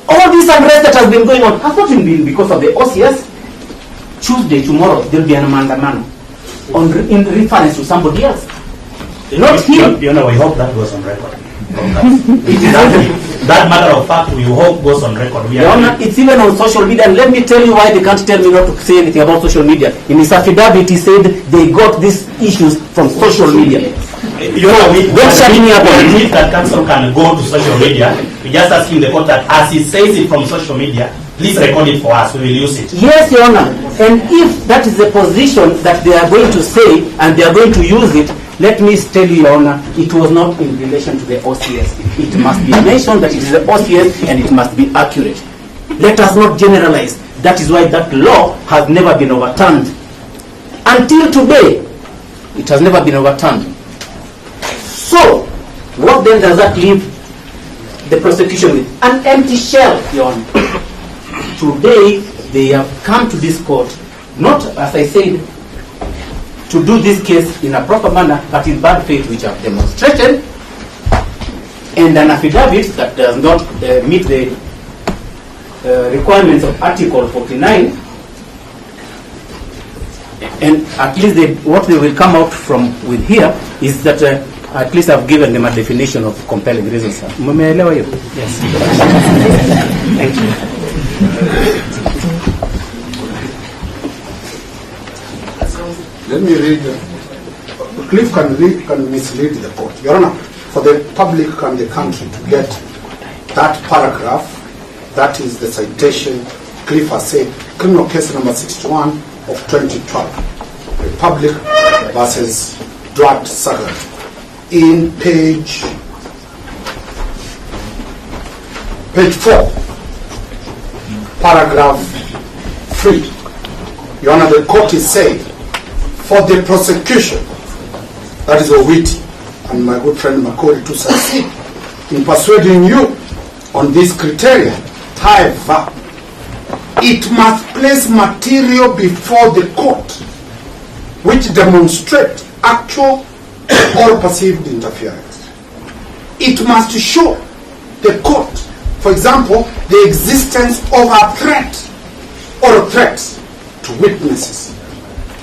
All this unrest that has been going on has not been because of the OCS. Tuesday, tomorrow, there will be an mandamano in reference to somebody else. Not him.
You know, we hope that goes on record. That matter of fact, we hope goes on record.
It's even on social media, and let me tell you why they can't tell me not to say anything about social media. In his affidavit, he said they got these issues from social media.
You know, don't shut me up. If that counsel can go to social media, we're just asking the court that as he says it from social media, please record it for us. We will use it.
Yes, Your Honor. And if that is the position that they are going to say and they are going to use it, let me tell you, Your Honor, it was not in relation to the OCS. It must be mentioned that it is the OCS and it must be accurate. Let us not generalize. That is why that law has never been overturned. Until today, it has never been overturned. So, what then does that leave the prosecution with? An empty shell, Your Honor. Today, they have come to this court, not, as I said, to do this case in a proper manner, but in bad faith, which have demonstrated, and an affidavit that does not meet the requirements of Article 49, and at least what they will come out from with here is that at least I've given them a definition of compelling reasons. Yes. Thank you.
Let me read. Cliff can mislead the court. Your Honor, for the public and the country to get that paragraph, that is the citation Cliff has said, criminal case number 61 of 2012, Republic versus Drat Sagar, in page 4, paragraph 3. Your Honor, the court is saying, for the prosecution, that is Owiti and my good friend Makori, to succeed in persuading you on this criteria, however, it must place material before the court which demonstrate actual or perceived interference. It must show the court, for example, the existence of a threat or threats to witnesses,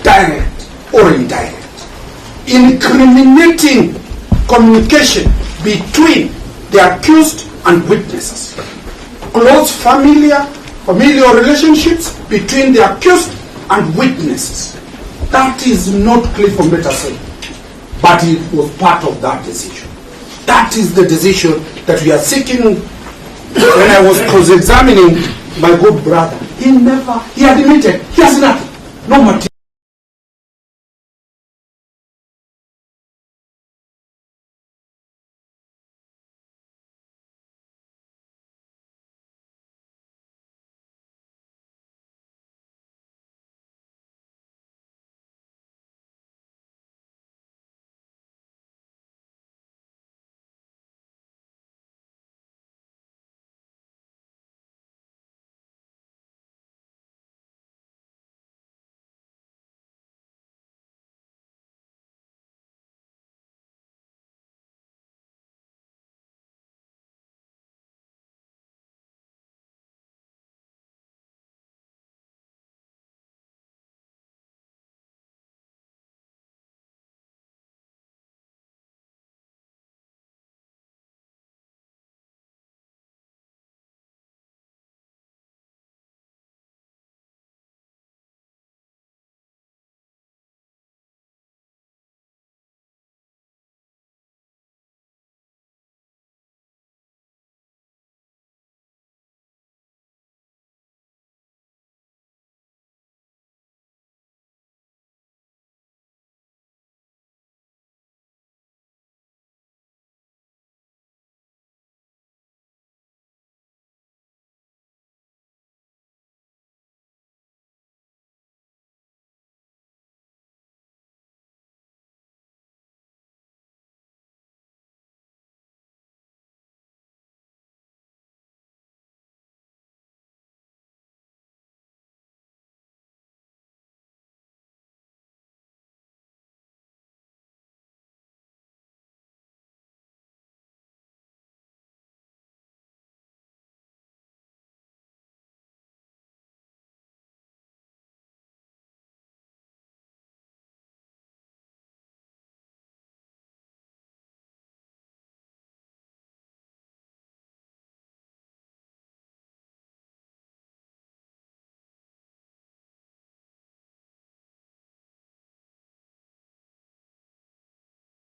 direct or indirect, incriminating communication between the accused and witnesses, close familial relationships between the accused and witnesses. That is not Cliff Ombeta saying, but it was part of that decision. That is the decision that we are seeking. When I was cross-examining my good brother, he admitted he has nothing, no material.